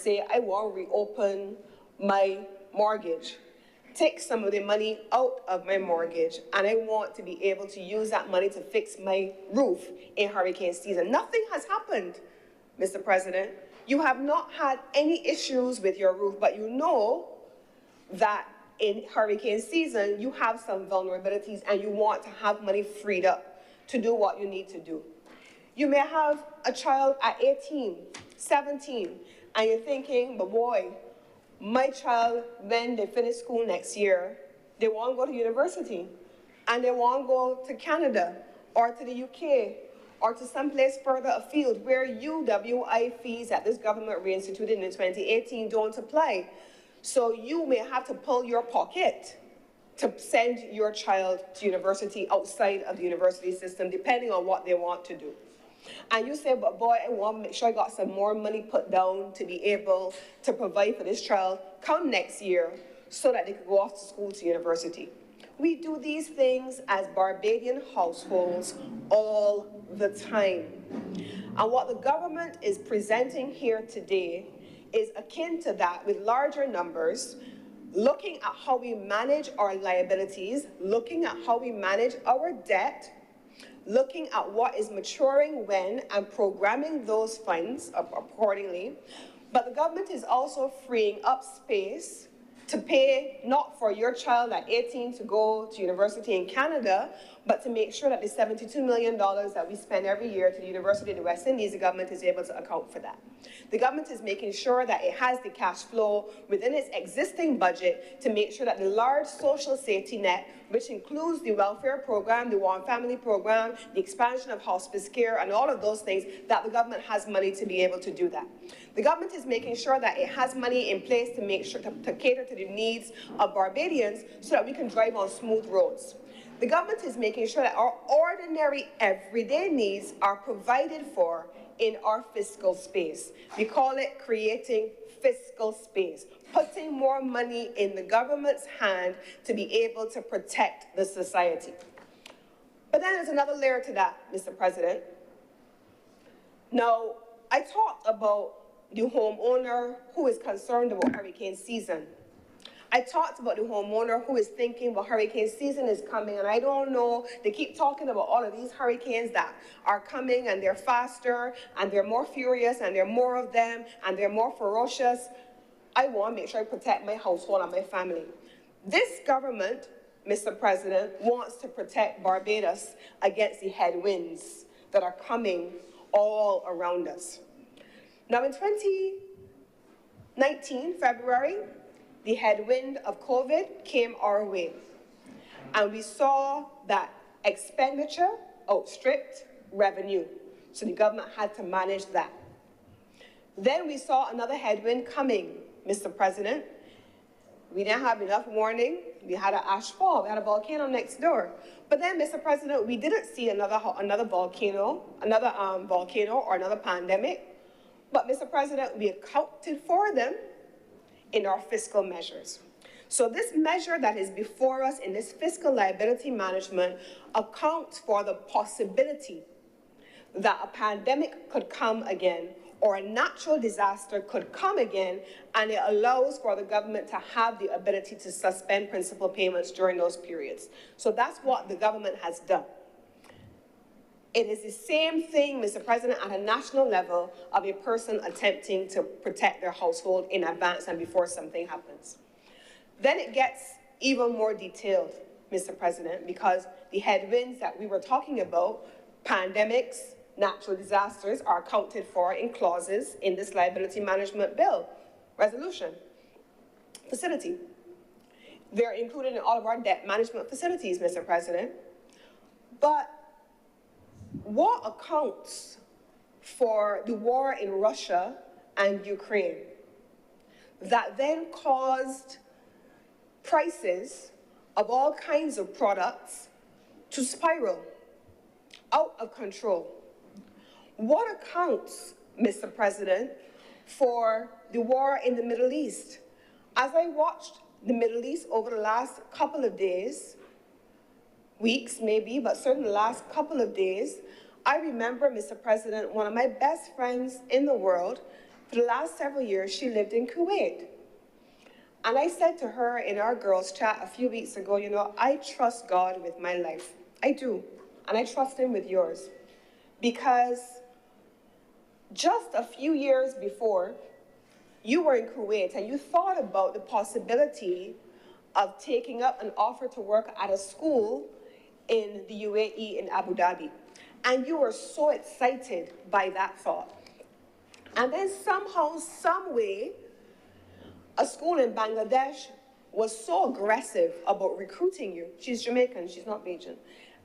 say, I want to reopen my mortgage, take some of the money out of my mortgage, and I want to be able to use that money to fix my roof in hurricane season. Nothing has happened, Mr. President. You have not had any issues with your roof, but you know that in hurricane season, you have some vulnerabilities and you want to have money freed up to do what you need to do. You may have a child at 18, 17, and you're thinking, but boy, my child, when they finish school next year, they want to go to university, and they want to go to Canada, or to the UK, or to someplace further afield where UWI fees that this government reinstituted in 2018 don't apply. So you may have to pull your pocket to send your child to university outside of the university system, depending on what they want to do. And you say, but boy, I want to make sure I got some more money put down to be able to provide for this child come next year so that they can go off to school to university. We do these things as Barbadian households all the time. And what the government is presenting here today is akin to that, with larger numbers, looking at how we manage our liabilities, looking at how we manage our debt, looking at what is maturing when, and programming those funds accordingly. But the government is also freeing up space to pay not for your child at 18 to go to university in Canada, but to make sure that the $72 million that we spend every year to the University of the West Indies, the government is able to account for that. The government is making sure that it has the cash flow within its existing budget to make sure that the large social safety net, which includes the welfare program, the One Family program, the expansion of hospice care, and all of those things, that the government has money to be able to do that. The government is making sure that it has money in place to make sure to cater to the needs of Barbadians so that we can drive on smooth roads. The government is making sure that our ordinary everyday needs are provided for in our fiscal space. We call it creating fiscal space, putting more money in the government's hand to be able to protect the society. But then there's another layer to that, Mr. President. Now, I talked about the homeowner who is concerned about hurricane season. I talked about the homeowner who is thinking, well, hurricane season is coming, and I don't know, they keep talking about all of these hurricanes that are coming, and they're faster, and they're more furious, and there are more of them, and they're more ferocious. I want to make sure I protect my household and my family. This government, Mr. President, wants to protect Barbados against the headwinds that are coming all around us. Now, in 2019, February, the headwind of COVID came our way. And we saw that expenditure outstripped revenue. So the government had to manage that. Then we saw another headwind coming, Mr. President. We didn't have enough warning. We had an ash fall. We had a volcano next door. But then, Mr. President, we didn't see another volcano or another pandemic. But, Mr. President, we accounted for them in our fiscal measures. So this measure that is before us in this fiscal liability management accounts for the possibility that a pandemic could come again, or a natural disaster could come again, and it allows for the government to have the ability to suspend principal payments during those periods. So that's what the government has done. It is the same thing, Mr. President, at a national level of a person attempting to protect their household in advance and before something happens. Then it gets even more detailed, Mr. President, because the headwinds that we were talking about, pandemics, natural disasters, are accounted for in clauses in this liability management bill, resolution, facility. They're included in all of our debt management facilities, Mr. President. But what accounts for the war in Russia and Ukraine that then caused prices of all kinds of products to spiral out of control? What accounts, Mr. President, for the war in the Middle East? As I watched the Middle East over the last couple of days, weeks maybe, but certainly the last couple of days, I remember, Mr. President, one of my best friends in the world, For the last several years, she lived in Kuwait. And I said to her in our girls' chat a few weeks ago, you know, I trust God with my life. I do. And I trust him with yours. Because just a few years before, you were in Kuwait and you thought about the possibility of taking up an offer to work at a school in the UAE in Abu Dhabi. And you were so excited by that thought. And then somehow, some way, a school in Bangladesh was so aggressive about recruiting you. She's Jamaican, she's not Bajan.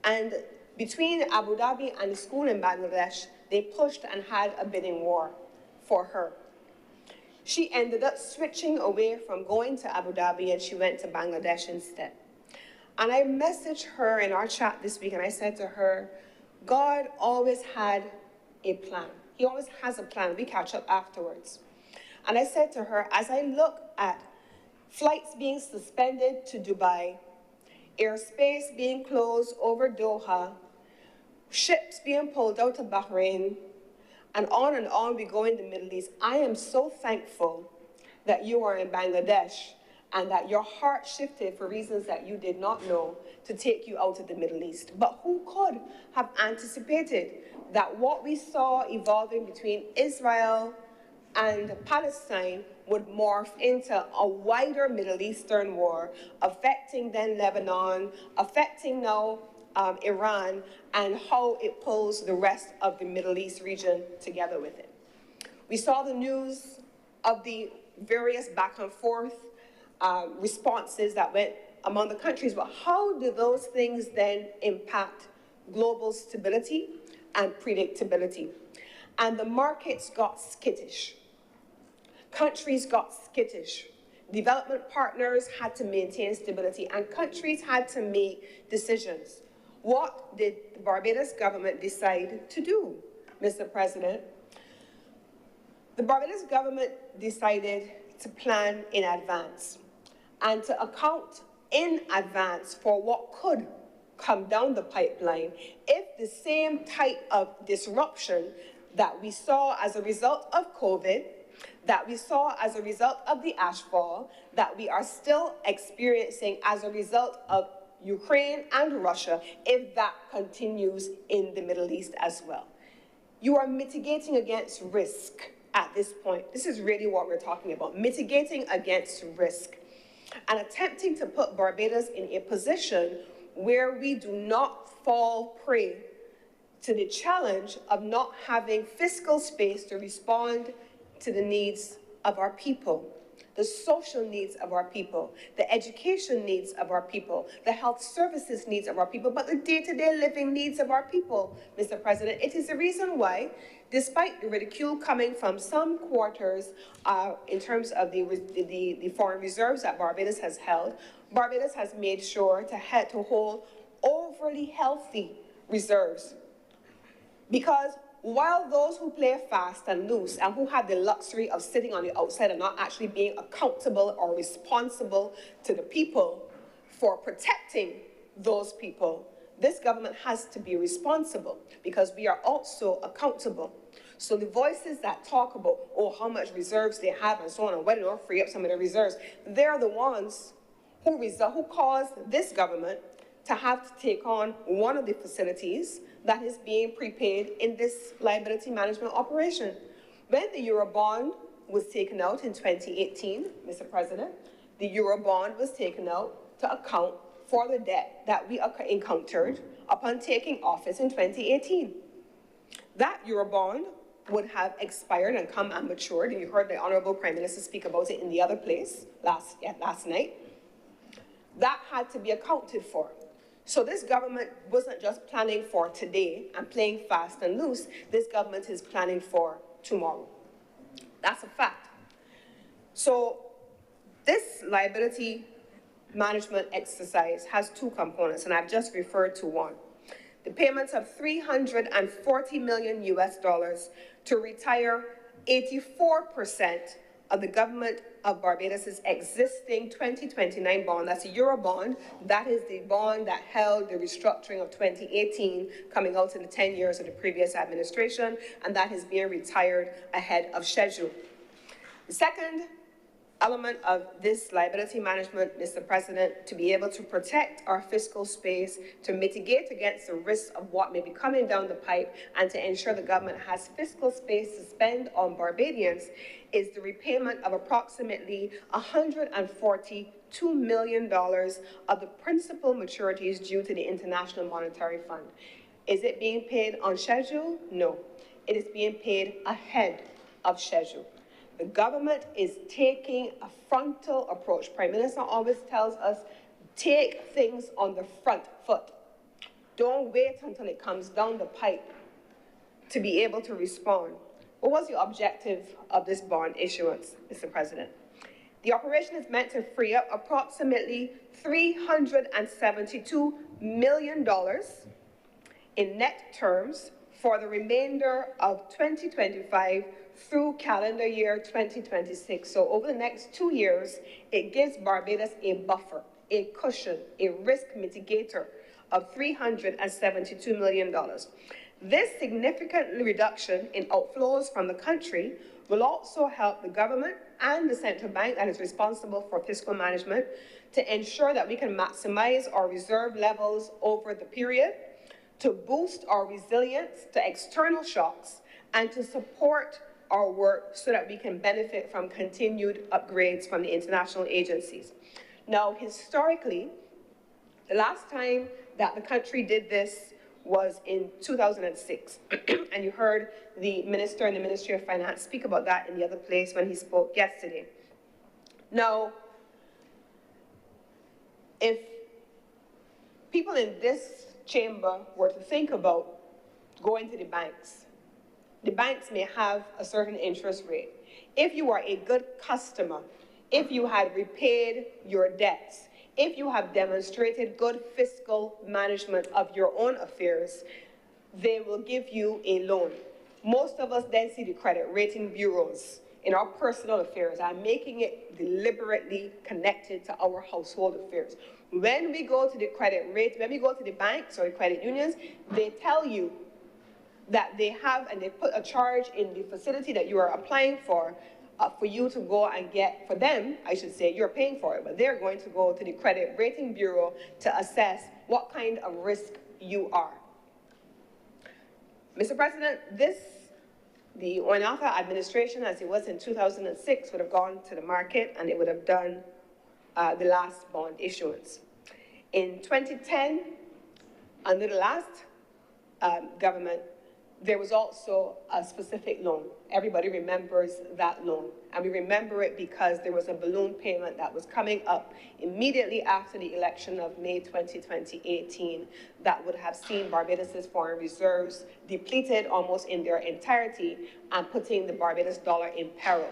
And between Abu Dhabi and the school in Bangladesh, they pushed and had a bidding war for her. She ended up switching away from going to Abu Dhabi and she went to Bangladesh instead. And I messaged her in our chat this week and I said to her, God always had a plan. He always has a plan. We catch up afterwards. And I said to her, as I look at flights being suspended to Dubai, airspace being closed over Doha, ships being pulled out of Bahrain, and on we go in the Middle East, I am so thankful that you are in Bangladesh and that your heart shifted for reasons that you did not know to take you out of the Middle East. But who could have anticipated that what we saw evolving between Israel and Palestine would morph into a wider Middle Eastern war, affecting then Lebanon, affecting now Iran, and how it pulls the rest of the Middle East region together with it. We saw the news of the various back and forth responses that went among the countries, but how do those things then impact global stability and predictability? And the markets got skittish. Countries got skittish. Development partners had to maintain stability, and countries had to make decisions. What did the Barbados government decide to do, Mr. President? The Barbados government decided to plan in advance and to account in advance for what could come down the pipeline if the same type of disruption that we saw as a result of COVID, that we saw as a result of the ashfall, that we are still experiencing as a result of Ukraine and Russia, if that continues in the Middle East as well. You are mitigating against risk at this point. This is really what we're talking about, mitigating against risk and attempting to put Barbados in a position where we do not fall prey to the challenge of not having fiscal space to respond to the needs of our people, the social needs of our people, the education needs of our people, the health services needs of our people, but the day-to-day living needs of our people, Mr. President. It is the reason why, despite the ridicule coming from some quarters in terms of the foreign reserves that Barbados has held, Barbados has made sure to hold overly healthy reserves. Because while those who play fast and loose and who have the luxury of sitting on the outside and not actually being accountable or responsible to the people for protecting those people, this government has to be responsible because we are also accountable. So the voices that talk about, oh, how much reserves they have and so on, and whether they'll free up some of the reserves, they're the ones who caused this government to have to take on one of the facilities that is being prepaid in this liability management operation. When the Eurobond was taken out in 2018, Mr. President, the Eurobond was taken out to account for the debt that we encountered upon taking office in 2018. That Eurobond would have expired and come and matured, and you heard the Honorable Prime Minister speak about it in the other place last night. That had to be accounted for. So this government wasn't just planning for today and playing fast and loose. This government is planning for tomorrow. That's a fact. So this liability management exercise has two components, and I've just referred to one. The payments of $340 million to retire 84% of the government of Barbados' existing 2029 bond. That's a Eurobond. That is the bond that held the restructuring of 2018 coming out in the 10 years of the previous administration, and that is being retired ahead of schedule. The second element of this liability management, Mr. President, to be able to protect our fiscal space, to mitigate against the risks of what may be coming down the pipe, and to ensure the government has fiscal space to spend on Barbadians, is the repayment of approximately $142 million of the principal maturities due to the International Monetary Fund. Is it being paid on schedule? No. It is being paid ahead of schedule. The government is taking a frontal approach. Prime Minister always tells us, take things on the front foot. Don't wait until it comes down the pipe to be able to respond. What was the objective of this bond issuance, Mr. President? The operation is meant to free up approximately $372 million in net terms for the remainder of 2025 through calendar year 2026. So over the next 2 years, it gives Barbados a buffer, a cushion, a risk mitigator of $372 million. This significant reduction in outflows from the country will also help the government and the central bank that is responsible for fiscal management to ensure that we can maximize our reserve levels over the period, to boost our resilience to external shocks, and to support our work so that we can benefit from continued upgrades from the international agencies. Now, historically, the last time that the country did this was in 2006. And you heard the minister in the Ministry of Finance speak about that in the other place when he spoke yesterday. Now, if people in this chamber were to think about going to the banks may have a certain interest rate. If you are a good customer, if you had repaid your debts, if you have demonstrated good fiscal management of your own affairs, they will give you a loan. Most of us then see the credit rating bureaus in our personal affairs. I'm making it deliberately connected to our household affairs. When we go to the when we go to the banks or the credit unions, they tell you that they have, and they put a charge in the facility that you are applying for you to go and get, for them, I should say, you're paying for it, but they're going to go to the credit rating bureau to assess what kind of risk you are. Mr. President, the Oinafa administration, as it was in 2006, would have gone to the market and it would have done the last bond issuance. In 2010, under the last government, there was also a specific loan. Everybody remembers that loan. And we remember it because there was a balloon payment that was coming up immediately after the election of May 2018 that would have seen Barbados's foreign reserves depleted almost in their entirety and putting the Barbados dollar in peril.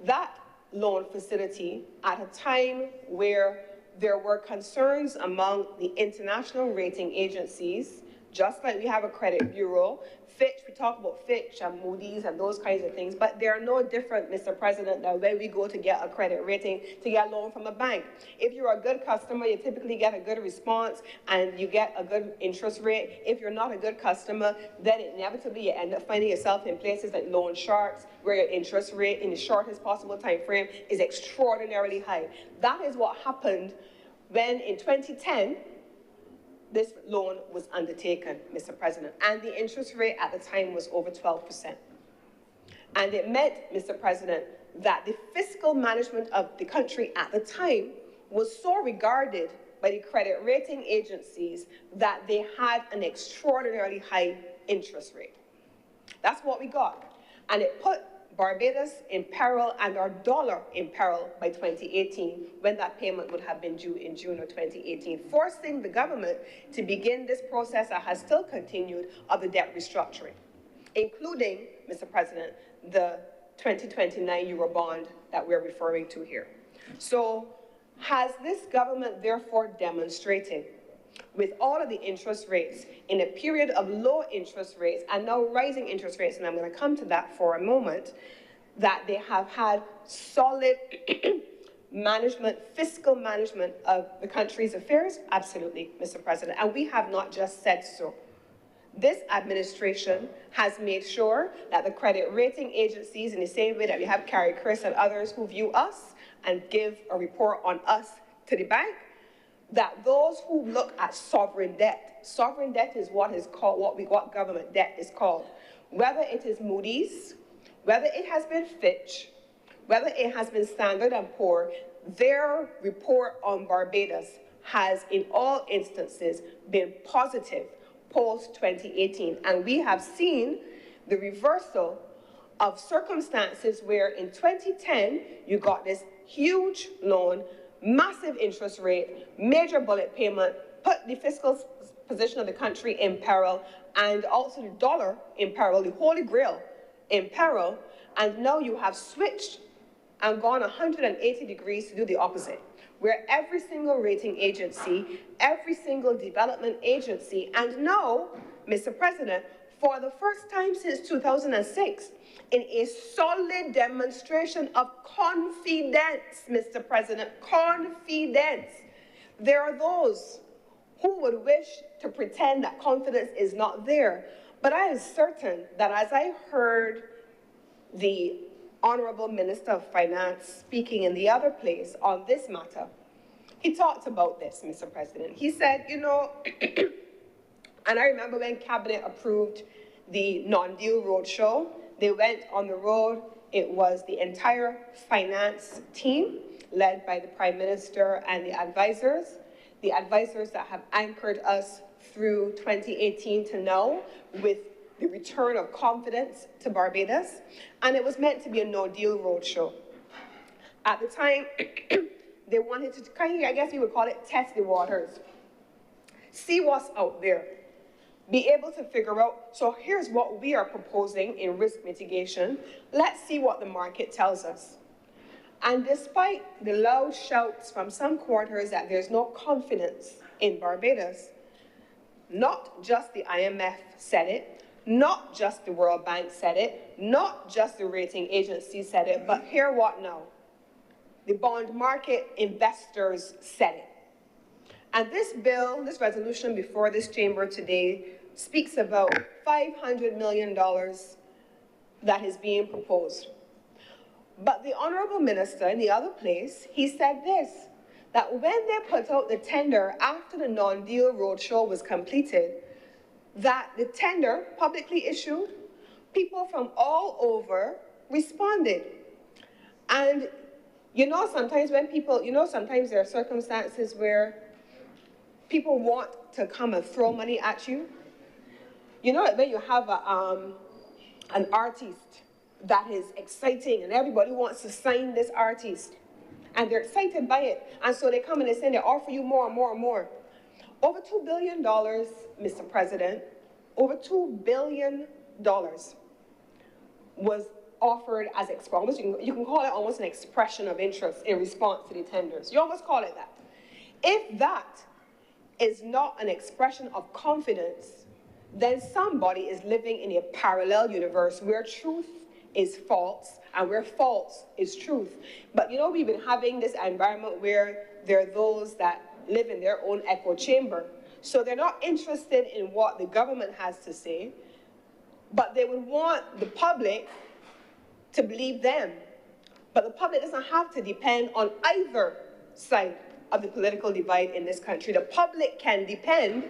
That loan facility, at a time where there were concerns among the international rating agencies, just like we have a credit bureau, Fitch, we talk about Fitch and Moody's and those kinds of things, but they're no different, Mr. President, than when we go to get a credit rating, to get a loan from a bank. If you're a good customer, you typically get a good response and you get a good interest rate. If you're not a good customer, then inevitably you end up finding yourself in places like loan sharks, where your interest rate in the shortest possible time frame is extraordinarily high. That is what happened when in 2010, this loan was undertaken, Mr. President, and the interest rate at the time was over 12%. And it meant, Mr. President, that the fiscal management of the country at the time was so regarded by the credit rating agencies that they had an extraordinarily high interest rate. That's what we got. And it put Barbados in peril and our dollar in peril by 2018, when that payment would have been due in June of 2018, forcing the government to begin this process that has still continued of the debt restructuring, including, Mr. President, the 2029 Eurobond that we're referring to here. So has this government therefore demonstrated, with all of the interest rates in a period of low interest rates and now rising interest rates, and I'm going to come to that for a moment, that they have had solid management, fiscal management of the country's affairs? Absolutely, Mr. President. And we have not just said so. This administration has made sure that the credit rating agencies, in the same way that we have Carrie Chris and others who view us and give a report on us to the bank, that those who look at sovereign debt is what is called, what government debt is called, whether it is Moody's, whether it has been Fitch, whether it has been Standard & Poor, their report on Barbados has in all instances been positive post-2018. And we have seen the reversal of circumstances where in 2010, you got this huge loan, massive interest rate, major bullet payment, put the fiscal position of the country in peril, and also the dollar in peril, the Holy Grail in peril, and now you have switched and gone 180 degrees to do the opposite, where every single rating agency, every single development agency, and now, Mr. President, for the first time since 2006, in a solid demonstration of confidence, Mr. President, confidence, there are those who would wish to pretend that confidence is not there. But I am certain that as I heard the Honorable Minister of Finance speaking in the other place on this matter, he talked about this, Mr. President. He said, you know, and I remember when Cabinet approved the non-deal roadshow, they went on the road. It was the entire finance team led by the Prime Minister and the advisors that have anchored us through 2018 to now with the return of confidence to Barbados, and it was meant to be a no-deal roadshow. At the time, they wanted to kind of, I guess you would call it, test the waters, see what's out there, be able to figure out, so here's what we are proposing in risk mitigation. Let's see what the market tells us. And despite the loud shouts from some quarters that there's no confidence in Barbados, not just the IMF said it, not just the World Bank said it, not just the rating agencies said it, but hear what now? The bond market investors said it. And this bill, this resolution before this chamber today, speaks about $500 million that is being proposed. But the Honorable Minister in the other place, he said this, that when they put out the tender after the non-deal roadshow was completed, that the tender, publicly issued, people from all over responded. And you know, sometimes when people, sometimes there are circumstances where people want to come and throw money at you. You know, when you have an artist that is exciting and everybody wants to sign this artist and they're excited by it, and so they come and they say they offer you more and more and more. Over $2 billion, Mr. President, over $2 billion was offered as almost, you can call it almost an expression of interest in response to the tenders. You almost call it that. If that is not an expression of confidence, then somebody is living in a parallel universe where truth is false and where false is truth. But you know, we've been having this environment where there are those that live in their own echo chamber. So they're not interested in what the government has to say, but they would want the public to believe them. But the public doesn't have to depend on either side of the political divide in this country. The public can depend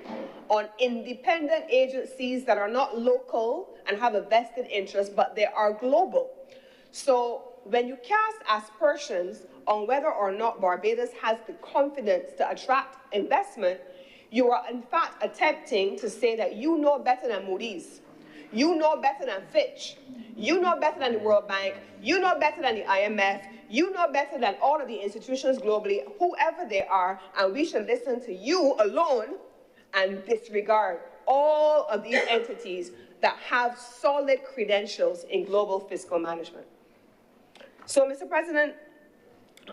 on independent agencies that are not local and have a vested interest, but they are global. So when you cast aspersions on whether or not Barbados has the confidence to attract investment, you are in fact attempting to say that you know better than Moody's, you know better than Fitch, you know better than the World Bank, you know better than the IMF, you know better than all of the institutions globally, whoever they are, and we should listen to you alone and disregard all of these entities that have solid credentials in global fiscal management. So, Mr. President,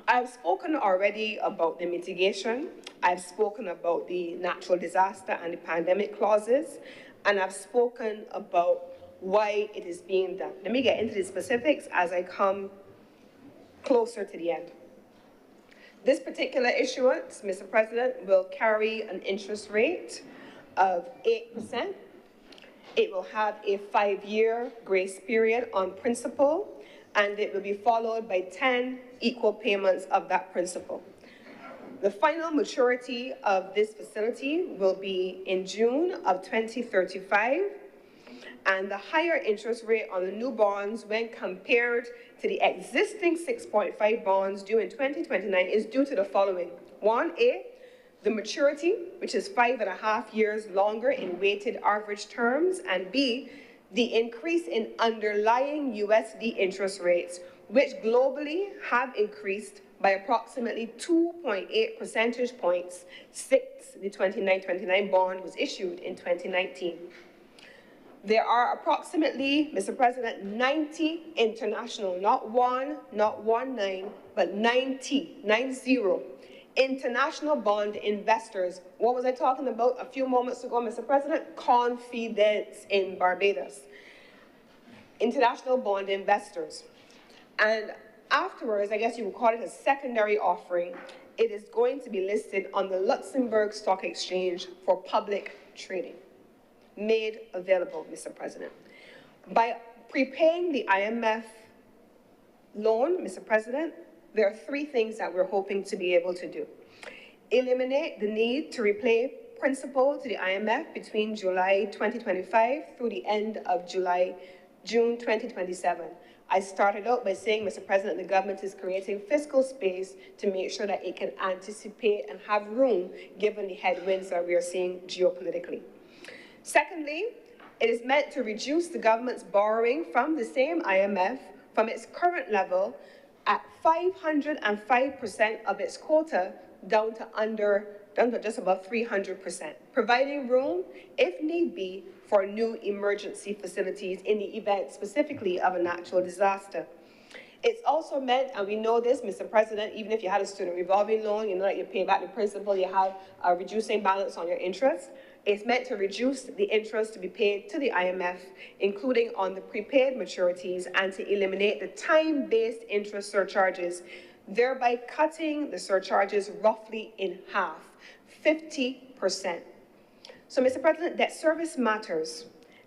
I've spoken already about the mitigation, I've spoken about the natural disaster and the pandemic clauses, and I've spoken about why it is being done. Let me get into the specifics as I come closer to the end. This particular issuance, Mr. President, will carry an interest rate of 8%. It will have a 5-year grace period on principal, and it will be followed by 10 equal payments of that principal. The final maturity of this facility will be in June of 2035, and the higher interest rate on the new bonds when compared to the existing 6.5 bonds due in 2029 is due to the following. 1A, the maturity, which is 5.5 years longer in weighted average terms, and B, the increase in underlying USD interest rates, which globally have increased by approximately 2.8 percentage points since the 2929 bond was issued in 2019. There are approximately, Mr. President, 90 international, not 19, but 90 international bond investors. What was I talking about a few moments ago, Mr. President? Confidence in Barbados. International bond investors. And afterwards, I guess you would call it a secondary offering, it is going to be listed on the Luxembourg Stock Exchange for public trading. Made available, Mr. President. By prepaying the IMF loan, Mr. President, there are 3 things that we're hoping to be able to do. Eliminate the need to repay principal to the IMF between July 2025 through the end of June 2027. I started out by saying, Mr. President, the government is creating fiscal space to make sure that it can anticipate and have room given the headwinds that we are seeing geopolitically. Secondly, it is meant to reduce the government's borrowing from the same IMF from its current level at 505% of its quota down to just above 300%, providing room, if need be, for new emergency facilities in the event specifically of a natural disaster. It's also meant, and we know this, Mr. President, even if you had a student revolving loan, you know that you pay back the principal, you have a reducing balance on your interest. It's meant to reduce the interest to be paid to the IMF, including on the prepaid maturities, and to eliminate the time-based interest surcharges, thereby cutting the surcharges roughly in half, 50%. So, Mr. President, debt service matters.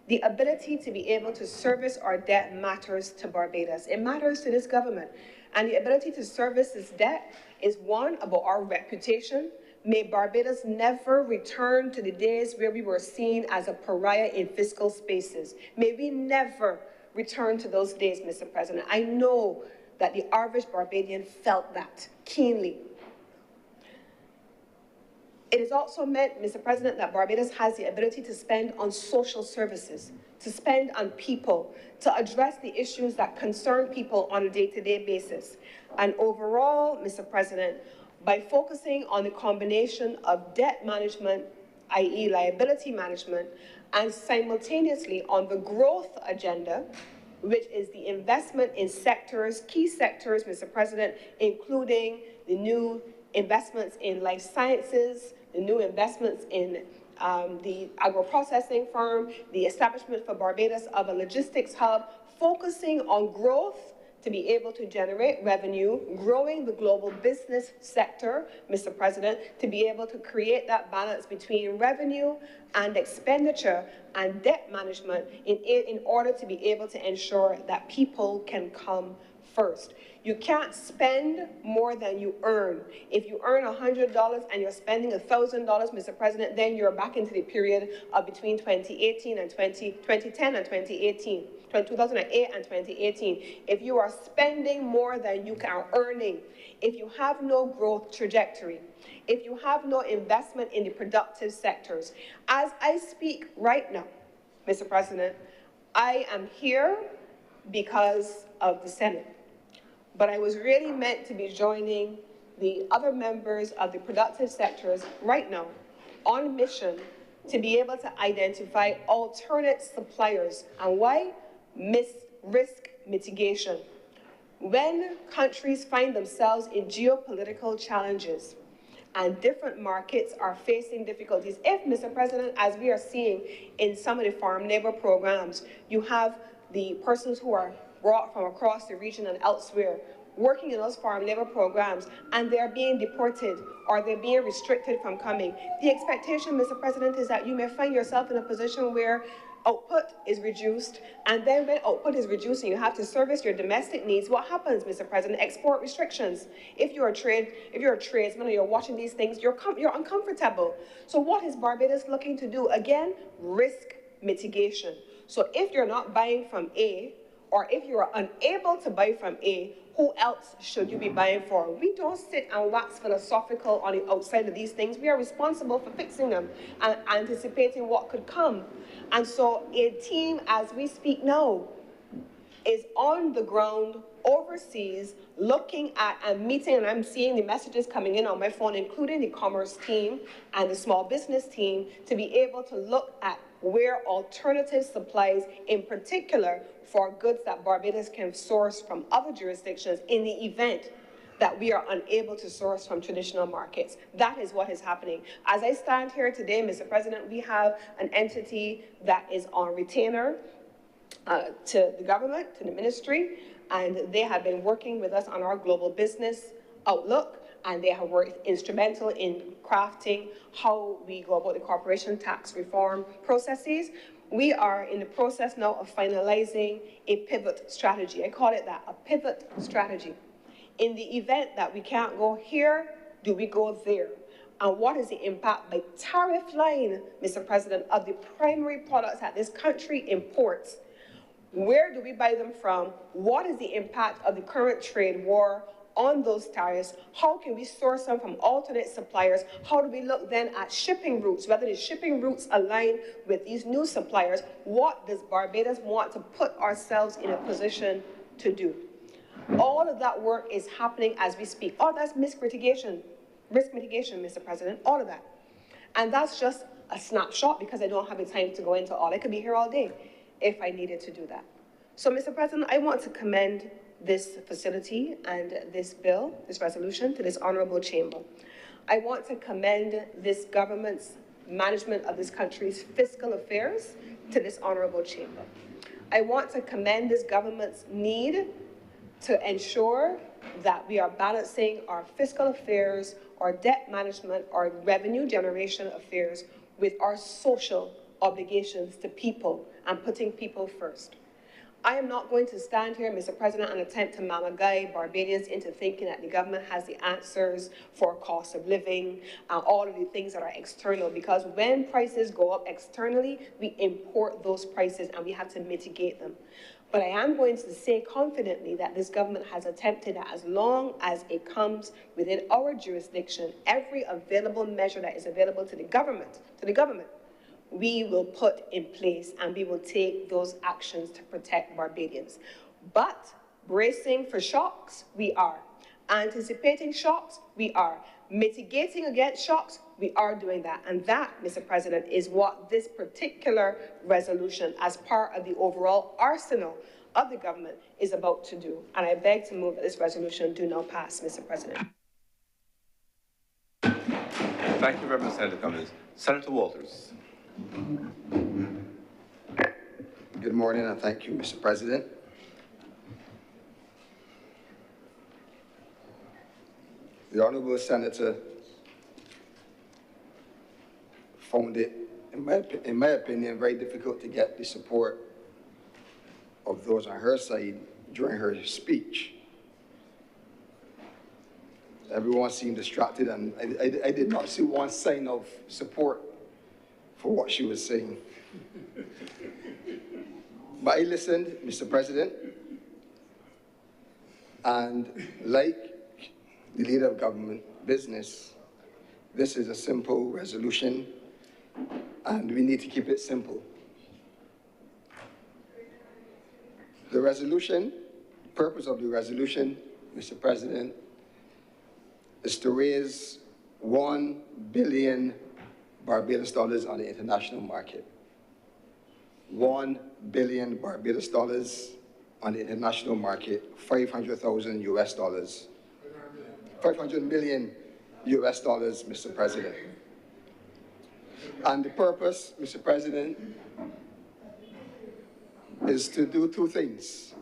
The ability to be able to service our debt matters to Barbados. It matters to this government. And the ability to service this debt is one, about our reputation. May Barbados never return to the days where we were seen as a pariah in fiscal spaces. May we never return to those days, Mr. President. I know that the average Barbadian felt that keenly. It is also meant, Mr. President, that Barbados has the ability to spend on social services, to spend on people, to address the issues that concern people on a day-to-day basis. And overall, Mr. President, by focusing on the combination of debt management, i.e. liability management, and simultaneously on the growth agenda, which is the investment in sectors, key sectors, Mr. President, including the new investments in life sciences, the new investments in the agro-processing firm, the establishment for Barbados of a logistics hub, focusing on growth to be able to generate revenue, growing the global business sector, Mr. President, to be able to create that balance between revenue and expenditure and debt management in order to be able to ensure that people can come first. You can't spend more than you earn. If you earn $100 and you're spending $1,000, Mr. President, then you're back into the period of between 2010 and 2018. 2008 and 2018. If you are spending more than you are earning, if you have no growth trajectory, if you have no investment in the productive sectors, as I speak right now, Mr. President, I am here because of the Senate. But I was really meant to be joining the other members of the productive sectors right now on mission to be able to identify alternate suppliers. And why? Risk mitigation. When countries find themselves in geopolitical challenges and different markets are facing difficulties, if, Mr. President, as we are seeing in some of the farm labor programs, you have the persons who are brought from across the region and elsewhere working in those farm labor programs, and they're being deported or they're being restricted from coming. The expectation, Mr. President, is that you may find yourself in a position where output is reduced, and then when output is reduced and you have to service your domestic needs, what happens, Mr. President? Export restrictions. If you're a tradesman or you're watching these things, you're uncomfortable. So what is Barbados looking to do? Again, risk mitigation. So if you're not buying from A, or if you are unable to buy from A, who else should you be buying for? We don't sit and wax philosophical on the outside of these things. We are responsible for fixing them and anticipating what could come. And so a team, as we speak now, is on the ground overseas looking at and meeting, and I'm seeing the messages coming in on my phone, including the commerce team and the small business team, to be able to look at where alternative supplies, in particular for goods that Barbados can source from other jurisdictions in the event that we are unable to source from traditional markets. That is what is happening. As I stand here today, Mr. President, we have an entity that is on retainer to the government, to the ministry, and they have been working with us on our global business outlook, and they have worked instrumental in crafting how we go about the corporation tax reform processes. We are in the process now of finalizing a pivot strategy. I call it that, a pivot strategy. In the event that we can't go here, do we go there? And what is the impact by tariff line, Mr. President, of the primary products that this country imports? Where do we buy them from? What is the impact of the current trade war on those tariffs? How can we source them from alternate suppliers? How do we look then at shipping routes, whether the shipping routes align with these new suppliers? What does Barbados want to put ourselves in a position to do? All of that work is happening as we speak. All that's risk mitigation, Mr. President, all of that. And that's just a snapshot because I don't have the time to go into all. I could be here all day if I needed to do that. So, Mr. President, I want to commend this facility and this bill, this resolution, to this honorable chamber. I want to commend this government's management of this country's fiscal affairs to this honorable chamber. I want to commend this government's need to ensure that we are balancing our fiscal affairs, our debt management, our revenue generation affairs with our social obligations to people and putting people first. I am not going to stand here, Mr. President, and attempt to mammagai Barbadians into thinking that the government has the answers for cost of living and all of the things that are external, because when prices go up externally, we import those prices and we have to mitigate them. But I am going to say confidently that this government has attempted that as long as it comes within our jurisdiction, every available measure that is available to the government, we will put in place and we will take those actions to protect Barbadians. But bracing for shocks, we are. Anticipating shocks, we are. Mitigating against shocks, we are doing that. And that, Mr. President, is what this particular resolution, as part of the overall arsenal of the government, is about to do. And I beg to move that this resolution do now pass, Mr. President. Thank you very much, Senator Cummings. Senator Walters. Good morning, and thank you, Mr. President. The Honourable Senator found it, in my opinion, very difficult to get the support of those on her side during her speech. Everyone seemed distracted, and I did not see one sign of support for what she was saying. But I listened, Mr. President, and like the leader of government business, this is a simple resolution, and we need to keep it simple. The resolution, purpose of the resolution, Mr. President, is to raise $1 billion Barbados dollars on the international market. $1 billion Barbados dollars on the international market, 500,000 US dollars. 500 million US dollars, Mr. President. And the purpose, Mr. President, is to do two things: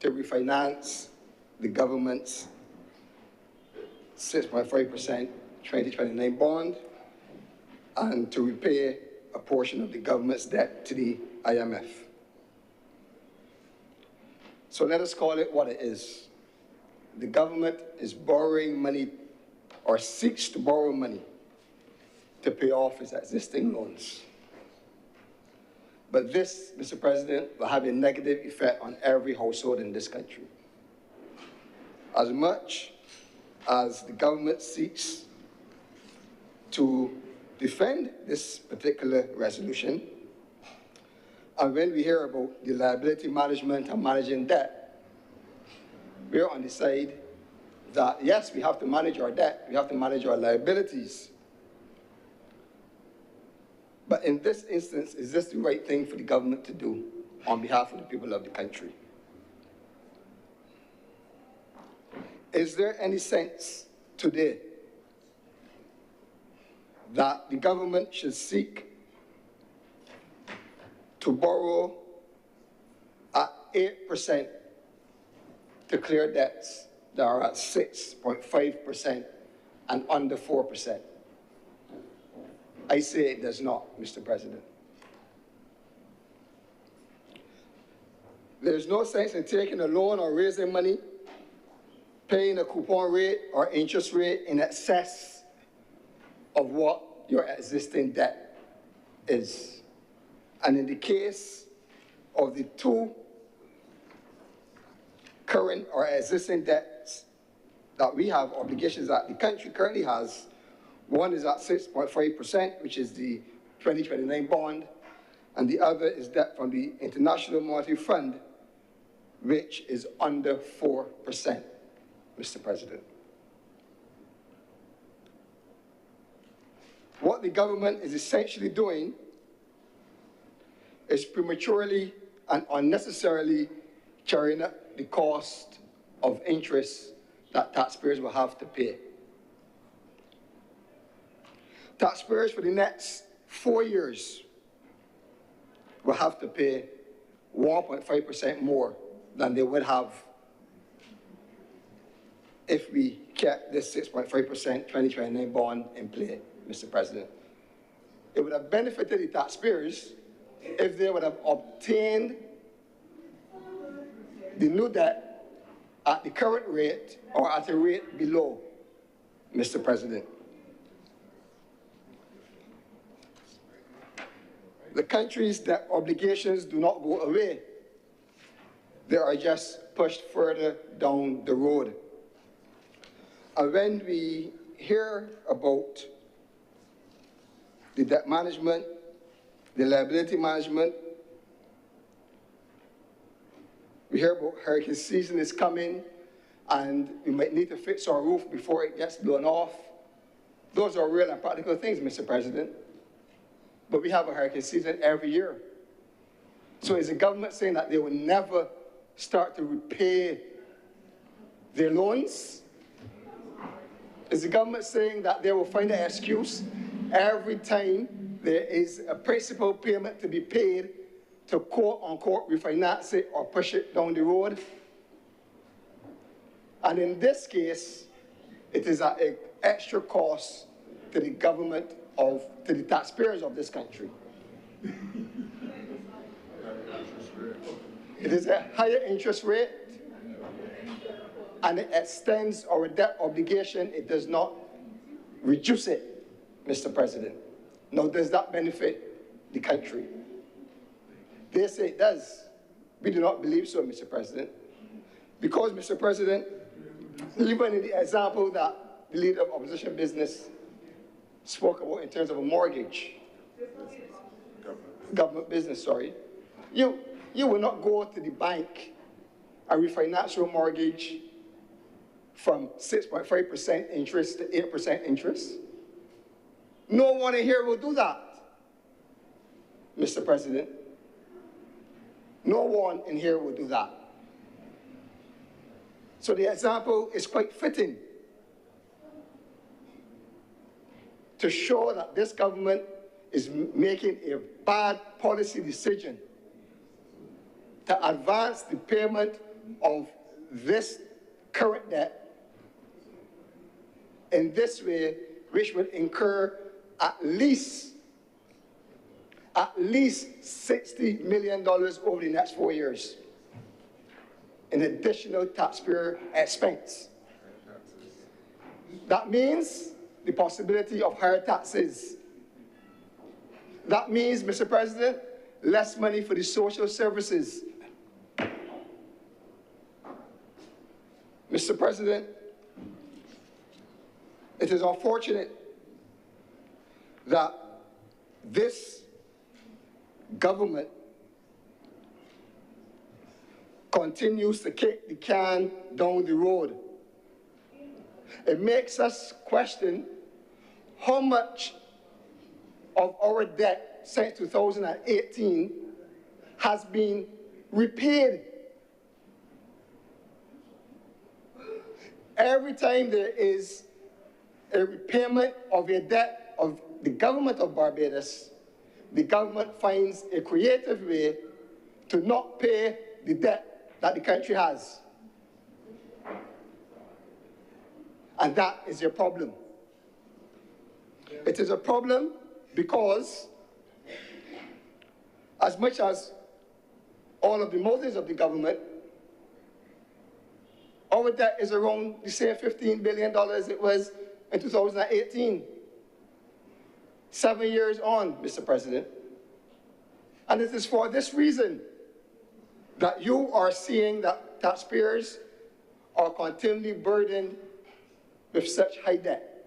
to refinance the government's 6.5% 2029 bond, and to repay a portion of the government's debt to the IMF. So let us call it what it is. The government is borrowing money or seeks to borrow money to pay off its existing loans. But this, Mr. President, will have a negative effect on every household in this country. As much as the government seeks to defend this particular resolution, and when we hear about the liability management and managing debt, we're on the side that, yes, we have to manage our debt, we have to manage our liabilities. But in this instance, is this the right thing for the government to do on behalf of the people of the country? Is there any sense today that the government should seek to borrow at 8% to clear debts that are at 6.5% and under 4%? I say it does not, Mr. President. There's no sense in taking a loan or raising money, paying a coupon rate or interest rate in excess of what your existing debt is. And in the case of the two current or existing debts that we have, obligations that the country currently has, one is at 6.5%, which is the 2029 bond, and the other is debt from the International Monetary Fund, which is under 4%, Mr. President. What the government is essentially doing is prematurely and unnecessarily carrying up the cost of interest that taxpayers will have to pay. Taxpayers for the next 4 years will have to pay 1.5% more than they would have if we kept this 6.5% 2029 bond in play, Mr. President. It would have benefited the taxpayers if they would have obtained the new debt at the current rate or at a rate below, Mr. President. The country's debt obligations do not go away. They are just pushed further down the road. And when we hear about the debt management, the liability management, we hear about hurricane season is coming and we might need to fix our roof before it gets blown off. Those are real and practical things, Mr. President. But we have a hurricane season every year. So is the government saying that they will never start to repay their loans? Is the government saying that they will find an excuse every time there is a principal payment to be paid to quote-unquote refinance it or push it down the road? And in this case, it is at an extra cost to the government to the taxpayers of this country. It is a higher interest rate, and it extends our debt obligation. It does not reduce it, Mr. President. Nor does that benefit the country. They say it does. We do not believe so, Mr. President. Because, Mr. President, even in the example that the leader of opposition business spoke about in terms of a mortgage, government business, sorry, you will not go to the bank and refinance your mortgage from 6.5% interest to 8% interest. No one in here will do that, Mr. President. No one in here will do that. So the example is quite fitting to show that this government is making a bad policy decision to advance the payment of this current debt in this way, which would incur at least at least $60 million over the next 4 years in additional taxpayer expense. That means the possibility of higher taxes. That means, Mr. President, less money for the social services. Mr. President, it is unfortunate that this government continues to kick the can down the road. It makes us question how much of our debt since 2018 has been repaid. Every time there is a repayment of a debt of the government of Barbados, the government finds a creative way to not pay the debt that the country has. And that is your problem. It is a problem because as much as all of the motives of the government, our debt is around the same $15 billion it was in 2018. 7 years on, Mr. President. And it is for this reason that you are seeing that taxpayers are continually burdened with such high debt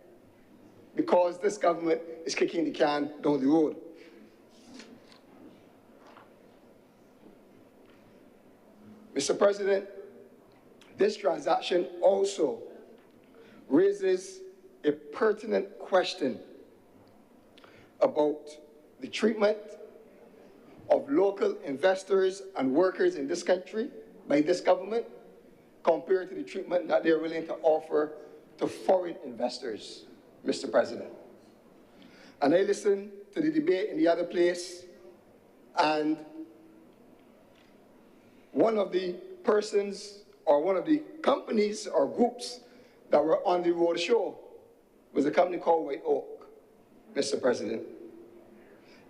because this government is kicking the can down the road. Mr. President, this transaction also raises a pertinent question about the treatment of local investors and workers in this country by this government compared to the treatment that they're willing to offer to foreign investors, Mr. President. And I listened to the debate in the other place, and one of the persons or one of the companies or groups that were on the road show was a company called White Oak, Mr. President.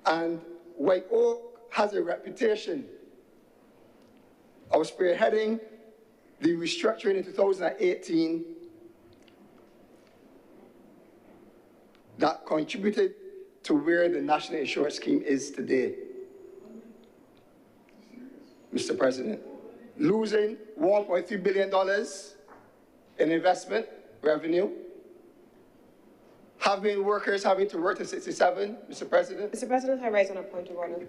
And White Oak has a reputation of spearheading the restructuring in 2018 that contributed to where the National Insurance Scheme is today. Mr. President, losing $1.3 billion in investment revenue, having workers having to work to 67, Mr. President. Mr. President, I raise on a point of order.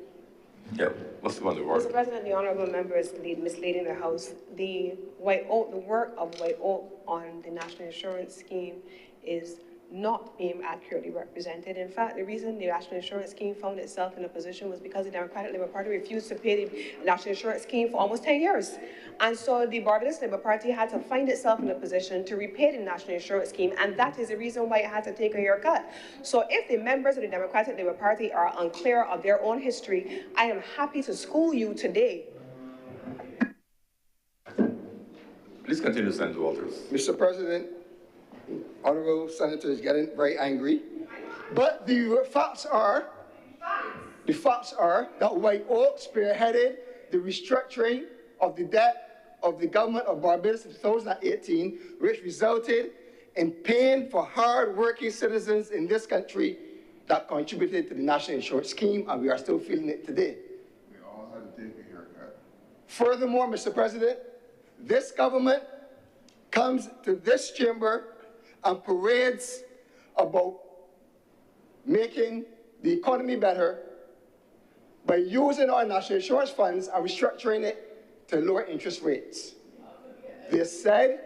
Yeah, what's the point of order? Mr. President, the honourable member is misleading the House. The work of White Oak on the National Insurance Scheme is not being accurately represented. In fact, the reason the National Insurance Scheme found itself in a position was because the Democratic Labour Party refused to pay the National Insurance Scheme for almost 10 years. And so the Barbados Labour Party had to find itself in a position to repay the National Insurance Scheme, and that is the reason why it had to take a haircut. So if the members of the Democratic Labour Party are unclear of their own history, I am happy to school you today. Please continue, Senator Walters. Mr. President, honorable senator is getting very angry, but the facts are that White Oak spearheaded the restructuring of the debt of the government of Barbados in 2018, which resulted in pain for hard-working citizens in this country that contributed to the National Insurance Scheme, and we are still feeling it today. We all had to take a haircut. Furthermore, Mr. President, this government comes to this chamber and parades about making the economy better by using our national insurance funds and restructuring it to lower interest rates. They said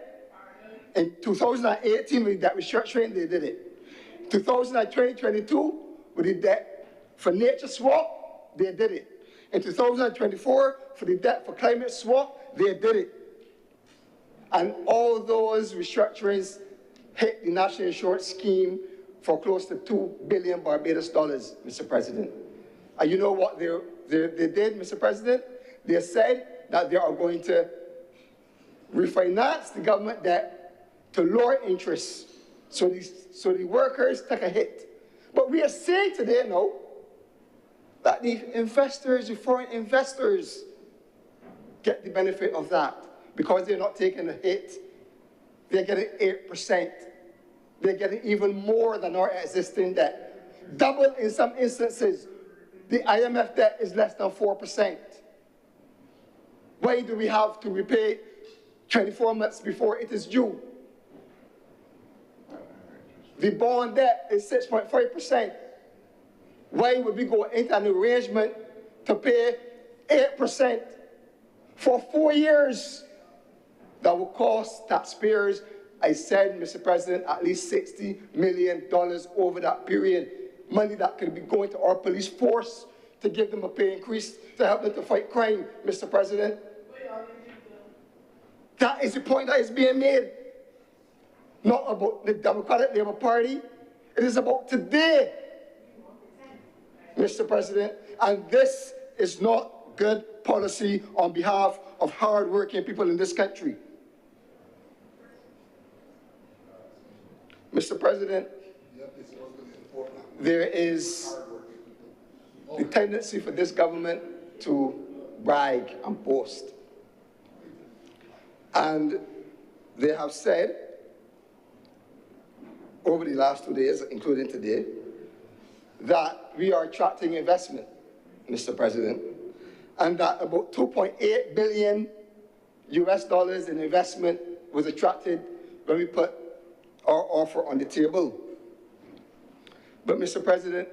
in 2018 with that restructuring, they did it. 2020-22 with the debt for nature swap, they did it. In 2024 for the debt for climate swap, they did it. And all those restructurings hit the National Insurance Scheme for close to $2 billion Barbados dollars, Mr. President. And you know what they did, Mr. President? They said that they are going to refinance the government debt to lower interest, so the workers take a hit. But we are saying today now that that the investors, the foreign investors, get the benefit of that because they're not taking a hit. They're getting 8%. They're getting even more than our existing debt. Double in some instances. The IMF debt is less than 4%. Why do we have to repay 24 months before it is due? The bond debt is 6.5%. Why would we go into an arrangement to pay 8% for 4 years? That will cost taxpayers, I said, Mr. President, at least $60 million over that period. Money that could be going to our police force to give them a pay increase to help them to fight crime, Mr. President. That is the point that is being made. Not about the Democratic Labour Party. It is about today, Mr. President. And this is not good policy on behalf of hard-working people in this country. Mr. President, there is the tendency for this government to brag and boast. And they have said over the last 2 days, including today, that we are attracting investment, Mr. President, and that about $2.8 billion in investment was attracted when we put our offer on the table. But, Mr. President,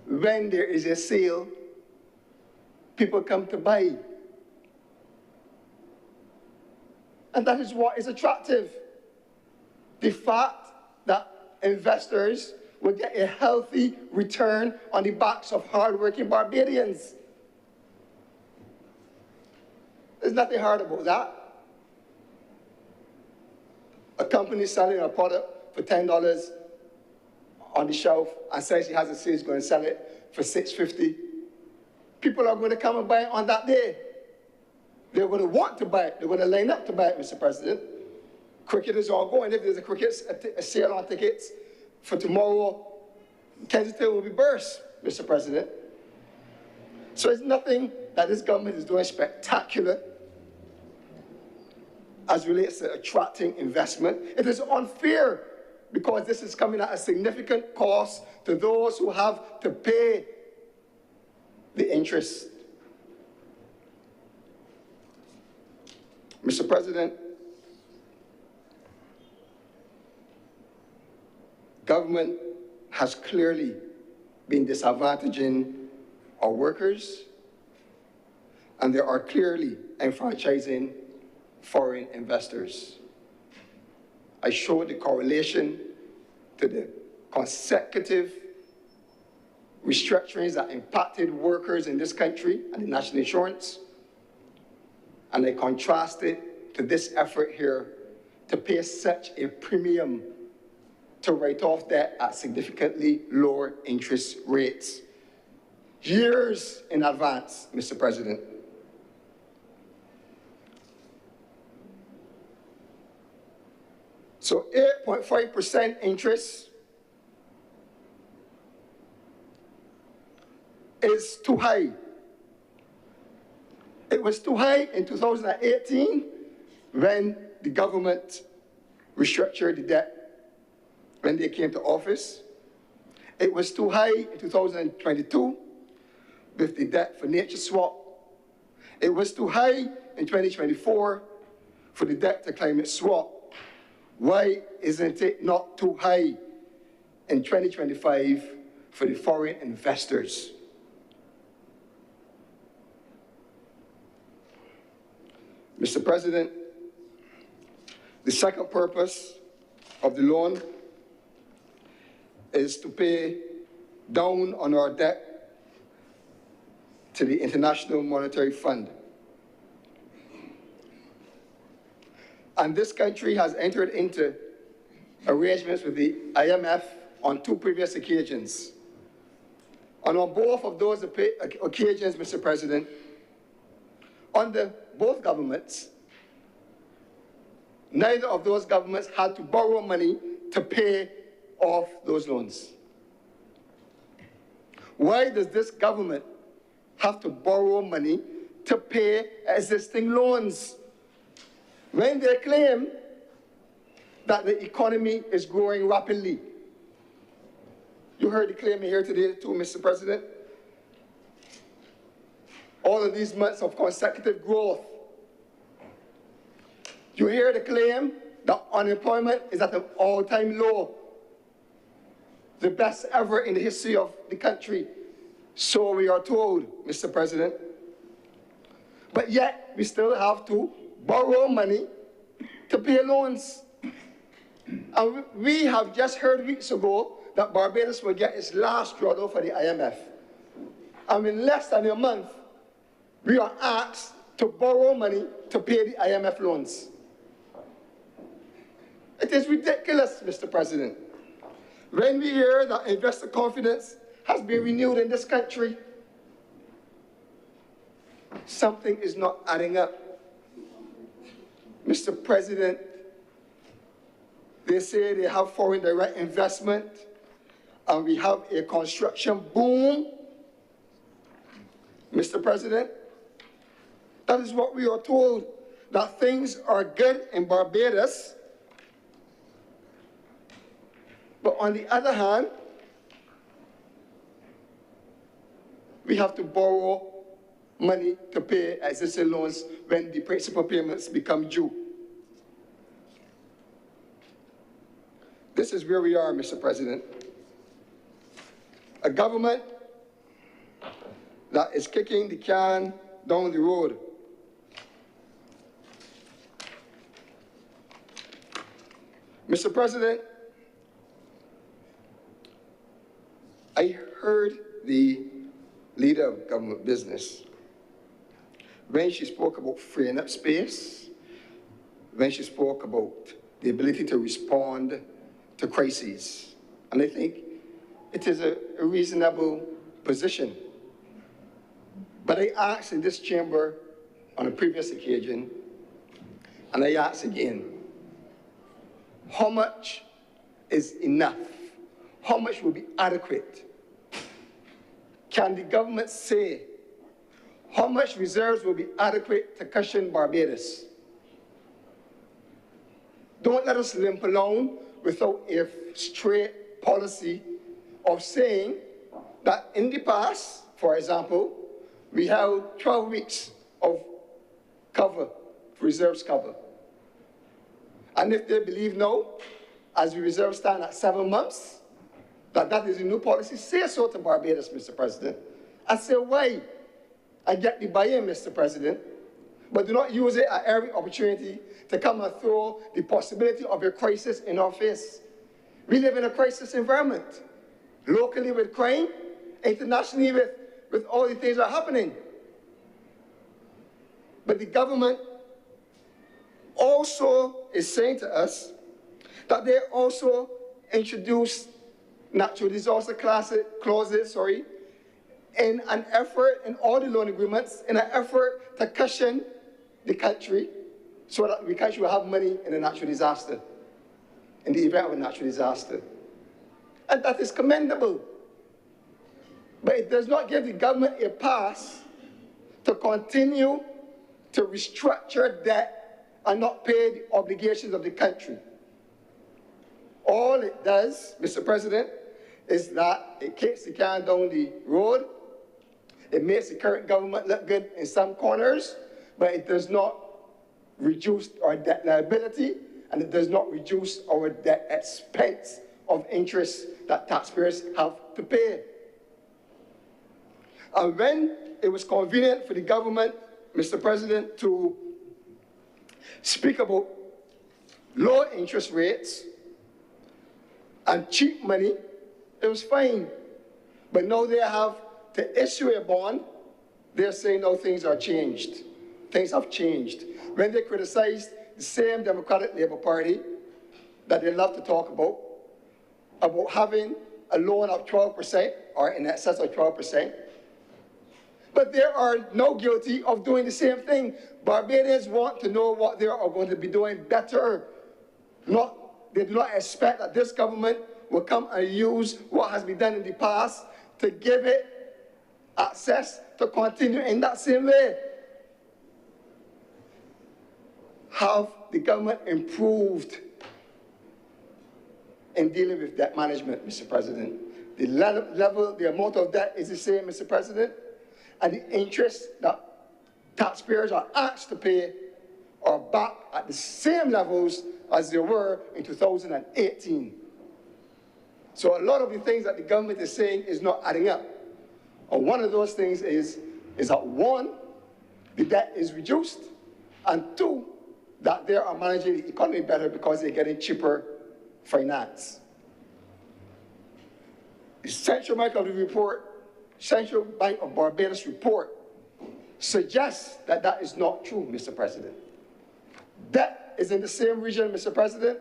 when there is a sale, people come to buy. And that is what is attractive. The fact that investors will get a healthy return on the backs of hardworking Barbadians. There's nothing hard about that. A company selling a product for $10 on the shelf and says she has a sale, she's going to sell it for $6.50. People are going to come and buy it on that day. They're going to want to buy it. They're going to line up to buy it, Mr. President. Cricket is all going. If there's a sale on tickets for tomorrow, Kensington will be burst, Mr. President. So it's nothing that this government is doing spectacular as relates to attracting investment. It is unfair because this is coming at a significant cost to those who have to pay the interest. Mr. President, government has clearly been disadvantaging our workers, and they are clearly enfranchising foreign investors. I showed the correlation to the consecutive restructurings that impacted workers in this country and the national insurance, and I contrasted to this effort here to pay such a premium to write off debt at significantly lower interest rates, years in advance, Mr. President. So 8.5% interest is too high. It was too high in 2018 when the government restructured the debt when they came to office. It was too high in 2022 with the debt for nature swap. It was too high in 2024 for the debt to climate swap. Why isn't it not too high in 2025 for the foreign investors? Mr. President, the second purpose of the loan is to pay down on our debt to the International Monetary Fund. And this country has entered into arrangements with the IMF on 2 previous occasions. And on both of those occasions, Mr. President, under both governments, neither of those governments had to borrow money to pay off those loans. Why does this government have to borrow money to pay existing loans when they claim that the economy is growing rapidly? You heard the claim here today too, Mr. President. All of these months of consecutive growth. You hear the claim that unemployment is at an all-time low, the best ever in the history of the country. So we are told, Mr. President. But yet, we still have to borrow money to pay loans. And we have just heard weeks ago that Barbados will get its last drawdown for the IMF. And in less than a month, we are asked to borrow money to pay the IMF loans. It is ridiculous, Mr. President. When we hear that investor confidence has been renewed in this country, something is not adding up. Mr. President, they say they have foreign direct investment, and we have a construction boom. Mr. President, that is what we are told, that things are good in Barbados. But on the other hand, we have to borrow money to pay existing loans when the principal payments become due. This is where we are, Mr. President. A government that is kicking the can down the road. Mr. President, I heard the leader of government business when she spoke about freeing up space, when she spoke about the ability to respond to crises. And I think it is a reasonable position. But I asked in this chamber on a previous occasion, and I ask again, how much is enough? How much will be adequate? Can the government say how much reserves will be adequate to cushion Barbados? Don't let us limp along without a straight policy of saying that in the past, for example, we held 12 weeks of cover, reserves cover. And if they believe now, as the reserves stand at 7 months, that is a new policy, say so to Barbados, Mr. President. I say why? I get the buy-in, Mr. President, but do not use it at every opportunity to come and throw the possibility of a crisis in our face. We live in a crisis environment, locally with crime, internationally with all the things that are happening. But the government also is saying to us that they also introduced natural disaster clauses, in an effort, in all the loan agreements, in an effort to cushion the country so that the country will have money in a natural disaster, in the event of a natural disaster. And that is commendable. But it does not give the government a pass to continue to restructure debt and not pay the obligations of the country. All it does, Mr. President, is that it kicks the can down the road. It makes the current government look good in some corners, but it does not reduce our debt liability, and it does not reduce our debt expense of interest that taxpayers have to pay. And when it was convenient for the government, Mr. President, to speak about low interest rates and cheap money, it was fine. But now they have to issue a bond, they're saying now things are changed. Things have changed. When they criticized the same Democratic Labour Party that they love to talk about having a loan of 12% or in excess of 12%, but they are now guilty of doing the same thing. Barbadians want to know what they are going to be doing better. They do not expect that this government will come and use what has been done in the past to give it access to continue in that same way. Have the government improved in dealing with debt management, Mr. President? The level, the amount of debt is the same, Mr. President, and the interest that taxpayers are asked to pay are back at the same levels as they were in 2018. So a lot of the things that the government is saying is not adding up. And one of those things is that one, the debt is reduced, and two, that they are managing the economy better because they're getting cheaper finance. The Central Bank of Barbados report suggests that that is not true, Mr. President. Debt is in the same region, Mr. President,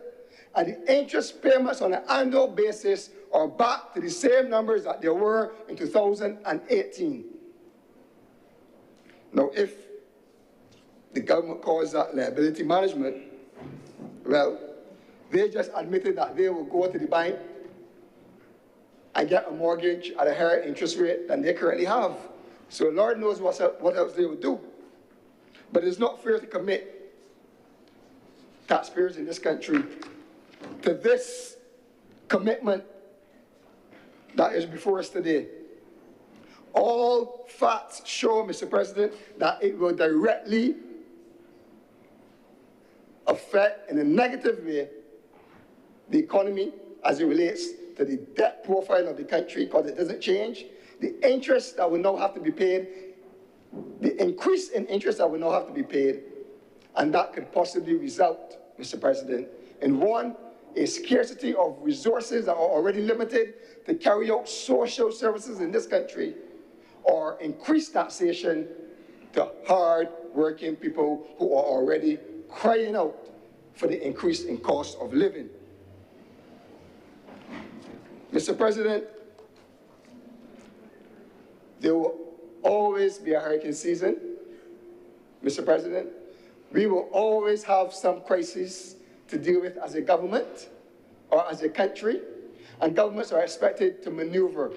and the interest payments on an annual basis are back to the same numbers that they were in 2018. Now, if the government calls that liability management, well, they just admitted that they will go to the bank and get a mortgage at a higher interest rate than they currently have. So Lord knows what else they would do. But it's not fair to commit taxpayers in this country to this commitment that is before us today. All facts show, Mr. President, that it will directly affect in a negative way the economy as it relates to the debt profile of the country, because it doesn't change. The interest that will now have to be paid, the increase in interest that will now have to be paid, and that could possibly result, Mr. President, in one, a scarcity of resources that are already limited to carry out social services in this country, or increased taxation to hard-working people who are already crying out for the increase in cost of living. Mr. President, there will always be a hurricane season. Mr. President, we will always have some crises to deal with as a government or as a country, and governments are expected to maneuver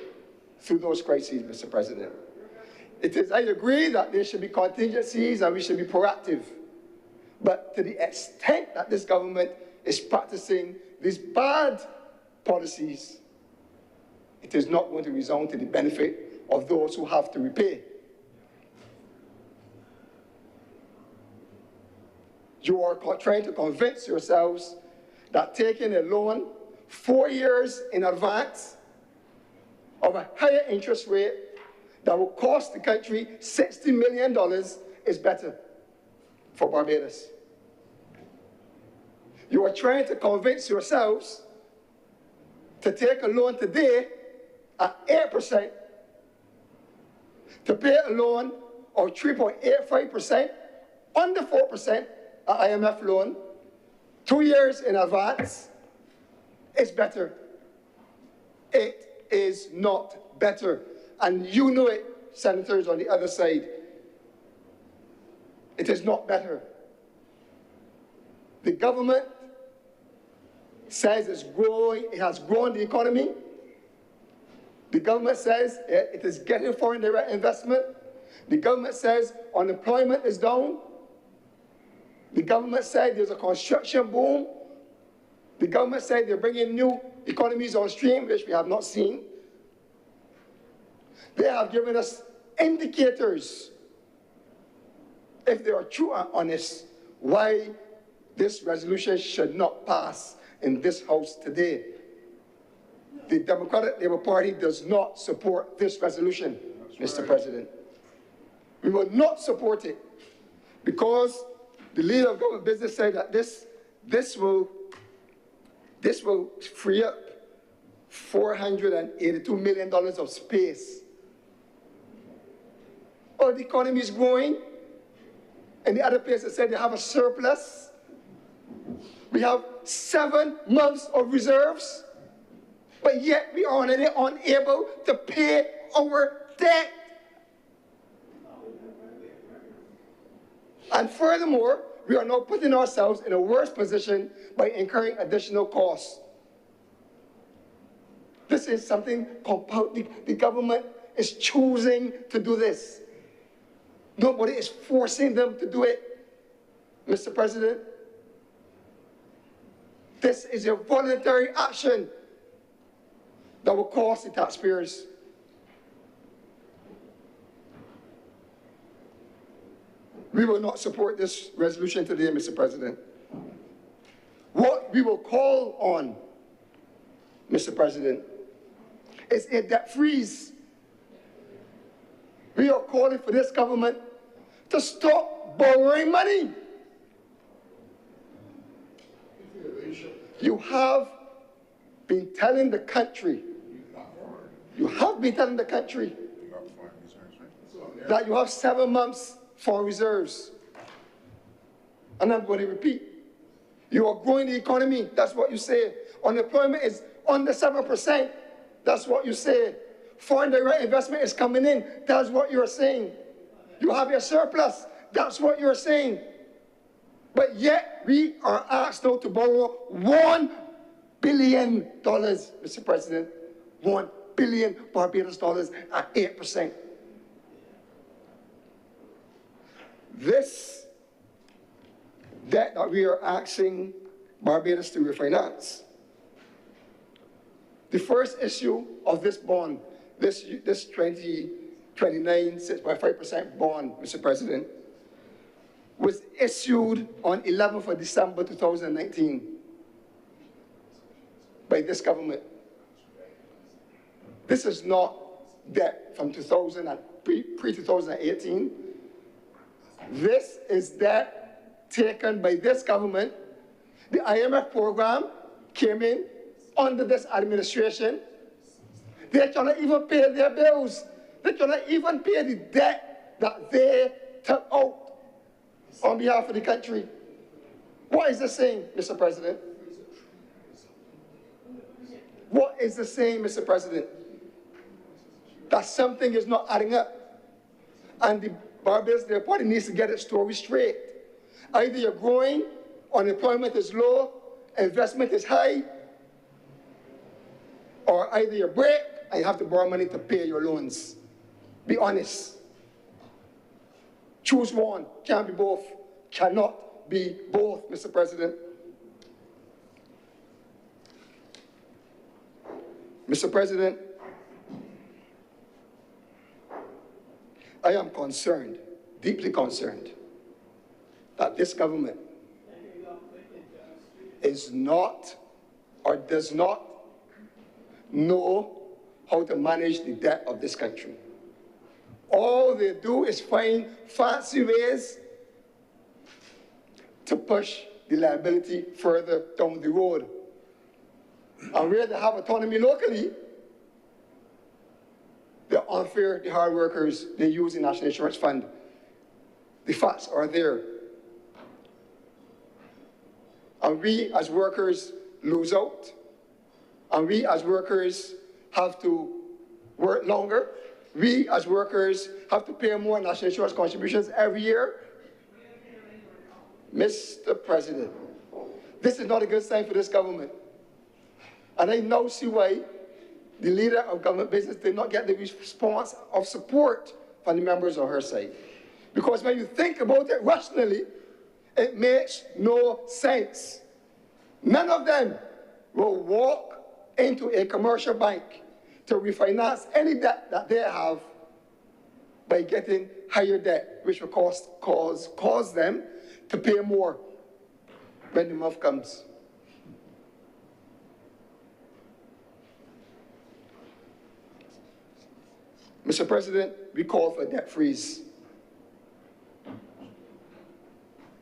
through those crises, Mr. President. I agree that there should be contingencies and we should be proactive, but to the extent that this government is practicing these bad policies, it is not going to resound to the benefit of those who have to repay. You are trying to convince yourselves that taking a loan 4 years in advance of a higher interest rate that will cost the country $60 million is better for Barbados. You are trying to convince yourselves to take a loan today at 8%, to pay a loan of 3.85%, under 4%, an IMF loan, 2 years in advance, is better. It is not better. And you know it, senators on the other side. It is not better. The government says it's growing, it has grown the economy. The government says it is getting foreign direct investment. The government says unemployment is down. The government said there's a construction boom. The government said they're bringing new economies on stream, which we have not seen. They have given us indicators, if they are true and honest, why this resolution should not pass in this House today. The Democratic Labour Party does not support this resolution, Mr. President. We will not support it because the leader of government business said that this will free up $482 million of space. Oh, the economy is growing. And the other places said they have a surplus. We have 7 months of reserves, but yet we are unable to pay our debt. And furthermore, we are now putting ourselves in a worse position by incurring additional costs. This is something the government is choosing to do this. Nobody is forcing them to do it, Mr. President. This is a voluntary action that will cost the taxpayers. We will not support this resolution today, Mr. President. What we will call on, Mr. President, is a debt freeze. We are calling for this government to stop borrowing money. You have been telling the country, that you have 7 months for reserves. And I'm going to repeat. You are growing the economy. That's what you say. Unemployment is under 7%. That's what you say. Foreign direct investment is coming in. That's what you're saying. You have your surplus. That's what you're saying. But yet, we are asked now to borrow $1 billion, Mr. President. $1 billion Barbados dollars at 8%. This debt that we are asking Barbados to refinance, the first issue of this bond, this 2029 6.5% bond, Mr. President, was issued on 11th of December 2019 by this government. This is not debt from pre-2018. This is debt taken by this government. The IMF program came in under this administration. They cannot even pay their bills. They cannot even pay the debt that they took out on behalf of the country. What is this saying, Mr. President? What is this saying, Mr. President? That something is not adding up. And the Barbados, their party needs to get its story straight. Either you're growing, unemployment is low, investment is high, or either you're broke and you have to borrow money to pay your loans. Be honest. Choose one. Can't be both. Cannot be both, Mr. President. Mr. President, I am concerned, deeply concerned, that this government is not or does not know how to manage the debt of this country. All they do is find fancy ways to push the liability further down the road. And where they have autonomy locally, they're unfair to hard workers. They use the National Insurance Fund. The facts are there. And we as workers lose out. And we as workers have to work longer. We as workers have to pay more national insurance contributions every year. Mr. President, this is not a good sign for this government. And I now see why the leader of government business did not get the response of support from the members on her side. Because when you think about it rationally, it makes no sense. None of them will walk into a commercial bank to refinance any debt that they have by getting higher debt, which will cause them to pay more when the month comes. Mr. President, we call for a debt freeze.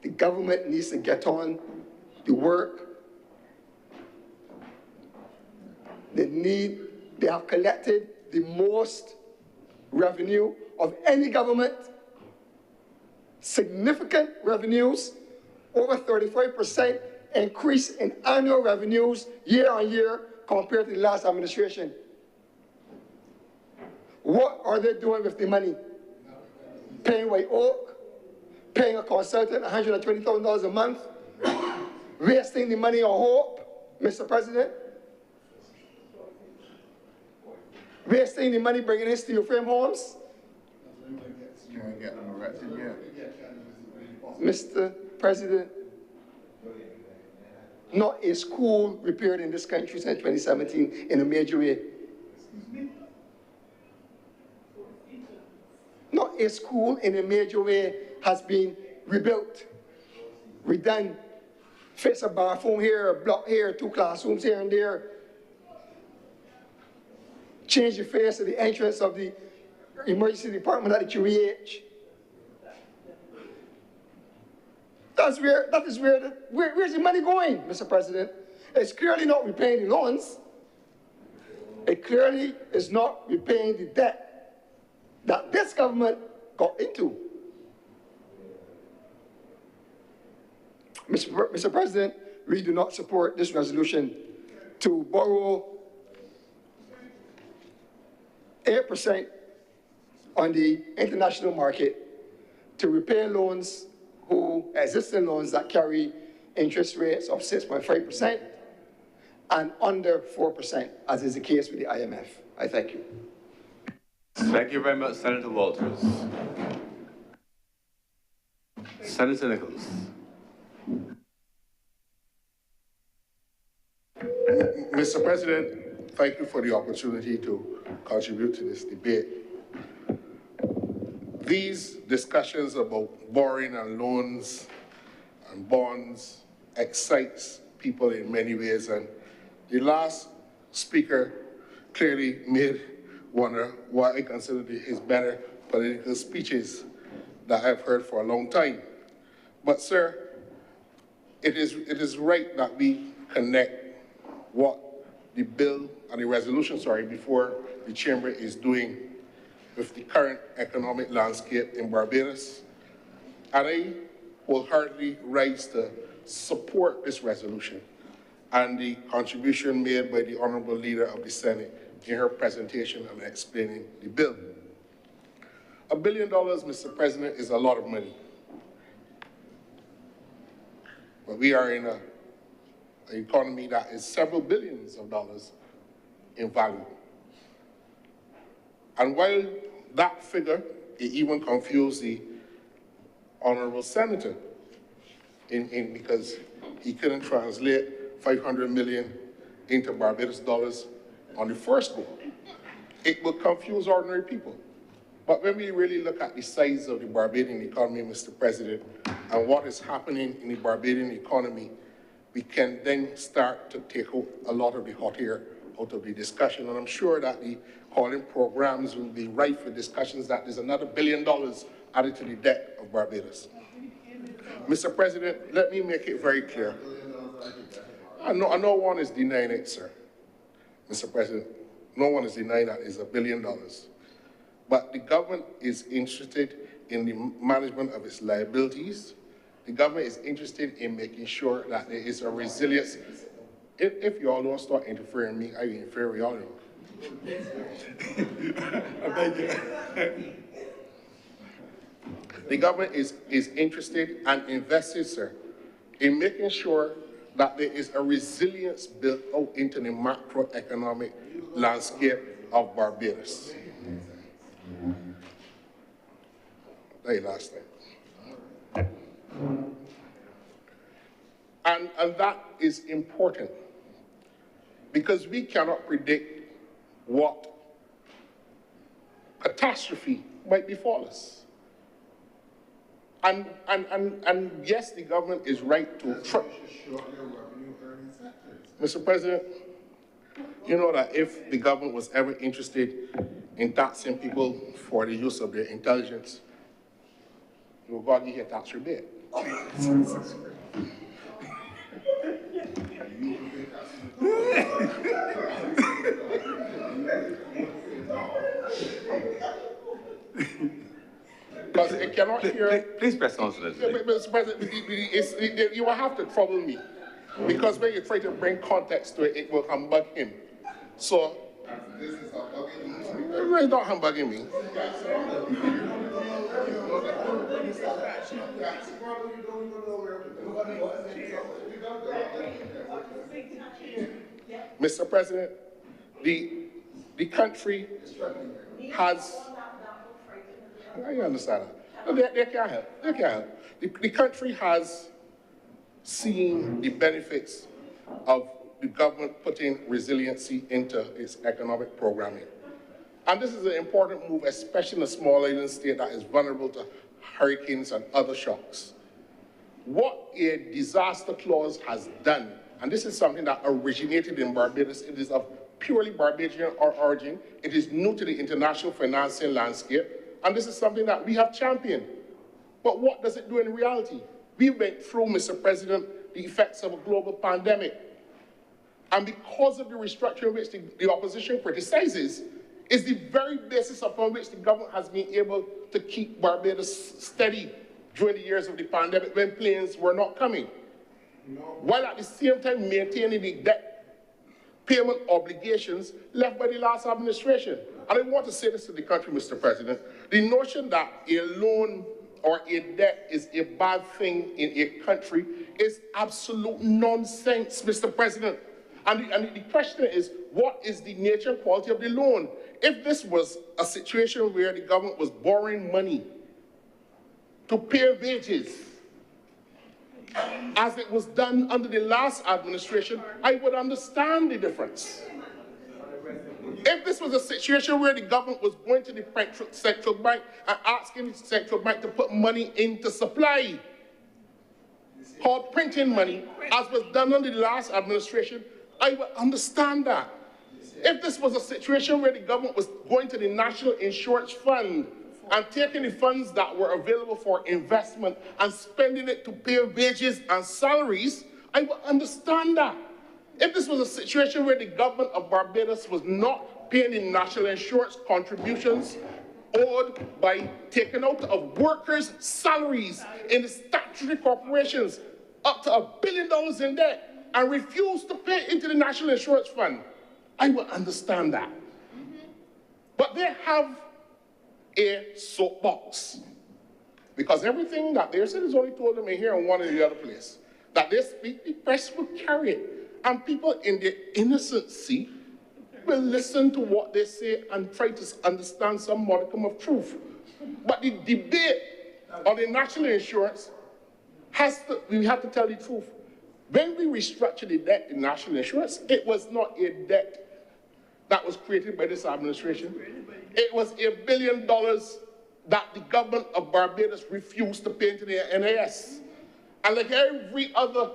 The government needs to get on the work. They have collected the most revenue of any government, significant revenues, over 35% increase in annual revenues year on year compared to the last administration. What are they doing with the money? Paying White Oak, paying a consultant $120,000 a month, wasting the money on hope, Mr. President. wasting the money bringing in steel frame homes? Can I get them erected yet? Mr. President, not a school repaired in this country since 2017 in a major way. Not a school in a major way has been rebuilt, redone, fix a bathroom here, a block here, 2 classrooms here and there, change the face of the entrance of the emergency department at the QEH. Where's the money going, Mr. President? It's clearly not repaying the loans. It clearly is not repaying the debt that this government got into. Mr. President, we do not support this resolution to borrow 8% on the international market to repay loans existing loans that carry interest rates of 6.5% and under 4%, as is the case with the IMF. I thank you. Thank you very much, Senator Walters. Senator Nichols. Mr. President, thank you for the opportunity to contribute to this debate. These discussions about borrowing and loans and bonds excites people in many ways, and the last speaker clearly made one of what I consider his better political speeches that I've heard for a long time. But sir, it is right that we connect what the bill and the resolution, before the chamber is doing with the current economic landscape in Barbados. And I wholeheartedly rise to support this resolution and the contribution made by the Honorable Leader of the Senate in her presentation and explaining the bill. $1 billion, Mr. President, is a lot of money. But we are in an economy that is several billions of dollars in value. And while that figure, it even confused the Honorable Senator because he couldn't translate 500 million into Barbados dollars on the first go. It will confuse ordinary people. But when we really look at the size of the Barbadian economy, Mr. President, and what is happening in the Barbadian economy, we can then start to take out a lot of the hot air out of the discussion. And I'm sure that the calling programs will be rife for discussions that there's another $1 billion added to the debt of Barbados. Mr. President, let me make it very clear. I know no one is denying it, sir. Mr. President, no one is denying that it's $1 billion. But the government is interested in the management of its liabilities. The government is interested in making sure that there is a resilience. If you all don't start interfering with me, I will interfere with y'all. The government is interested and invested, sir, in making sure that there is a resilience built out into the macroeconomic landscape of Barbados. Hey, last time. And that is important because we cannot predict what catastrophe might befall us. And yes, the government is right to Mr. President, you know that if the government was ever interested in taxing people for the use of their intelligence, you will go and get a tax rebate. Because it cannot hear. Please press on to this. Mr. President, you will have to trouble me. Because when you try to bring context to it, it will humbug him. So, it's not humbugging me. Mr. President, the the country has, I understand that. They can't help. They can't help. The country has seen the benefits of the government putting resiliency into its economic programming. And this is an important move, especially in a small island state that is vulnerable to hurricanes and other shocks. What a disaster clause has done, and this is something that originated in Barbados, it is of purely Barbadian origin, it is new to the international financing landscape, and this is something that we have championed. But what does it do in reality? We went through, Mr. President, the effects of a global pandemic. And because of the restructuring which the opposition criticizes, is the very basis upon which the government has been able to keep Barbados steady during the years of the pandemic when planes were not coming. While at the same time maintaining the debt payment obligations left by the last administration. And I want to say this to the country, Mr. President. The notion that a loan or a debt is a bad thing in a country is absolute nonsense, Mr. President. And the question is, what is the nature and quality of the loan? If this was a situation where the government was borrowing money to pay wages, as it was done under the last administration, I would understand the difference. If this was a situation where the government was going to the central bank and asking the central bank to put money into supply, called printing money, as was done under the last administration, I would understand that. If this was a situation where the government was going to the National Insurance Fund and taking the funds that were available for investment and spending it to pay wages and salaries, I would understand that. If this was a situation where the government of Barbados was not paying the national insurance contributions owed by taking out of workers' salaries in the statutory corporations up to $1 billion in debt and refused to pay into the National Insurance Fund, I would understand that. But they have a soapbox, because everything that their citizens told them in here and one in the other place, that they speak, the press will carry it. And people in their innocency will listen to what they say and try to understand some modicum of truth. But the debate on the national insurance we have to tell the truth. When we restructured the debt in national insurance, it was not a debt that was created by this administration. It was $1 billion that the government of Barbados refused to pay into the NIS. And like every other,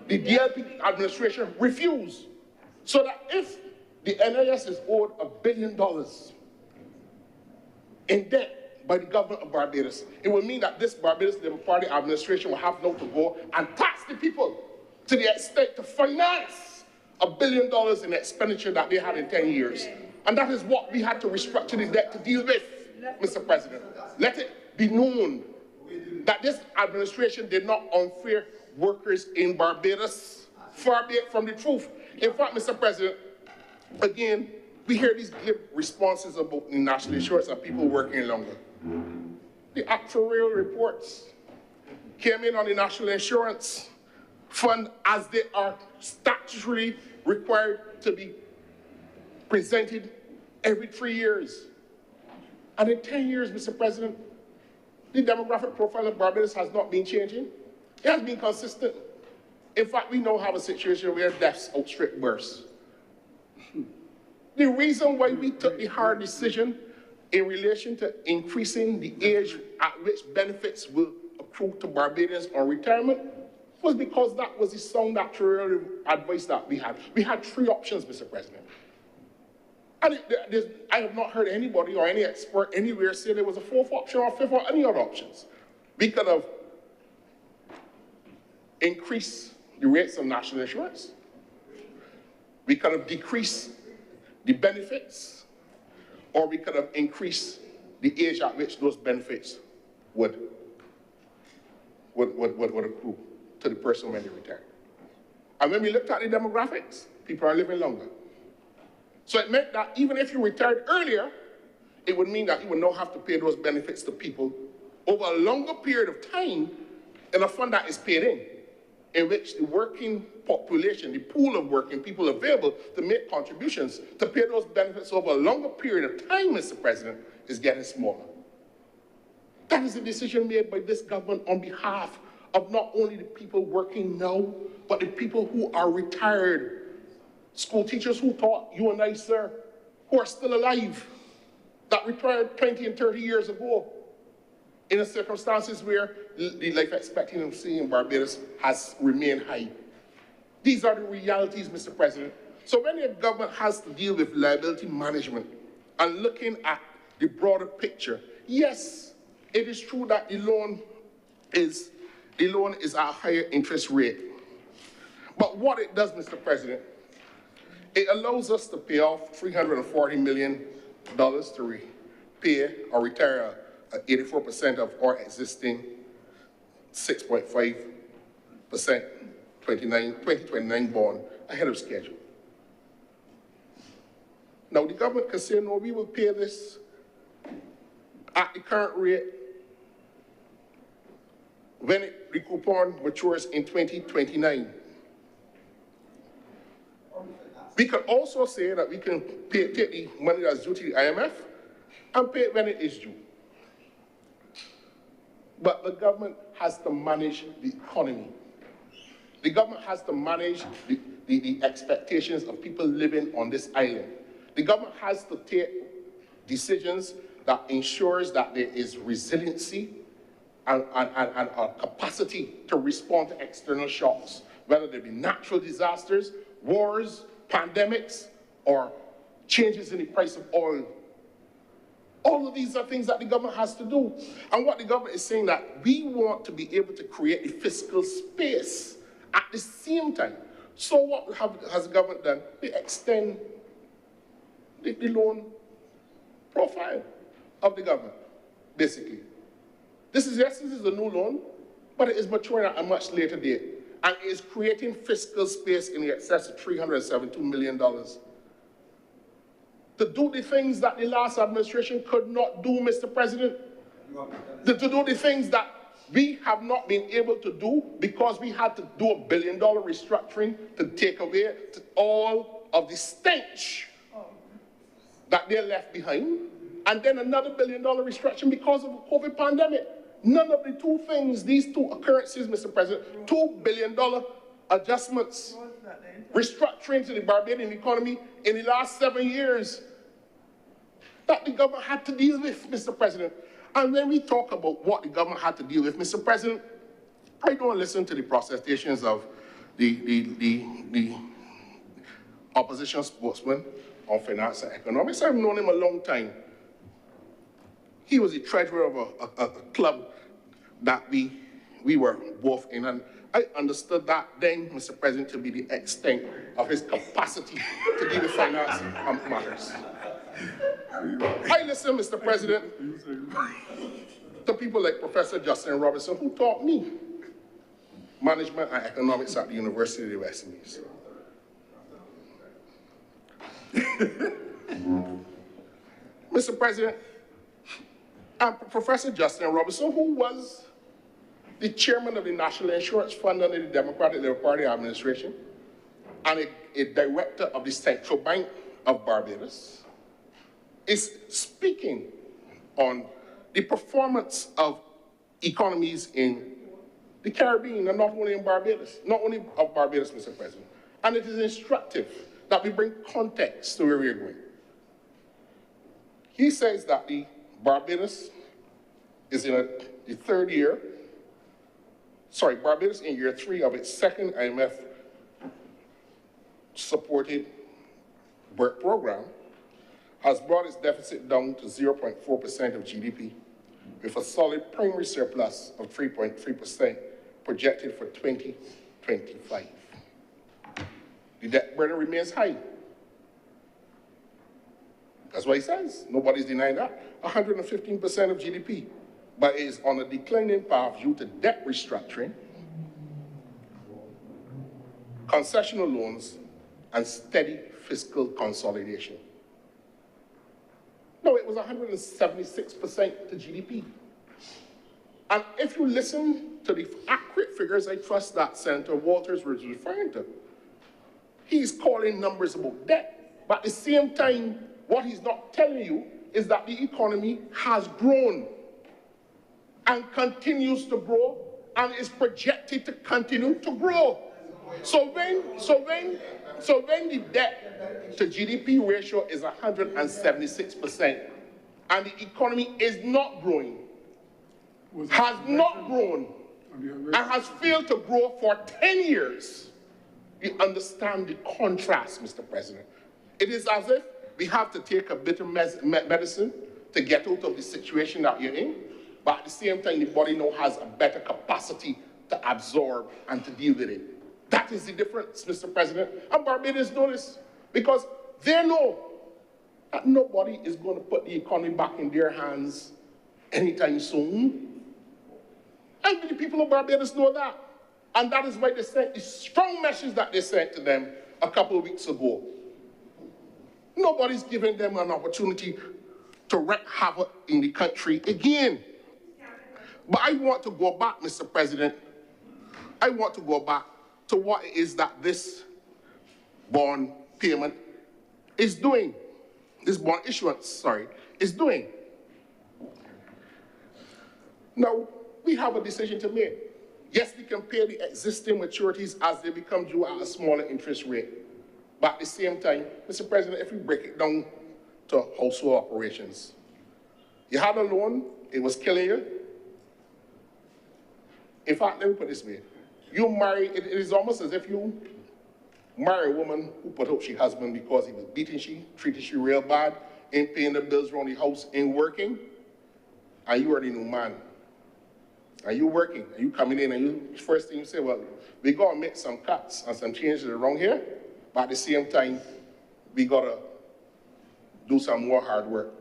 the DLP administration refused. So that if the NIS is owed $1 billion in debt by the government of Barbados, it will mean that this Barbados Labour Party administration will have now to go and tax the people to the extent to finance $1 billion in expenditure that they had in 10 years. And that is what we had to restructure the debt to deal with, Mr. President. Let it be known that this administration did not unfair workers in Barbados. Far be it from the truth. In fact, Mr. President, again, we hear these glib responses about the national insurance and people working longer. The actuarial reports came in on the national insurance fund as they are statutorily required to be presented every 3 years. And in 10 years, Mr. President, the demographic profile of Barbados has not been changing. It has been consistent. In fact, we now have a situation where deaths outstrip births. The reason why we took the hard decision in relation to increasing the age at which benefits will accrue to Barbadians on retirement was because that was the sound actuarial advice that we had. We had 3 options, Mr. President. And I have not heard anybody or any expert anywhere say there was a 4th option or 5th or any other options. We could have increased the rates of national insurance. We could have decreased the benefits, or we could have increased the age at which those benefits would accrue to the person when they retire. And when we looked at the demographics, people are living longer. So it meant that even if you retired earlier, it would mean that you would not have to pay those benefits to people over a longer period of time in a fund that is paid in in which the working population, the pool of working people available to make contributions to pay those benefits over a longer period of time, Mr. President, is getting smaller. That is a decision made by this government on behalf of not only the people working now, but the people who are retired. School teachers who taught you and I, sir, who are still alive, that retired 20 and 30 years ago, in the circumstances where the life expectancy in Barbados has remained high. These are the realities, Mr. President. So when a government has to deal with liability management and looking at the broader picture, yes, it is true that the loan is at a higher interest rate. But what it does, Mr. President, it allows us to pay off $340 million to repay or retire 84% of our existing 6.5% 2029 bond ahead of schedule. Now, the government can say, no, we will pay this at the current rate when the coupon matures in 2029. We can also say that we can take the money that's due to the IMF and pay it when it is due. But the government has to manage the economy. The government has to manage the expectations of people living on this island. The government has to take decisions that ensures that there is resiliency and a capacity to respond to external shocks, whether they be natural disasters, wars, pandemics, or changes in the price of oil. All of these are things that the government has to do. And what the government is saying that we want to be able to create a fiscal space at the same time. So what has the government done? They extend the loan profile of the government, basically. This is a new loan, but it is maturing at a much later date. And it is creating fiscal space in excess of $372 million. To do the things that the last administration could not do, Mr. President. To do the things that we have not been able to do because we had to do $1 billion restructuring to take away all of the stench that they left behind. And then another $1 billion restructuring because of the COVID pandemic. None of the two things, these two occurrences, Mr. President, $2 billion adjustments, restructuring to the Barbadian economy in the last 7 years that the government had to deal with, Mr. President. And when we talk about what the government had to deal with, Mr. President, I don't listen to the protestations of the opposition spokesman on finance and economics. I've known him a long time. He was the treasurer of a club that we were both in, and I understood that then, Mr. President, to be the extent of his capacity to deal with finance matters. I listen, Mr. President, to people like Professor Justin Robinson, who taught me management and economics at the University of the West Indies. Mr. President, and Professor Justin Robinson, who was the chairman of the National Insurance Fund under the Democratic Labour Party administration, and a director of the Central Bank of Barbados, is speaking on the performance of economies in the Caribbean, and not only in Barbados, not only of Barbados, Mr. President. And it is instructive that we bring context to where we are going. He says that the Barbados is in the third year, Barbados in year 3 of its second IMF-supported work program has brought its deficit down to 0.4% of GDP, with a solid primary surplus of 3.3% projected for 2025. The debt burden remains high. That's what he says. Nobody's denying that. 115% of GDP, but it is on a declining path due to debt restructuring, concessional loans, and steady fiscal consolidation. No, it was 176% to GDP. And if you listen to the accurate figures I trust that Senator Walters was referring to. He's calling numbers about debt, but at the same time, what he's not telling you is that the economy has grown and continues to grow and is projected to continue to grow. So when the debt to GDP ratio is 176% and the economy is not growing, has not grown, and has failed to grow for 10 years, you understand the contrast, Mr. President. It is as if we have to take a bitter medicine to get out of the situation that you're in, but at the same time, the body now has a better capacity to absorb and to deal with it. That is the difference, Mr. President. And Barbadians know this because they know that nobody is going to put the economy back in their hands anytime soon. And the people of Barbados know that. And that is why they sent the strong message that they sent to them a couple of weeks ago. Nobody's giving them an opportunity to wreak havoc in the country again. But I want to go back, Mr. President. I want to go back to what it is that this bond payment is doing. This bond issuance, sorry, is doing. Now, we have a decision to make. Yes, we can pay the existing maturities as they become due at a smaller interest rate. But at the same time, Mr. President, if we break it down to household operations, you had a loan, it was killing you. In fact, let me put it this way. You marry, it is almost as if you marry a woman who put out her husband because he was beating she, treated she real bad, ain't paying the bills around the house, ain't working, and you are the new man. And you working, and you coming in, and you first thing you say, well, we gotta make some cuts and some changes around here, but at the same time, we gotta do some more hard work.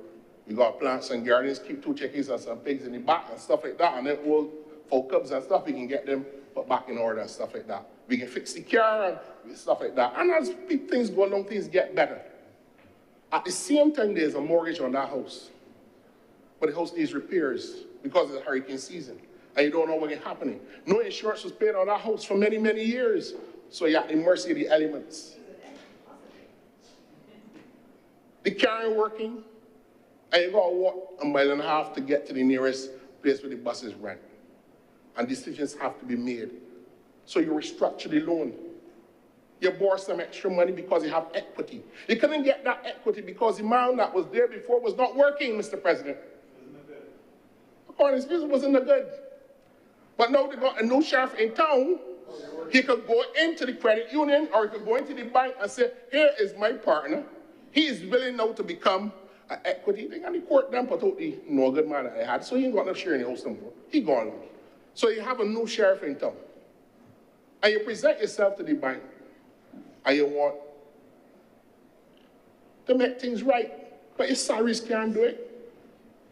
We gotta plant some gardens, keep 2 chickens and some pigs in the back and stuff like that, and then old folk cubs and stuff, we can get them put back in order and stuff like that. We can fix the car and stuff like that. And as things go along, things get better. At the same time, there's a mortgage on that house. But the house needs repairs because it's hurricane season. And you don't know what's happening. No insurance was paid on that house for many, many years. So you're at the mercy of the elements. The car ain't working, and you gotta walk 1.5 miles to get to the nearest place where the buses run. And decisions have to be made. So you restructure the loan. You borrow some extra money because you have equity. You couldn't get that equity because the man that was there before was not working, Mr. President. According to business wasn't good. But now they got a new sheriff in town. He could go into the credit union or he could go into the bank and say, here is my partner. He is willing now to become an equity thing. And the court then put out the no good man that they had. So he ain't got no share in the house no more. He gone now. So you have a new sheriff in town. And you present yourself to the bank. And you want to make things right. But your salaries can't do it.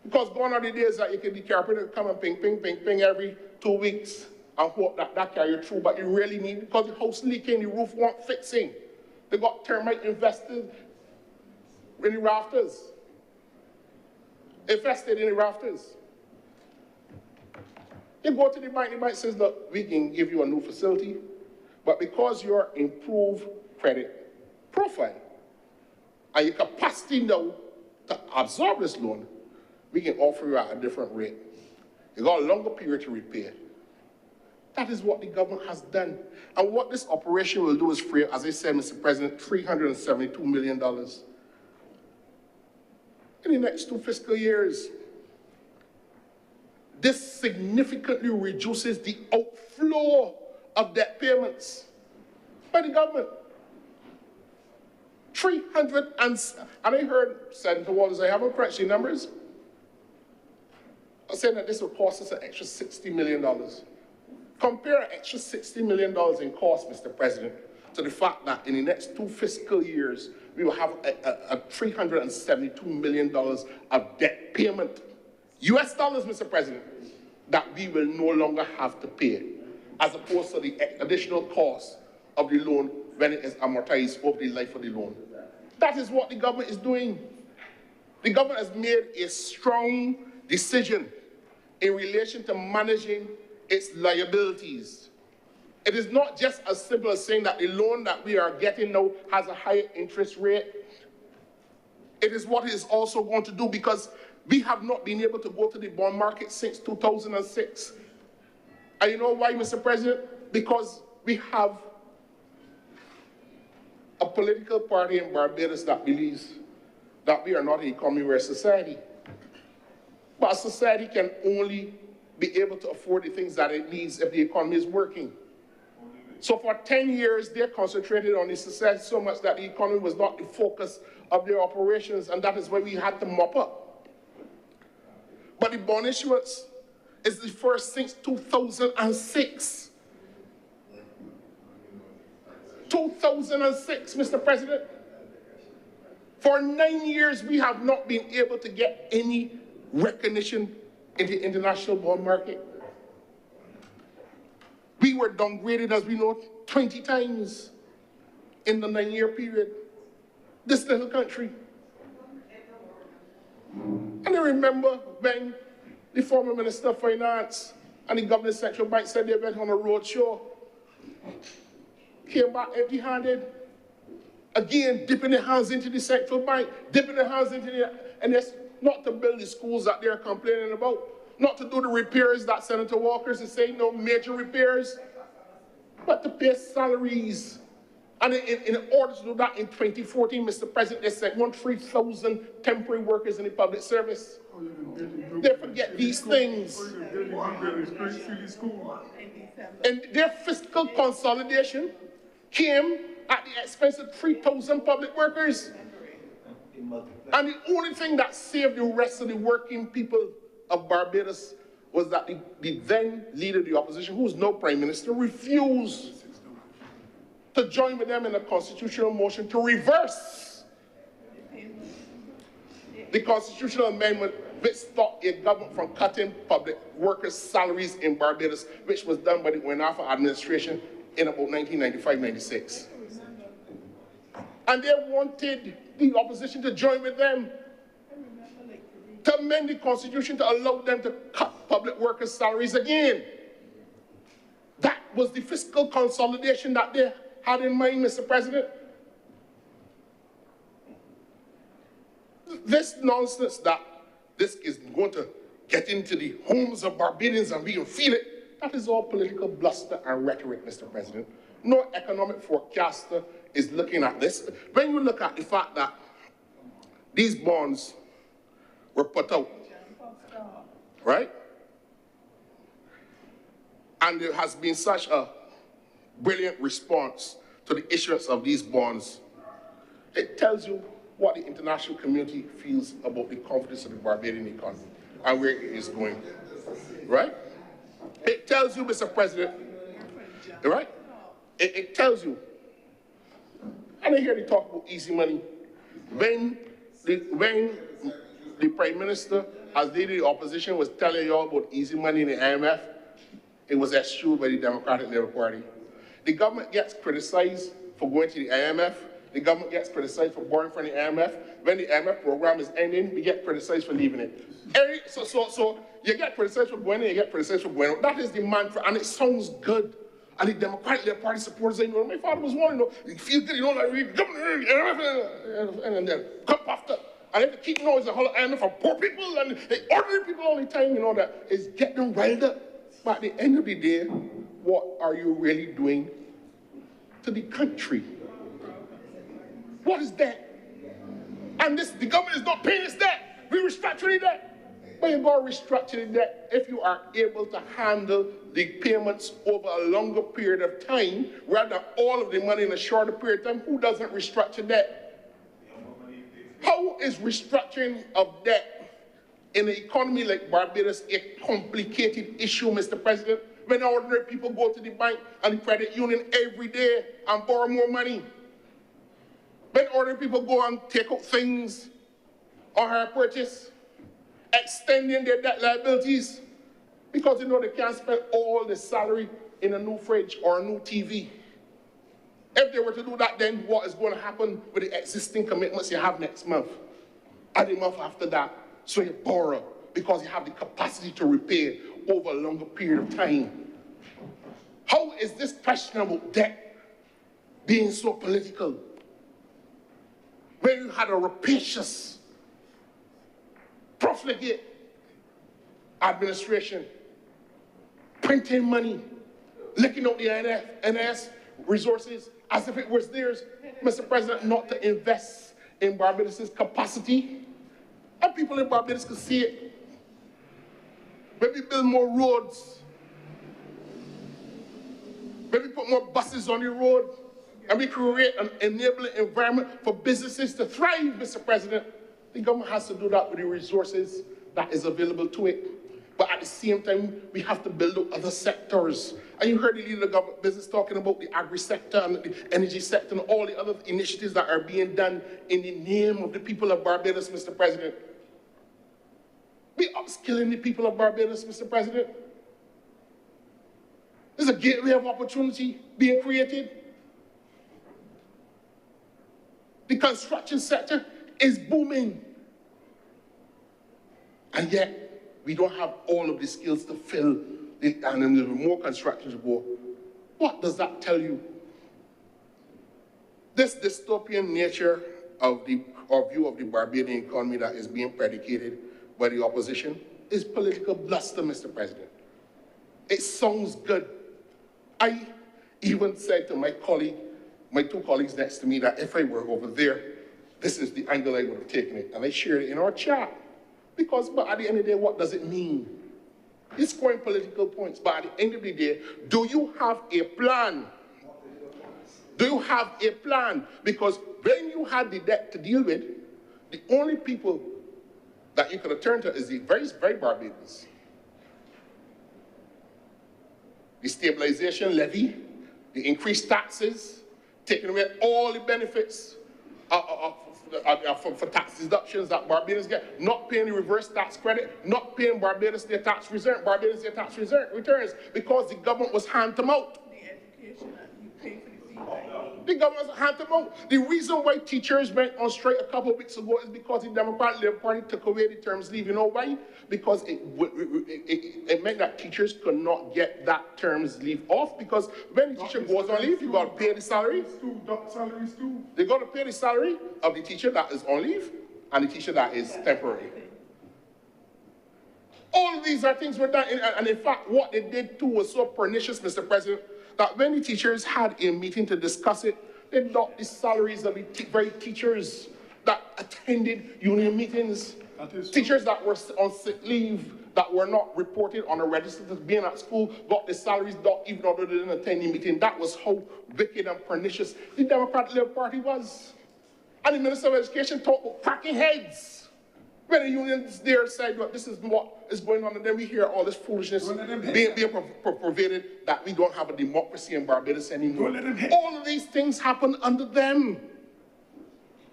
Because gone are the days that you can, the carpenter come and ping, ping, ping, ping every 2 weeks and hope that carry you through. But you really need, because the house leaking, the roof won't fixing. They got termite invested in the rafters. Invested in the rafters. You go to the bank says, look, we can give you a new facility, but because your improved credit profile and your capacity now to absorb this loan, we can offer you at a different rate. You got a longer period to repay. That is what the government has done. And what this operation will do is free, as I said, Mr. President, $372 million. In the next 2 fiscal years, this significantly reduces the outflow of debt payments by the government. 300 and I heard Senator Walters, I haven't crunched the numbers, saying that this will cost us an extra $60 million. Compare an extra $60 million in cost, Mr. President, to the fact that in the next 2 fiscal years, we will have a $372 million of debt payment. US dollars, Mr. President, that we will no longer have to pay, as opposed to the additional cost of the loan when it is amortized over the life of the loan. That is what the government is doing. The government has made a strong decision in relation to managing its liabilities. It is not just as simple as saying that the loan that we are getting now has a higher interest rate. It is what it is also going to do, because we have not been able to go to the bond market since 2006. And you know why, Mr. President? Because we have a political party in Barbados that believes that we are not an economy-rich society. But a society can only be able to afford the things that it needs if the economy is working. So for 10 years, they concentrated on the society so much that the economy was not the focus of their operations, and that is why we had to mop up. But the bond issuance is the first since 2006. 2006, Mr. President. For 9 years, we have not been able to get any recognition in the international bond market. We were downgraded, as we know, 20 times in the 9-year period. This little country. And I remember when the former Minister of Finance and the Governor of Central Bank said they went on a road show, came back empty-handed, again, dipping their hands into the Central Bank, dipping their hands into the, and that's not to build the schools that they're complaining about, not to do the repairs that Senator Walker is saying, no major repairs, but to pay salaries. And in order to do that in 2014, Mr. President, they sent 3,000 temporary workers in the public service. They forget these things. And their fiscal consolidation came at the expense of 3,000 public workers. And the only thing that saved the rest of the working people of Barbados was that the then leader of the opposition, who is now Prime Minister, refused to join with them in a constitutional motion to reverse the constitutional amendment which stopped a government from cutting public workers' salaries in Barbados, which was done by the Winafa administration in about 1995-96. And they wanted the opposition to join with them to amend the constitution to allow them to cut public workers' salaries again. That was the fiscal consolidation that they had in mind, Mr. President. This nonsense that this is going to get into the homes of Barbadians and we can feel it, that is all political bluster and rhetoric, Mr. President. No economic forecaster is looking at this. When you look at the fact that these bonds were put out, right? And there has been such a brilliant response to the issuance of these bonds. It tells you what the international community feels about the confidence of the Barbadian economy and where it is going, right? It tells you, Mr. President, right? It tells you. And I hear they talk about easy money. When the Prime Minister, as leader of the opposition, was telling you all about easy money in the IMF, it was eschewed by the Democratic Labour Party. The government gets criticized for going to the IMF. The government gets criticized for borrowing from the IMF. When the IMF program is ending, we get criticized for leaving it. So you get criticized for going in, you get criticized for going out. That is the mantra, and it sounds good. And the Democratic Labour Party supporters say, my father was one, you feel good, like read government, and then come after. And if they keep noise, the whole IMF for poor people and the ordinary people all the time, that is getting them riled up. But at the end of the day, what are you really doing to the country? What is that? And the government is not paying its debt. We restructure the debt. But you got to restructure the debt if you are able to handle the payments over a longer period of time, rather than all of the money in a shorter period of time. Who doesn't restructure debt? How is restructuring of debt in an economy like Barbados a complicated issue, Mr. President? When ordinary people go to the bank and the credit union every day and borrow more money. When ordinary people go and take out things on hire purchase, extending their debt liabilities, because they can't spend all the salary in a new fridge or a new TV. If they were to do that, then what is going to happen with the existing commitments you have next month and the month after that? So you borrow because you have the capacity to repay over a longer period of time. How is this question about debt being so political? When you had a rapacious, profligate administration printing money, licking out the NS resources as if it was theirs, Mr. President, not to invest in Barbados' capacity. And people in Barbados could see it. Maybe build more roads. Maybe put more buses on the road. And we create an enabling environment for businesses to thrive, Mr. President. The government has to do that with the resources that is available to it. But at the same time, we have to build up other sectors. And you heard the leader of the government business talking about the agri-sector and the energy sector and all the other initiatives that are being done in the name of the people of Barbados, Mr. President. We upskilling the people of Barbados, Mr. President. There's a gateway of opportunity being created. The construction sector is booming. And yet, we don't have all of the skills to fill it, and then there's more construction to go. What does that tell you? This dystopian nature of the view of the Barbadian economy that is being predicated by the opposition is political bluster, Mr. President. It sounds good. I even said to my two colleagues next to me, that if I were over there, this is the angle I would have taken it. And I shared it in our chat. But at the end of the day, what does it mean? It's scoring political points, but at the end of the day, do you have a plan? Do you have a plan? Because when you had the debt to deal with, the only people that you could have turned to is the very, very Barbadians. The stabilization levy, the increased taxes, taking away all the benefits for tax deductions that Barbadians get, not paying the reverse tax credit, not paying Barbados their tax returns because the government was hand to mouth. The government was hand to mouth. The reason why teachers went on strike a couple of weeks ago is because the Democratic Labour Party took away the terms leave. You know why? Because it meant that teachers could not get that terms leave off, because when the teacher goes on leave, you got to pay the salary. Salaries too. They got to pay the salary of the teacher that is on leave and the teacher that is temporary. All of these are things were done, and in fact, what they did too was so pernicious, Mr. President, that when the teachers had a meeting to discuss it, they knocked the salaries of the very teachers that attended union meetings, teachers that were on sick leave, that were not reported on a register as being at school, got the salaries knocked even though they didn't attend the meeting. That was how wicked and pernicious the Democratic Labour Party was. And the Minister of Education talked about cracking heads. When the unions there said, well, this is what is going on, and then we hear all this foolishness being pervaded that we don't have a democracy in Barbados anymore. All of these things happen under them.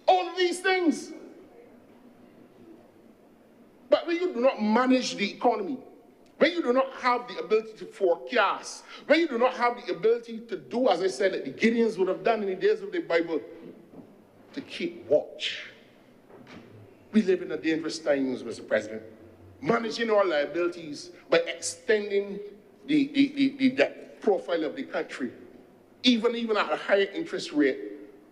All of these things. But when you do not manage the economy, when you do not have the ability to forecast, when you do not have the ability to do, as I said, that the Gideons would have done in the days of the Bible, to keep watch. We live in a dangerous times, Mr. President. Managing our liabilities by extending the debt profile of the country, even at a higher interest rate,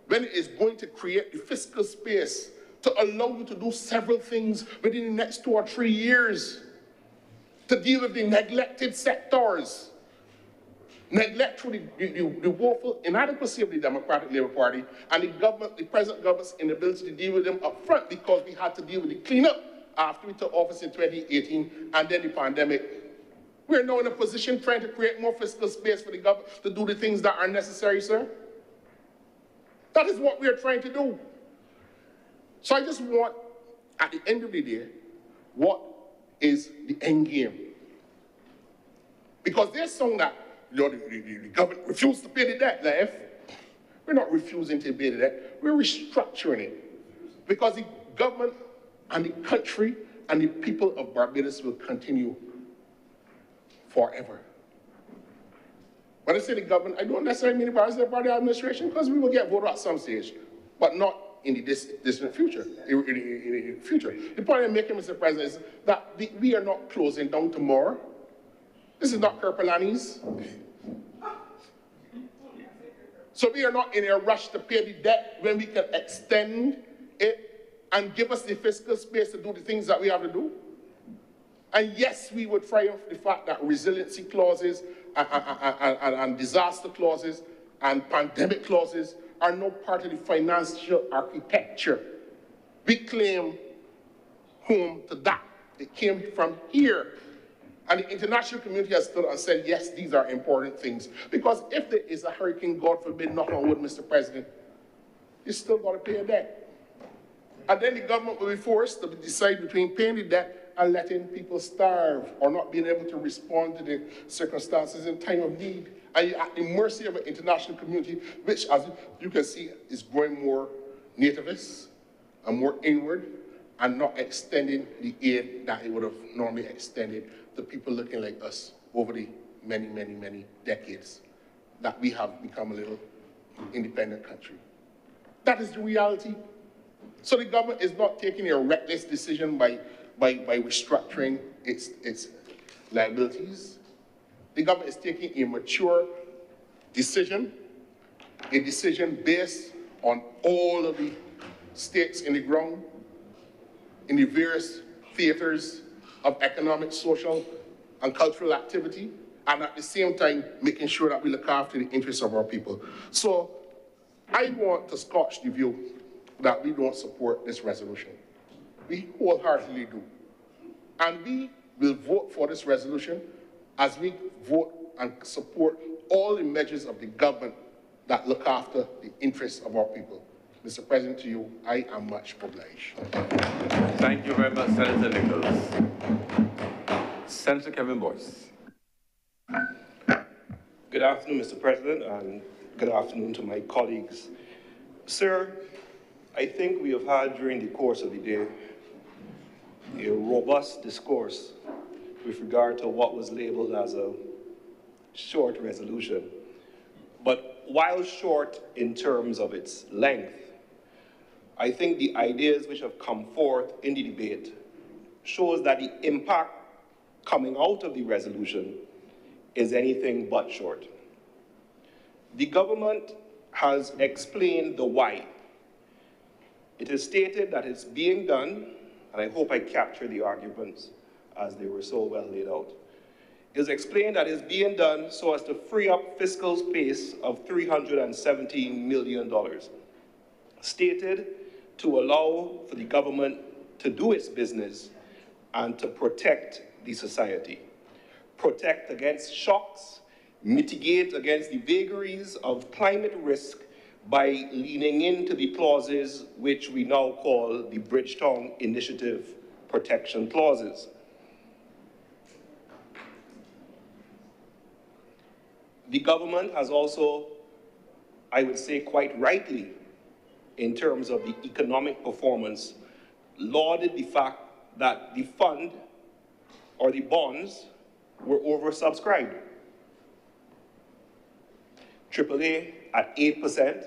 when it is going to create the fiscal space to allow you to do several things within the next 2 or 3 years to deal with the neglected sectors. Neglect through the woeful inadequacy of the Democratic Labour Party and the present government's inability to deal with them up front, because we had to deal with the cleanup after we took office in 2018 and then the pandemic. We're now in a position trying to create more fiscal space for the government to do the things that are necessary, sir. That is what we are trying to do. So I just want, at the end of the day, what is the end game? Because there's some that the government refused to pay the debt. Now, we're not refusing to pay the debt, we're restructuring it. Because the government and the country and the people of Barbados will continue forever. When I say the government, I don't necessarily mean the Barbados Party administration, because we will get voted at some stage, but not in the distant future. In the future. The point I'm making, Mr. President, is that we are not closing down tomorrow. This is not Kerpelani's. So we are not in a rush to pay the debt when we can extend it and give us the fiscal space to do the things that we have to do. And yes, we would triumph the fact that resiliency clauses and disaster clauses and pandemic clauses are no part of the financial architecture. We claim home to that. It came from here. And the international community has stood and said, yes, these are important things. Because if there is a hurricane, God forbid, knock on wood, Mr. President, you still got to pay a debt. And then the government will be forced to decide between paying the debt and letting people starve or not being able to respond to the circumstances in time of need. And you're at the mercy of an international community, which, as you can see, is growing more nativist and more inward and not extending the aid that it would have normally extended to people looking like us over the many, many, many decades that we have become a little independent country. That is the reality. So the government is not taking a reckless decision by restructuring its liabilities. The government is taking a mature decision, a decision based on all of the stakes in the ground, in the various theaters of economic, social, and cultural activity, and at the same time making sure that we look after the interests of our people. So I want to scotch the view that we don't support this resolution. We wholeheartedly do. And we will vote for this resolution as we vote and support all the measures of the government that look after the interests of our people. Mr. President, to you, I am much obliged. Thank you very much, Senator Nichols. Senator Kevin Boyce. Good afternoon, Mr. President, and good afternoon to my colleagues. Sir, I think we have had during the course of the day a robust discourse with regard to what was labeled as a short resolution. But while short in terms of its length, I think the ideas which have come forth in the debate shows that the impact coming out of the resolution is anything but short. The government has explained the why. It is stated that it's being done, and I hope I capture the arguments as they were so well laid out. It is explained that it's being done so as to free up fiscal space of $317 million, stated to allow for the government to do its business and to protect the society. Protect against shocks, mitigate against the vagaries of climate risk by leaning into the clauses which we now call the Bridgetown Initiative Protection Clauses. The government has also, I would say quite rightly, in terms of the economic performance, lauded the fact that the fund or the bonds were oversubscribed. AAA at 8%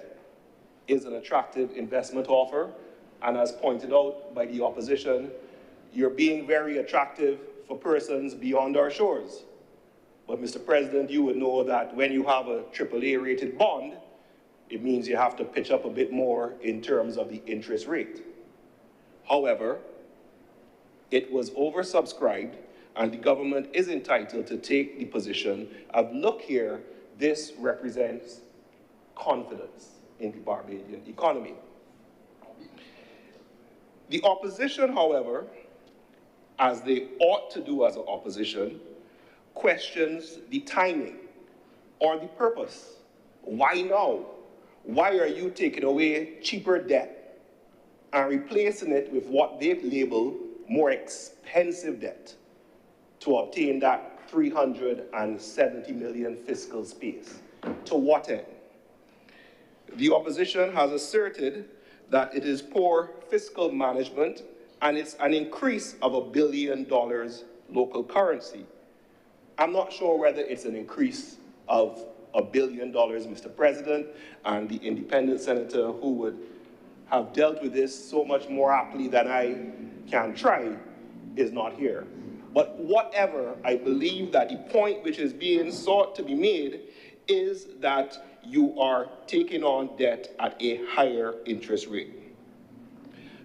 is an attractive investment offer, and as pointed out by the opposition, you're being very attractive for persons beyond our shores. But Mr. President, you would know that when you have a AAA rated bond, it means you have to pitch up a bit more in terms of the interest rate. However, it was oversubscribed, and the government is entitled to take the position of, look here, this represents confidence in the Barbadian economy. The opposition, however, as they ought to do as an opposition, questions the timing or the purpose. Why now? Why are you taking away cheaper debt and replacing it with what they've labeled more expensive debt to obtain that $370 million fiscal space? To what end? The opposition has asserted that it is poor fiscal management and it's an increase of $1 billion local currency. I'm not sure whether it's an increase of $1 billion, Mr. President, and the independent senator who would have dealt with this so much more aptly than I can try is not here. But whatever, I believe that the point which is being sought to be made is that you are taking on debt at a higher interest rate.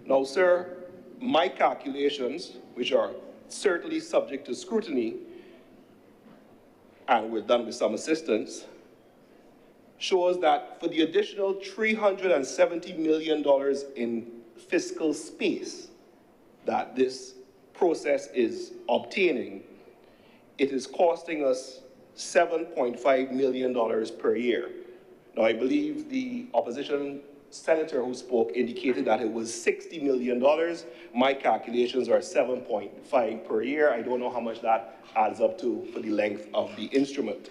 Now, sir, my calculations, which are certainly subject to scrutiny, and we're done with some assistance, shows that for the additional $370 million in fiscal space that this process is obtaining, it is costing us $7.5 million per year. Now, I believe the opposition senator who spoke indicated that it was $60 million. My calculations are 7.5 per year. I don't know how much that adds up to for the length of the instrument.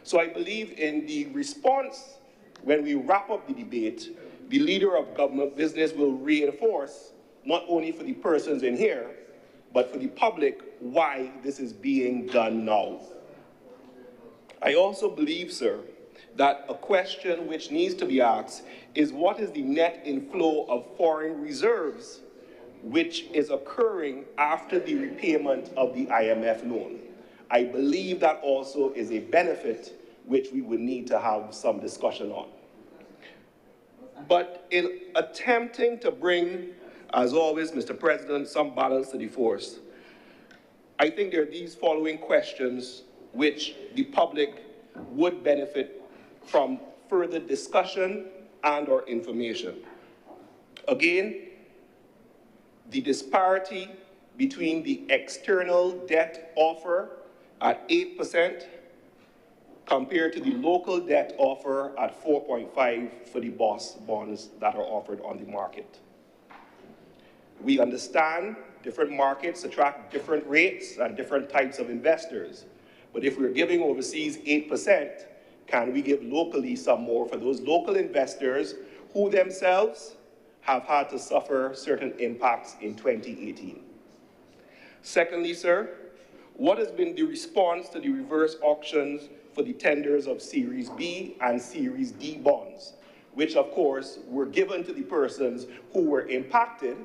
So I believe in the response, when we wrap up the debate, the leader of government business will reinforce, not only for the persons in here, but for the public, why this is being done now. I also believe, sir, that a question which needs to be asked is what is the net inflow of foreign reserves which is occurring after the repayment of the IMF loan? I believe that also is a benefit which we would need to have some discussion on. But in attempting to bring, as always, Mr. President, some balance to the force, I think there are these following questions which the public would benefit from further discussion and or information. Again, the disparity between the external debt offer at 8% compared to the local debt offer at 4.5% for the BOSS bonds that are offered on the market. We understand different markets attract different rates and different types of investors. But if we're giving overseas 8%, can we give locally some more for those local investors who themselves have had to suffer certain impacts in 2018? Secondly, sir, what has been the response to the reverse auctions for the tenders of Series B and Series D bonds, which of course were given to the persons who were impacted,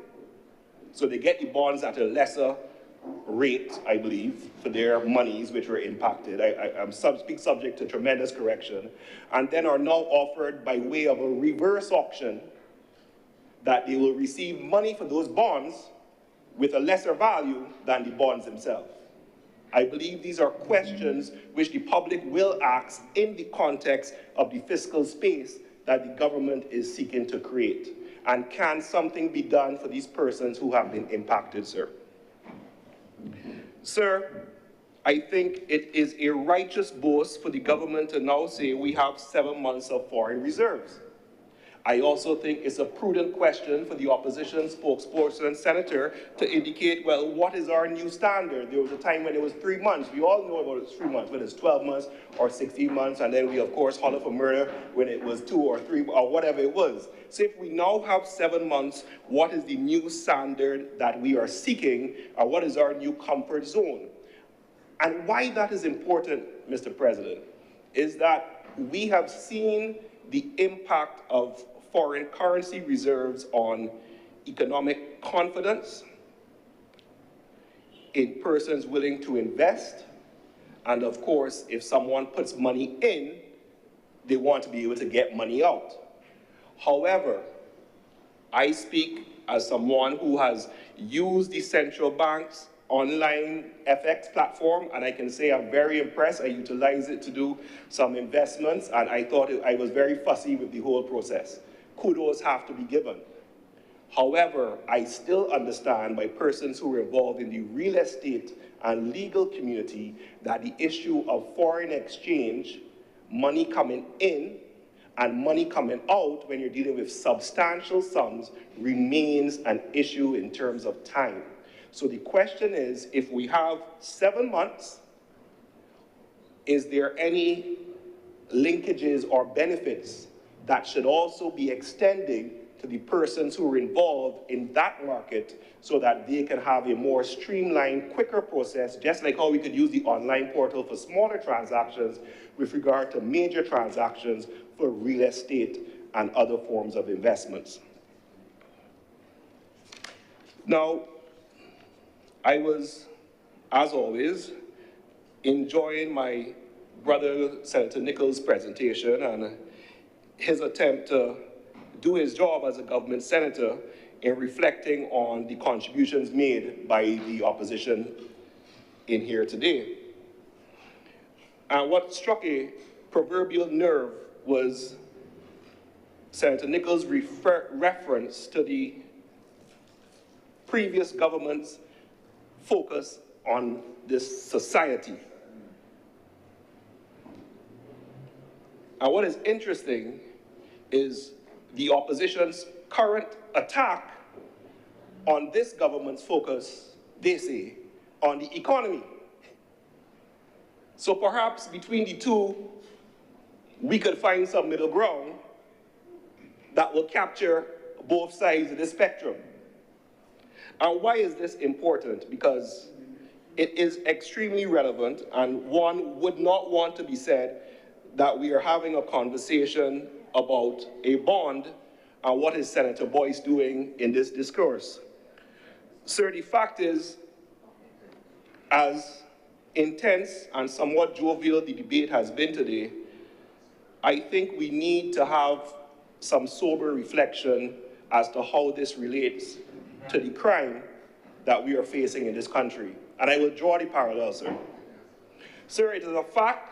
so they get the bonds at a lesser rate, I believe, for their monies which were impacted. I'm subject to tremendous correction, and then are now offered by way of a reverse auction that they will receive money for those bonds with a lesser value than the bonds themselves. I believe these are questions which the public will ask in the context of the fiscal space that the government is seeking to create. And can something be done for these persons who have been impacted, sir? Sir, I think it is a righteous boast for the government to now say we have 7 months of foreign reserves. I also think it's a prudent question for the opposition spokesperson senator to indicate, well, what is our new standard? There was a time when it was 3 months. We all know about it's 3 months, whether it's 12 months or 16 months, and then we, of course, holler for murder when it was 2 or 3 or whatever it was. So if we now have 7 months, what is the new standard that we are seeking, or what is our new comfort zone? And why that is important, Mr. President, is that we have seen the impact of foreign currency reserves on economic confidence, in persons willing to invest, and of course, if someone puts money in, they want to be able to get money out. However, I speak as someone who has used the central bank's online FX platform, and I can say I'm very impressed. I utilize it to do some investments, and I thought I was very fussy with the whole process. Kudos have to be given. However, I still understand by persons who are involved in the real estate and legal community that the issue of foreign exchange, money coming in and money coming out when you're dealing with substantial sums, remains an issue in terms of time. So the question is, if we have 7 months, is there any linkages or benefits that should also be extending to the persons who are involved in that market so that they can have a more streamlined, quicker process, just like how we could use the online portal for smaller transactions with regard to major transactions for real estate and other forms of investments. Now, I was, as always, enjoying my Brother Senator Nichols' presentation and his attempt to do his job as a government senator in reflecting on the contributions made by the opposition in here today. And what struck a proverbial nerve was Senator Nichols' reference to the previous government's focus on this society. And what is interesting is the opposition's current attack on this government's focus, they say, on the economy. So perhaps between the two, we could find some middle ground that will capture both sides of the spectrum. And why is this important? Because it is extremely relevant, and one would not want to be said that we are having a conversation about a bond and what is Senator Boyce doing in this discourse. Sir, the fact is, as intense and somewhat jovial the debate has been today, I think we need to have some sober reflection as to how this relates to the crime that we are facing in this country. And I will draw the parallel, sir. Sir, it is a fact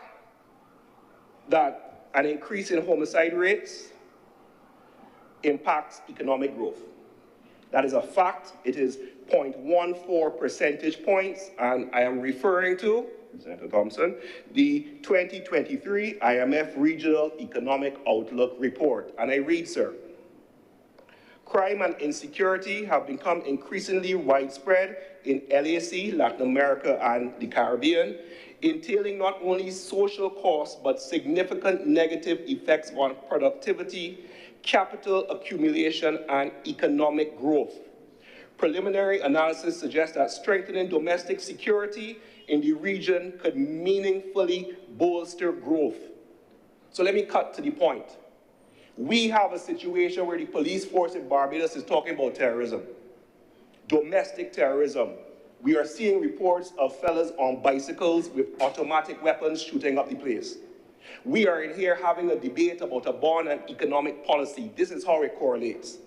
that an increase in homicide rates impacts economic growth. That is a fact. It is 0.14 percentage points, and I am referring to, Senator Thompson, the 2023 IMF Regional Economic Outlook Report. And I read, sir, crime and insecurity have become increasingly widespread in LAC, Latin America, and the Caribbean, entailing not only social costs, but significant negative effects on productivity, capital accumulation, and economic growth. Preliminary analysis suggests that strengthening domestic security in the region could meaningfully bolster growth. So let me cut to the point. We have a situation where the police force in Barbados is talking about terrorism, domestic terrorism. We are seeing reports of fellas on bicycles with automatic weapons shooting up the place. We are in here having a debate about a bond and economic policy. This is how it correlates.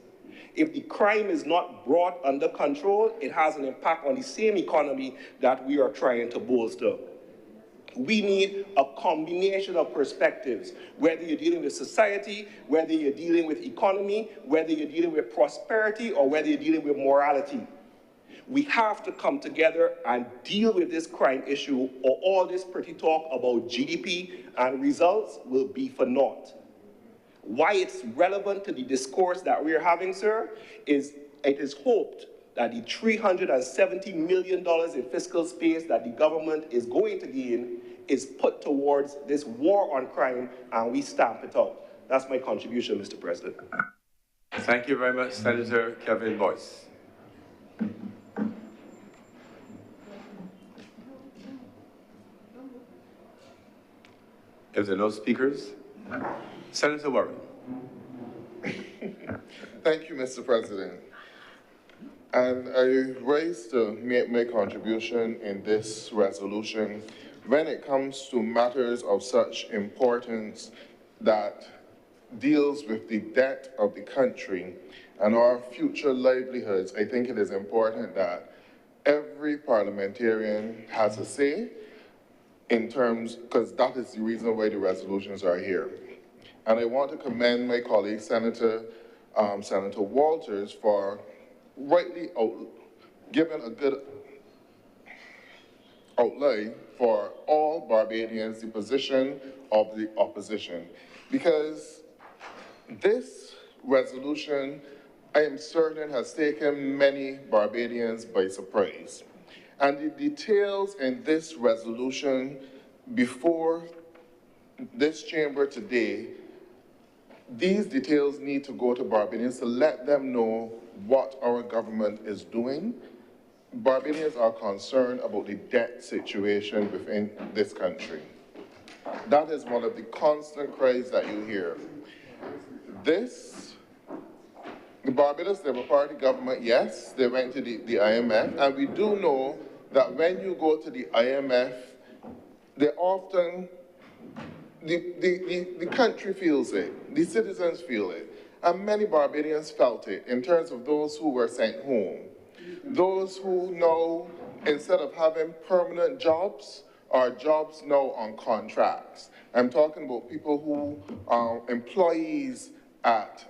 If the crime is not brought under control, it has an impact on the same economy that we are trying to bolster. We need a combination of perspectives, whether you're dealing with society, whether you're dealing with economy, whether you're dealing with prosperity, or whether you're dealing with morality. We have to come together and deal with this crime issue, or all this pretty talk about GDP and results will be for naught. Why it's relevant to the discourse that we're having, sir, is it is hoped that the $370 million in fiscal space that the government is going to gain is put towards this war on crime, and we stamp it out. That's my contribution, Mr. President. Thank you very much, Senator Kevin Boyce. If there are no speakers, Senator Warren. Thank you, Mr. President. And I rise to make my contribution in this resolution when it comes to matters of such importance that deals with the debt of the country and our future livelihoods. I think it is important that every parliamentarian has a say in terms, because that is the reason why the resolutions are here. And I want to commend my colleague, Senator Walters, for rightly giving a good outlay for all Barbadians, the position of the opposition. Because this resolution, I am certain, has taken many Barbadians by surprise. And the details in this resolution before this chamber today, these details need to go to Barbadians to let them know what our government is doing. Barbadians are concerned about the debt situation within this country. That is one of the constant cries that you hear. The Barbados Labour Party government, yes, they went to the IMF, and we do know that when you go to the IMF, they often the country feels it, the citizens feel it, and many Barbadians felt it in terms of those who were sent home. Those who know, instead of having permanent jobs, are jobs now on contracts. I'm talking about people who are employees at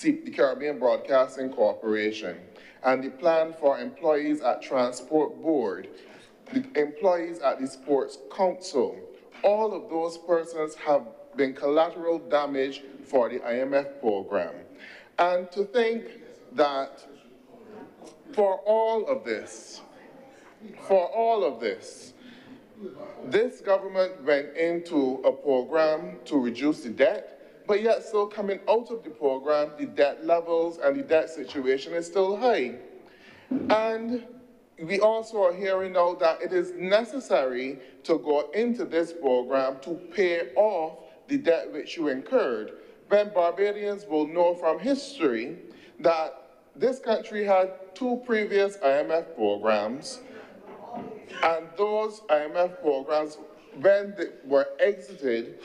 the Caribbean Broadcasting Corporation, and the plan for employees at Transport Board, the employees at the Sports Council. All of those persons have been collateral damage for the IMF program. And to think that for all of this, this government went into a program to reduce the debt, but yet still coming out of the program, the debt levels and the debt situation is still high. And we also are hearing now that it is necessary to go into this program to pay off the debt which you incurred, when Barbadians will know from history that this country had 2 previous IMF programs, and those IMF programs, when they were exited,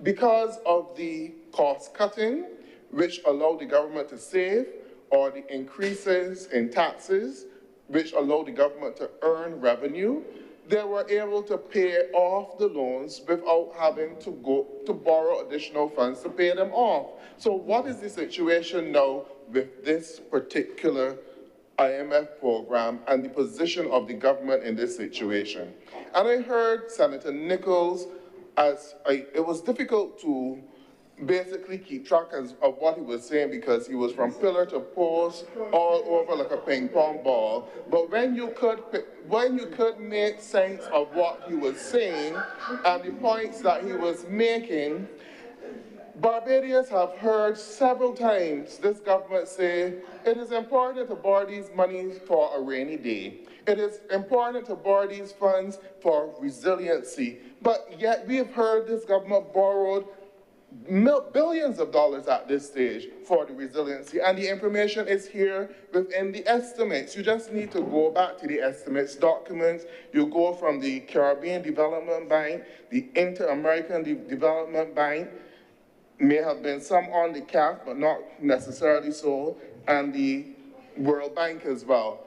because of the cost cutting, which allowed the government to save, or the increases in taxes, which allowed the government to earn revenue, they were able to pay off the loans without having to go to borrow additional funds to pay them off. So what is the situation now with this particular IMF program and the position of the government in this situation? And I heard Senator Nichols, it was difficult to basically keep track of what he was saying because he was from pillar to post all over like a ping pong ball. But when you could make sense of what he was saying and the points that he was making, Barbadians have heard several times this government say it is important to borrow these monies for a rainy day. It is important to borrow these funds for resiliency. But yet we have heard this government borrowed billions of dollars at this stage for the resiliency, and the information is here within the estimates. You just need to go back to the estimates documents. You go from the Caribbean Development Bank, the Inter-American Development Bank, may have been some on the CAF, but not necessarily so, and the World Bank as well.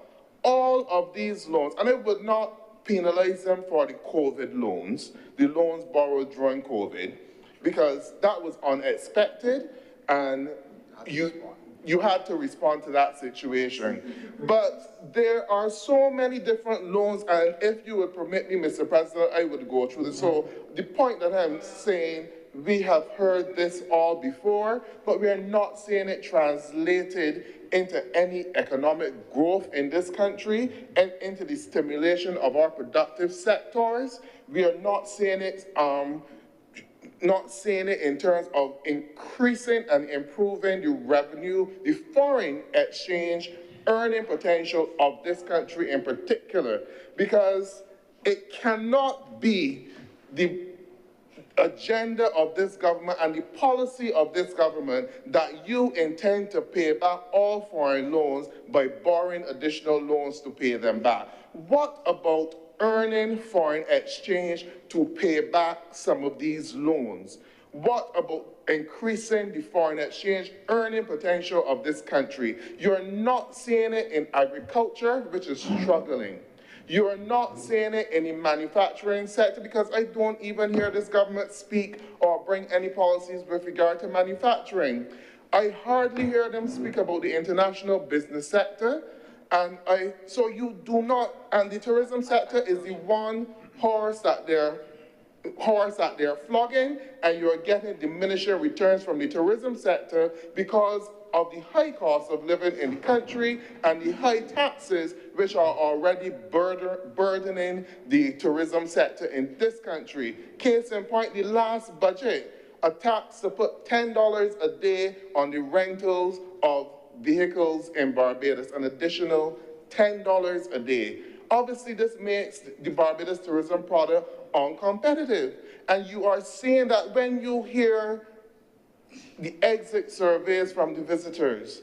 All of these loans, and it would not penalize them for the COVID loans, the loans borrowed during COVID, because that was unexpected, and you had to respond to that situation. But there are so many different loans, and if you would permit me, Mr. President, I would go through this. So the point that I'm saying, we have heard this all before, but we are not seeing it translated into any economic growth in this country and into the stimulation of our productive sectors. We are not seeing it in terms of increasing and improving the revenue, the foreign exchange earning potential of this country in particular, because it cannot be the agenda of this government and the policy of this government that you intend to pay back all foreign loans by borrowing additional loans to pay them back. What about earning foreign exchange to pay back some of these loans? What about increasing the foreign exchange earning potential of this country? You're not seeing it in agriculture, which is struggling. You are not seeing it in the manufacturing sector, because I don't even hear this government speak or bring any policies with regard to manufacturing. I hardly hear them speak about the international business sector. And so you do not, and the tourism sector is the one horse that they're flogging, and you're getting diminishing returns from the tourism sector because of the high cost of living in the country and the high taxes which are already burdening the tourism sector in this country. Case in point, the last budget, a tax to put $10 a day on the rentals of vehicles in Barbados, an additional $10 a day. Obviously, this makes the Barbados tourism product uncompetitive. And you are seeing that when you hear the exit surveys from the visitors,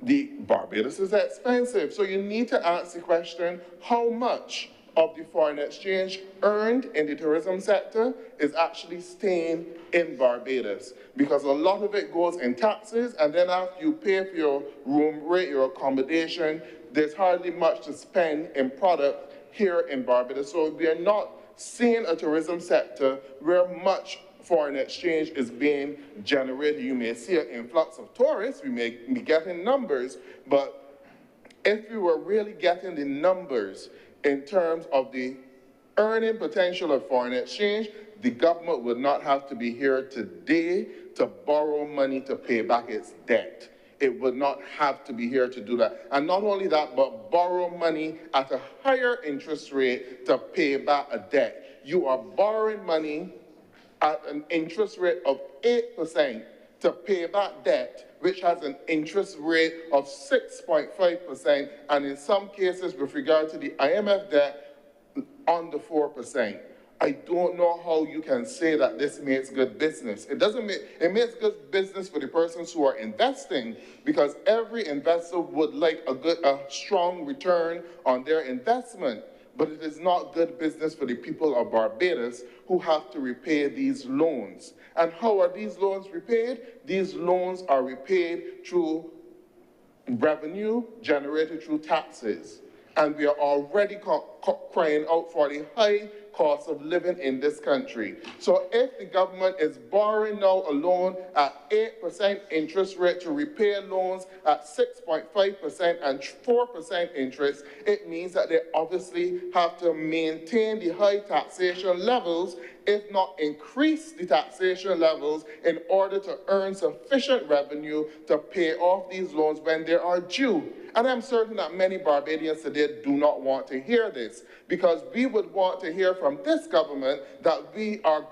the Barbados is expensive. So you need to ask the question, how much of the foreign exchange earned in the tourism sector is actually staying in Barbados, because a lot of it goes in taxes, and then after you pay for your room rate, your accommodation, there's hardly much to spend in product here in Barbados. So we are not seeing a tourism sector where much foreign exchange is being generated. You may see an influx of tourists, we may be getting numbers, but if we were really getting the numbers in terms of the earning potential of foreign exchange, the government would not have to be here today to borrow money to pay back its debt. It would not have to be here to do that. And not only that, but borrow money at a higher interest rate to pay back a debt. You are borrowing money at an interest rate of 8% to pay back debt, which has an interest rate of 6.5%, and in some cases, with regard to the IMF debt, under 4%. I don't know how you can say that this makes good business. It makes good business for the persons who are investing, because every investor would like a strong return on their investment. But it is not good business for the people of Barbados who have to repay these loans. And how are these loans repaid? These loans are repaid through revenue generated through taxes. And we are already crying out for the high cost of living in this country. So if the government is borrowing now a loan at 8% interest rate to repay loans at 6.5% and 4% interest, it means that they obviously have to maintain the high taxation levels, if not increase the taxation levels, in order to earn sufficient revenue to pay off these loans when they are due. And I'm certain that many Barbadians today do not want to hear this, because we would want to hear from this government that we are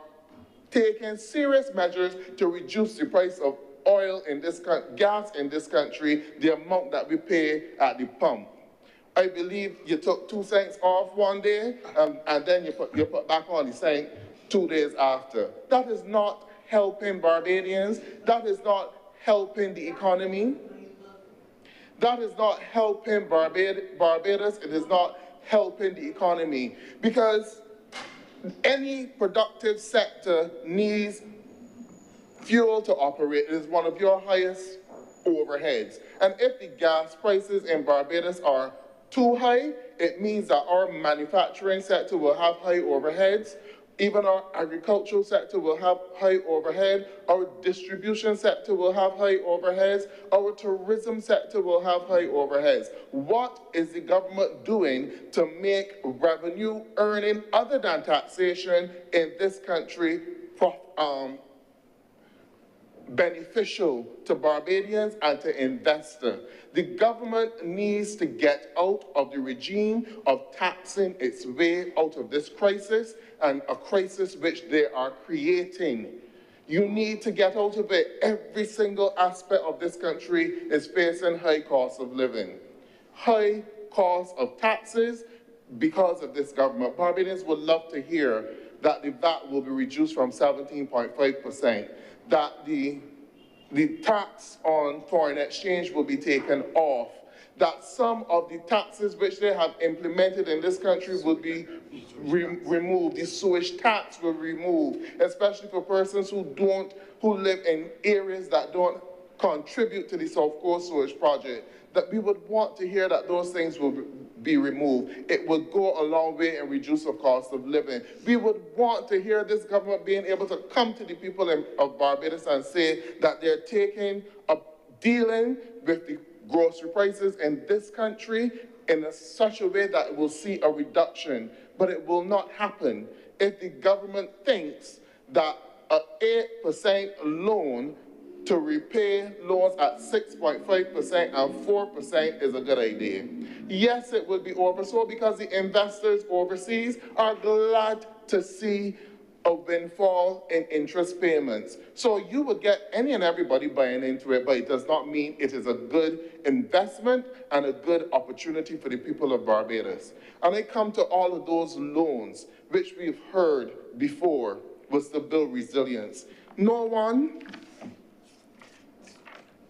taking serious measures to reduce the price of oil in this gas in this country, the amount that we pay at the pump. I believe you took 2 cents off one day, and then you put back on the cent 2 days after. That is not helping Barbadians. That is not helping the economy. That is not helping Barbados. It is not helping the economy, because any productive sector needs fuel to operate. It is one of your highest overheads. And if the gas prices in Barbados are too high, it means that our manufacturing sector will have high overheads. Even our agricultural sector will have high overhead. Our distribution sector will have high overheads. Our tourism sector will have high overheads. What is the government doing to make revenue earning other than taxation in this country beneficial to Barbadians and to investors? The government needs to get out of the regime of taxing its way out of this crisis, and a crisis which they are creating. You need to get out of it. Every single aspect of this country is facing high cost of living, high cost of taxes because of this government. Barbadians would love to hear that the VAT will be reduced from 17.5%, that the tax on foreign exchange will be taken off, that some of the taxes which they have implemented in this country will be removed. The sewage tax will be removed, especially for persons who live in areas that don't contribute to the South Coast Sewage Project. That we would want to hear that those things will be removed. It would go a long way in reducing the cost of living. We would want to hear this government being able to come to the people of Barbados and say that they're dealing with the grocery prices in this country in such a way that it will see a reduction. But it will not happen if the government thinks that an 8% loan to repay loans at 6.5% and 4% is a good idea. Yes, it would be oversold, because the investors overseas are glad to see a windfall in interest payments. So you would get any and everybody buying into it, but it does not mean it is a good investment and a good opportunity for the people of Barbados. And I come to all of those loans, which we've heard before was to build resilience. No one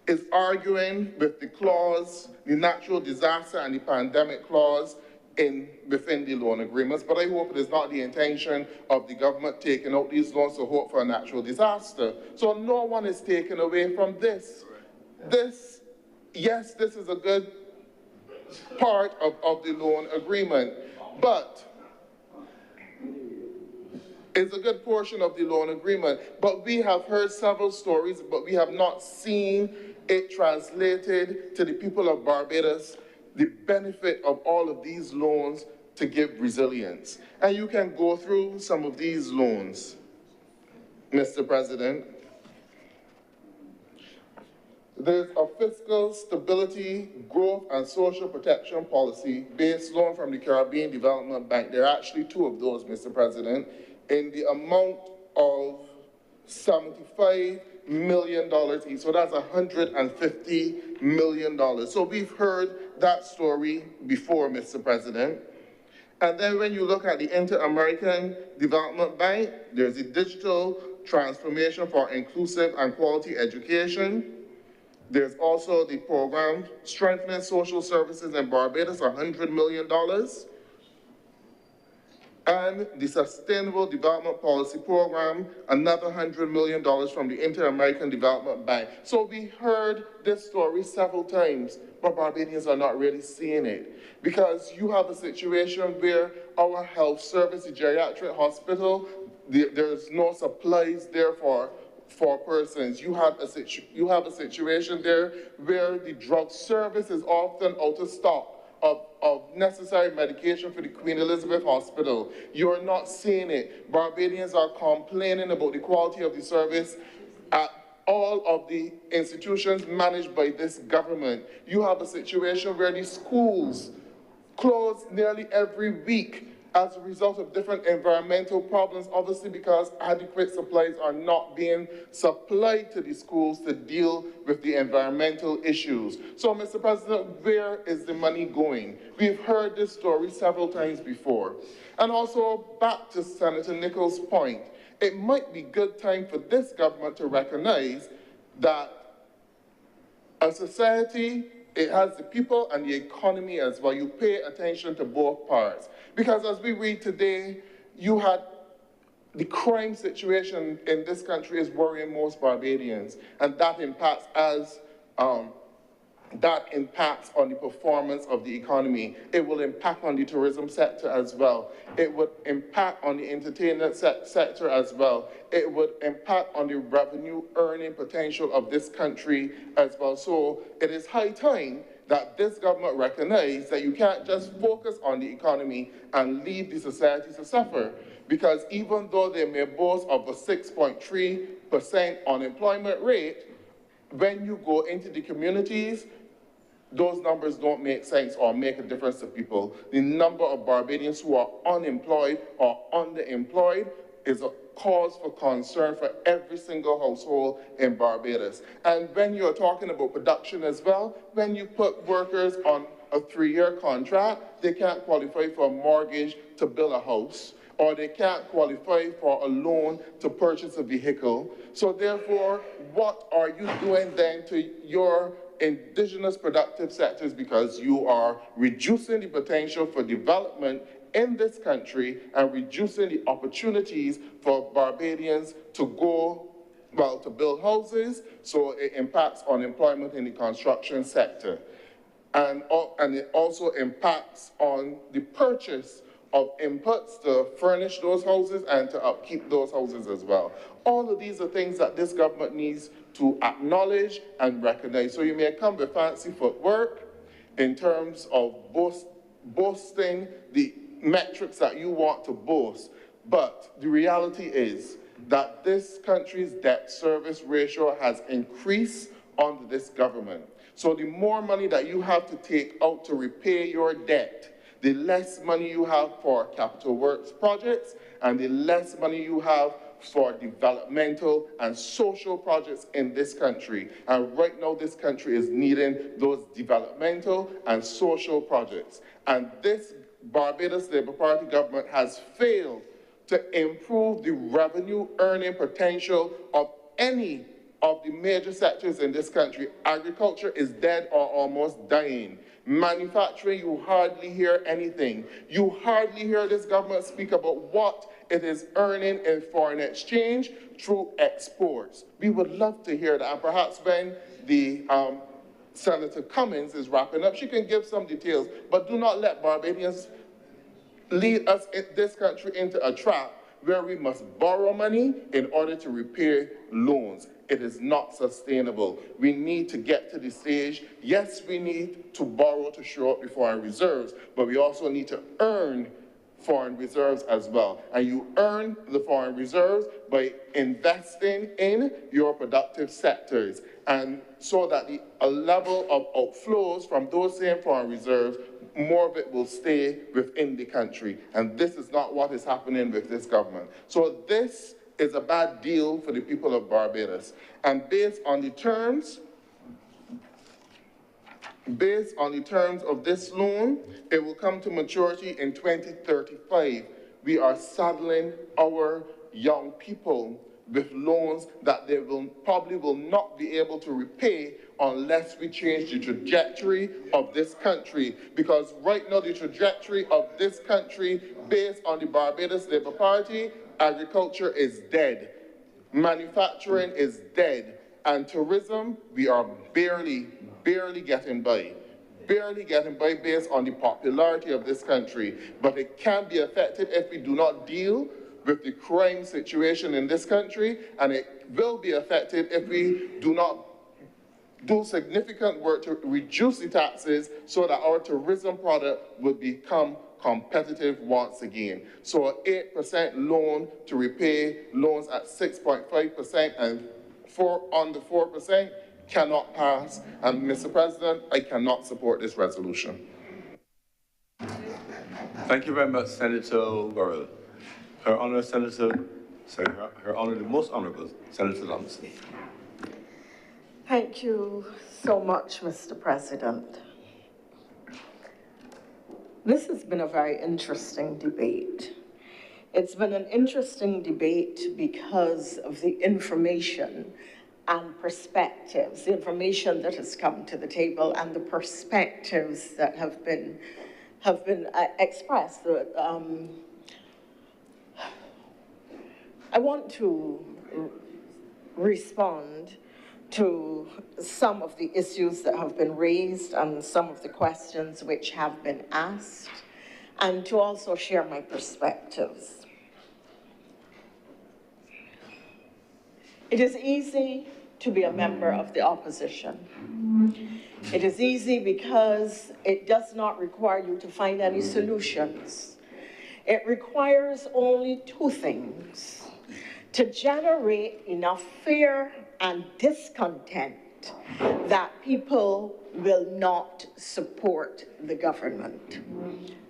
is arguing with the clause, the natural disaster and the pandemic clause within the loan agreements, but I hope it is not the intention of the government taking out these loans to hope for a natural disaster. So no one is taken away from this. Yes, this is a good part of the loan agreement, but it's a good portion of the loan agreement. But we have heard several stories, but we have not seen it translated to the people of Barbados, the benefit of all of these loans to give resilience. And you can go through some of these loans, Mr. President. There's a fiscal stability, growth, and social protection policy based loan from the Caribbean Development Bank. There are actually two of those, Mr. President, in the amount of $75 million each. So that's $150 million. So we've heard that story before, Mr. President. And then when you look at the Inter-American Development Bank, there's a digital transformation for inclusive and quality education. There's also the program Strengthening Social Services in Barbados, $100 million. And the Sustainable Development Policy Program, another $100 million from the Inter-American Development Bank. So we heard this story several times, but Barbadians are not really seeing it. Because you have a situation where our health service, the geriatric hospital, there's no supplies there for persons. You have a situation there where the drug service is often out of stock of necessary medication for the Queen Elizabeth Hospital. You're not seeing it. Barbadians are complaining about the quality of the service at all of the institutions managed by this government. You have a situation where the schools close nearly every week as a result of different environmental problems, obviously because adequate supplies are not being supplied to the schools to deal with the environmental issues. So, Mr. President, where is the money going? We've heard this story several times before. And also, back to Senator Nichols' point, it might be good time for this government to recognize that a society, it has the people and the economy as well. You pay attention to both parts. Because as we read today, you had the crime situation in this country is worrying most Barbadians, and that impacts on the performance of the economy. It will impact on the tourism sector as well. It would impact on the entertainment sector as well. It would impact on the revenue earning potential of this country as well. So it is high time that this government recognize that you can't just focus on the economy and leave the society to suffer. Because even though they may boast of a 6.3% unemployment rate, when you go into the communities, those numbers don't make sense or make a difference to people. The number of Barbadians who are unemployed or underemployed is a cause for concern for every single household in Barbados. And when you're talking about production as well, when you put workers on a 3-year contract, they can't qualify for a mortgage to build a house, or they can't qualify for a loan to purchase a vehicle. So therefore, what are you doing then to your indigenous productive sectors, because you are reducing the potential for development in this country and reducing the opportunities for Barbadians to to build houses, so it impacts on employment in the construction sector. And it also impacts on the purchase of inputs to furnish those houses and to upkeep those houses as well. All of these are things that this government needs to acknowledge and recognize. So you may come with fancy footwork in terms of boasting the metrics that you want to boast, but the reality is that this country's debt service ratio has increased under this government. So the more money that you have to take out to repay your debt, the less money you have for capital works projects, and the less money you have for developmental and social projects in this country. And right now, this country is needing those developmental and social projects. And this Barbados Labour Party government has failed to improve the revenue earning potential of any of the major sectors in this country. Agriculture is dead or almost dying. Manufacturing, you hardly hear anything. You hardly hear this government speak about what it is earning in foreign exchange through exports. We would love to hear that, and perhaps when the Senator Cummings is wrapping up, she can give some details, but do not let Barbadians lead us in this country into a trap where we must borrow money in order to repay loans. It is not sustainable. We need to get to the stage. Yes, we need to borrow to show up the foreign reserves, but we also need to earn foreign reserves as well. And you earn the foreign reserves by investing in your productive sectors, and so that a level of outflows from those same foreign reserves, more of it will stay within the country. And this is not what is happening with this government. So this is a bad deal for the people of Barbados. And based on the terms of this loan, it will come to maturity in 2035. We are saddling our young people with loans that they probably will not be able to repay unless we change the trajectory of this country. Because right now, the trajectory of this country, based on the Barbados Labour Party, agriculture is dead, manufacturing is dead, and tourism, we are barely getting by. Barely getting by based on the popularity of this country. But it can be affected if we do not deal with the crime situation in this country, and it will be affected if we do not do significant work to reduce the taxes so that our tourism product would become competitive once again. So an 8% loan to repay loans at 6.5% and under 4% cannot pass. And Mr. President, I cannot support this resolution. Thank you very much, Senator Worrell. Her Honor, Her Honor, the Most Honorable Senator Thompson. Thank you so much, Mr. President. This has been a very interesting debate. It's been an interesting debate because of the information and perspectives, the information that has come to the table and the perspectives that have been expressed. I want to respond to some of the issues that have been raised and some of the questions which have been asked, and to also share my perspectives. It is easy to be a member of the opposition. It is easy because it does not require you to find any solutions. It requires only two things: to generate enough fear and discontent that people will not support the government.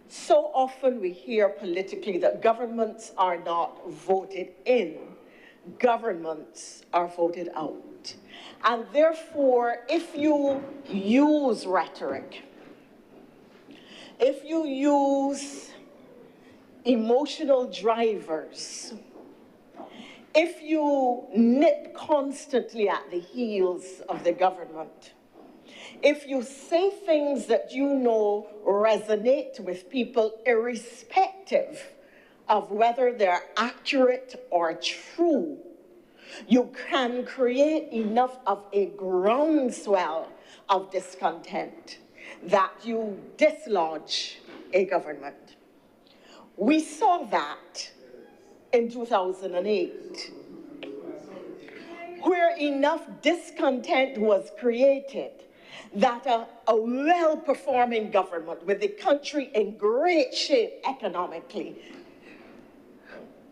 So often we hear politically that governments are not voted in, governments are voted out. And therefore, if you use rhetoric, if you use emotional drivers, if you nip constantly at the heels of the government, if you say things that you know resonate with people irrespective of whether they're accurate or true, you can create enough of a groundswell of discontent that you dislodge a government. We saw that in 2008, where enough discontent was created that a well-performing government with the country in great shape economically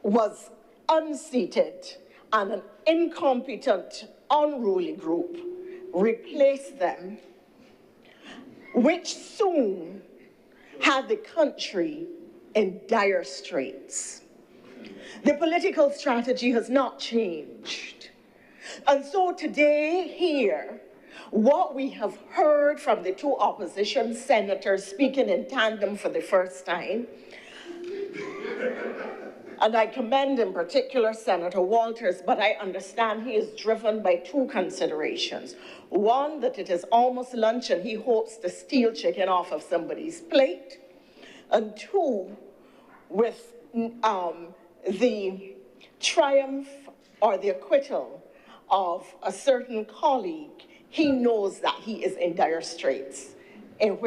was unseated, and an incompetent, unruly group replaced them, which soon had the country in dire straits. The political strategy has not changed. And so today, here, what we have heard from the two opposition senators speaking in tandem for the first time And I commend in particular Senator Walters, but I understand he is driven by two considerations. One, that it is almost lunch and he hopes to steal chicken off of somebody's plate. And two, with the triumph or the acquittal of a certain colleague, he knows that he is in dire straits in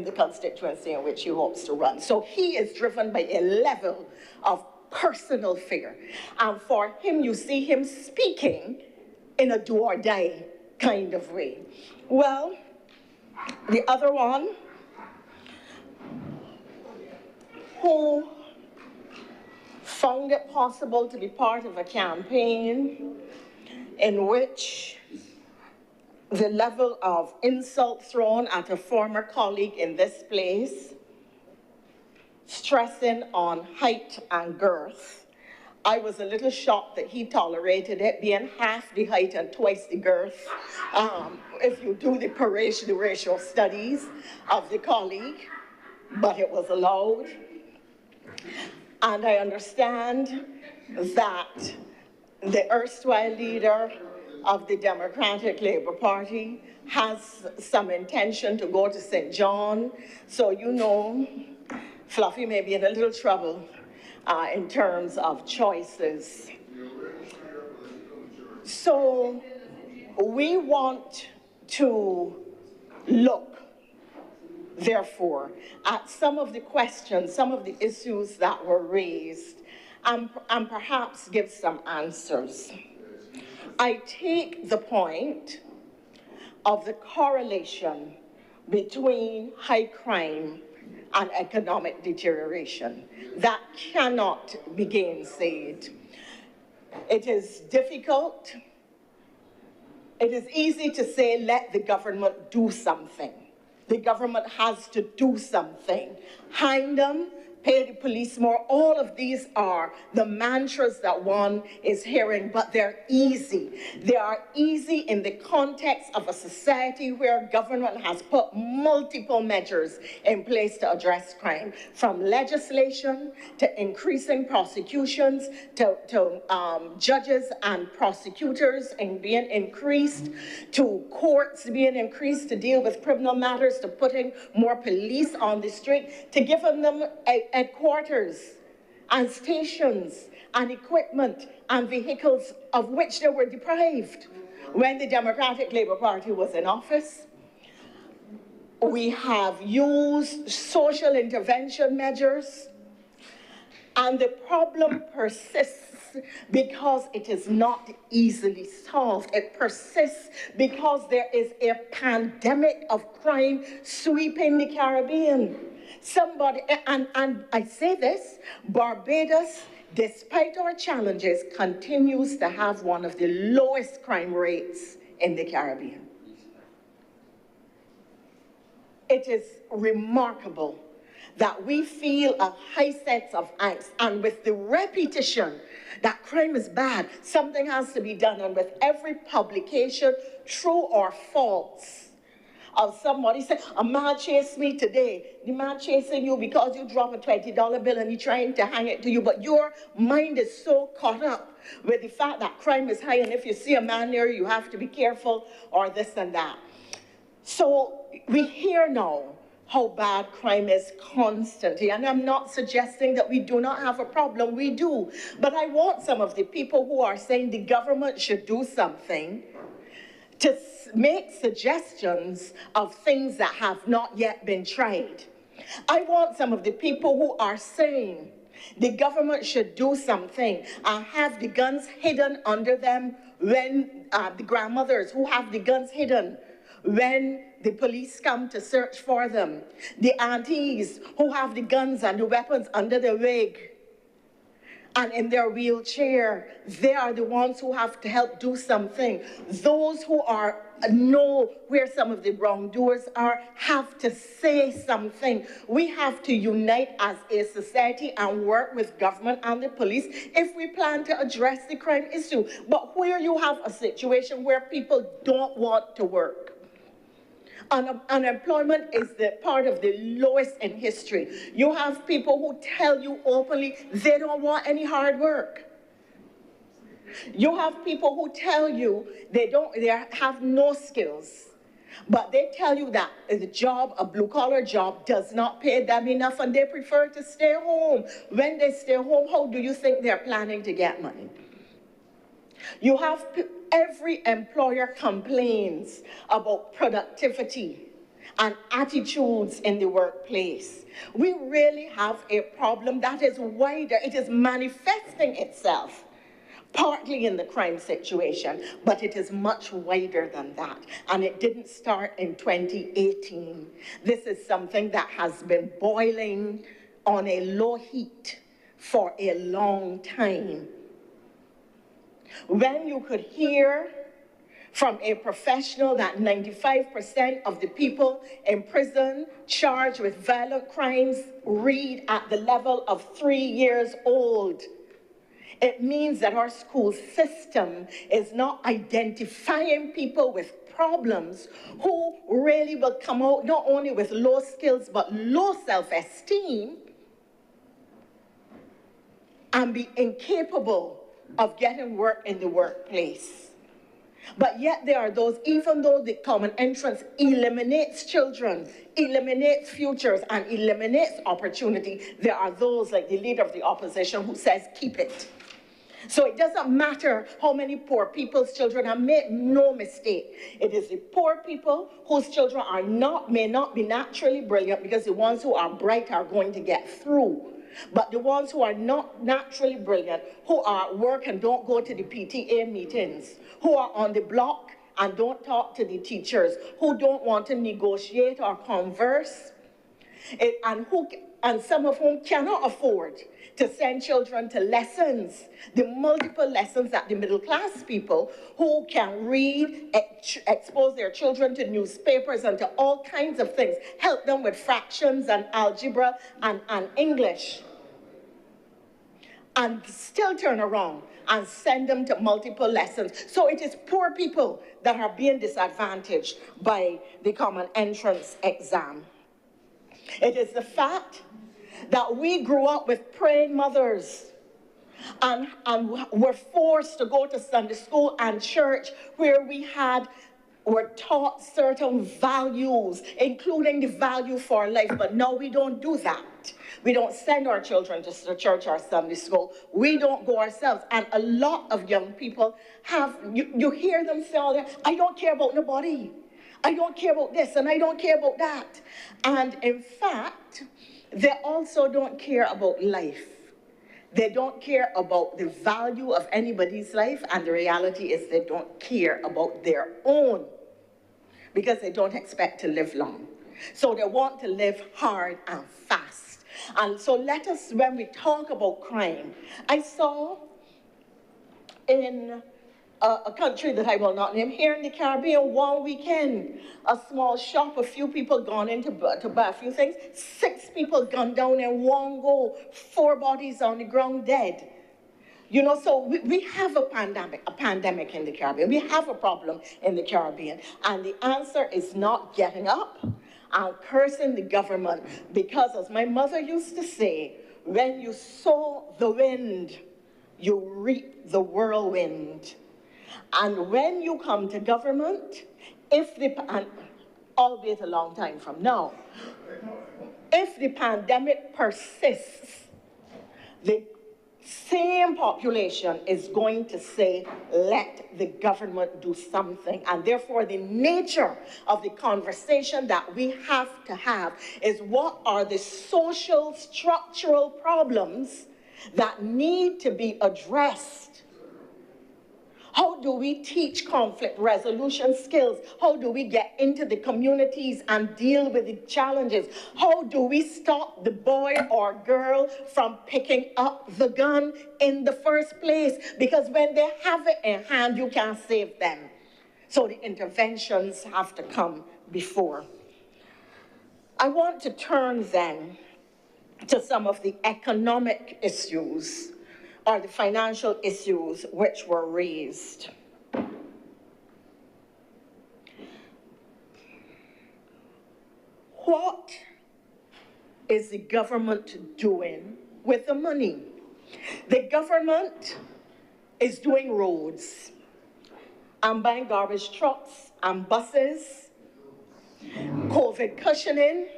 the constituency in which he hopes to run. So he is driven by a level of personal fear. And for him, you see him speaking in a do or die kind of way. Well, the other one, who found it possible to be part of a campaign in which the level of insult thrown at a former colleague in this place, stressing on height and girth. I was a little shocked that he tolerated it, being half the height and twice the girth, if you do the ratio studies of the colleague, but it was allowed. And I understand that the erstwhile leader of the Democratic Labour Party has some intention to go to St. John. So you know, Fluffy may be in a little trouble in terms of choices. So we want to look, therefore, at some of the questions, some of the issues that were raised, and perhaps give some answers. I take the point of the correlation between high crime and economic deterioration. That cannot be gainsaid. It is difficult. It is easy to say, let the government do something. The government has to do something. Hang them, pay the police more. All of these are the mantras that one is hearing, but they're easy. They are easy in the context of a society where government has put multiple measures in place to address crime, from legislation to increasing prosecutions to judges and prosecutors being increased, to courts being increased to deal with criminal matters, to putting more police on the street, to giving them headquarters and stations and equipment and vehicles of which they were deprived when the Democratic Labour Party was in office. We have used social intervention measures, and the problem persists because it is not easily solved. It persists because there is a pandemic of crime sweeping the Caribbean. And I say this, Barbados, despite our challenges, continues to have one of the lowest crime rates in the Caribbean. It is remarkable that we feel a high sense of angst, and with the repetition that crime is bad, something has to be done, and with every publication, true or false, of somebody saying, a man chased me today. The man chasing you because you drop a $20 bill and he's trying to hang it to you, but your mind is so caught up with the fact that crime is high, and if you see a man near you, you have to be careful, or this and that. So we hear now how bad crime is constantly, and I'm not suggesting that we do not have a problem, we do. But I want some of the people who are saying the government should do something to make suggestions of things that have not yet been tried. I want some of the people who are saying the government should do something and have the guns hidden under them when the grandmothers who have the guns hidden when the police come to search for them, the aunties who have the guns and the weapons under their wig and in their wheelchair, they are the ones who have to help do something. Those who know where some of the wrongdoers are have to say something. We have to unite as a society and work with government and the police if we plan to address the crime issue. But where you have a situation where people don't want to work, Unemployment is the part of the lowest in history. You have people who tell you openly they don't want any hard work. You have people who tell you they have no skills, but they tell you that the job, a blue-collar job, does not pay them enough and they prefer to stay home. When they stay home, how do you think they're planning to get money? You have every employer complains about productivity and attitudes in the workplace. We really have a problem that is wider. It is manifesting itself partly in the crime situation, but it is much wider than that. And it didn't start in 2018. This is something that has been boiling on a low heat for a long time. When you could hear from a professional that 95% of the people in prison charged with violent crimes read at the level of 3 years old, it means that our school system is not identifying people with problems who really will come out not only with low skills but low self-esteem and be incapable of getting work in the workplace. But yet there are those, even though the common entrance eliminates children, eliminates futures, and eliminates opportunity, there are those like the leader of the opposition who says, keep it. So it doesn't matter how many poor people's children are, make no mistake. It is the poor people whose children may not be naturally brilliant, because the ones who are bright are going to get through. But the ones who are not naturally brilliant, who are at work and don't go to the PTA meetings, who are on the block and don't talk to the teachers, who don't want to negotiate or converse, and some of whom cannot afford to send children to lessons, the multiple lessons that the middle class people who can read, expose their children to newspapers and to all kinds of things, help them with fractions and algebra and English, and still turn around and send them to multiple lessons. So it is poor people that are being disadvantaged by the common entrance exam. It is the fact that we grew up with praying mothers and were forced to go to Sunday school and church, where were taught certain values, including the value for life. But now we don't do that. We don't send our children to church or Sunday school. We don't go ourselves. And a lot of young people you hear them say all that, I don't care about nobody. I don't care about this and I don't care about that. And in fact, they also don't care about life. They don't care about the value of anybody's life, and the reality is they don't care about their own, because they don't expect to live long. So they want to live hard and fast. And so let us, when we talk about crime, I saw in a country that I will not name, here in the Caribbean, one weekend, a small shop, a few people gone in to buy a few things, 6 people gunned down in one go, 4 bodies on the ground dead. You know, so we have a pandemic in the Caribbean. We have a problem in the Caribbean. And the answer is not getting up and cursing the government, because as my mother used to say, when you sow the wind, you reap the whirlwind. And when you come to government, albeit a long time from now, if the pandemic persists, the same population is going to say, let the government do something. And therefore, the nature of the conversation that we have to have is, what are the social structural problems that need to be addressed? How do we teach conflict resolution skills? How do we get into the communities and deal with the challenges? How do we stop the boy or girl from picking up the gun in the first place? Because when they have it in hand, you can't save them. So the interventions have to come before. I want to turn then to some of the economic issues or the financial issues which were raised. What is the government doing with the money? The government is doing roads. I'm buying garbage trucks and buses, COVID cushioning.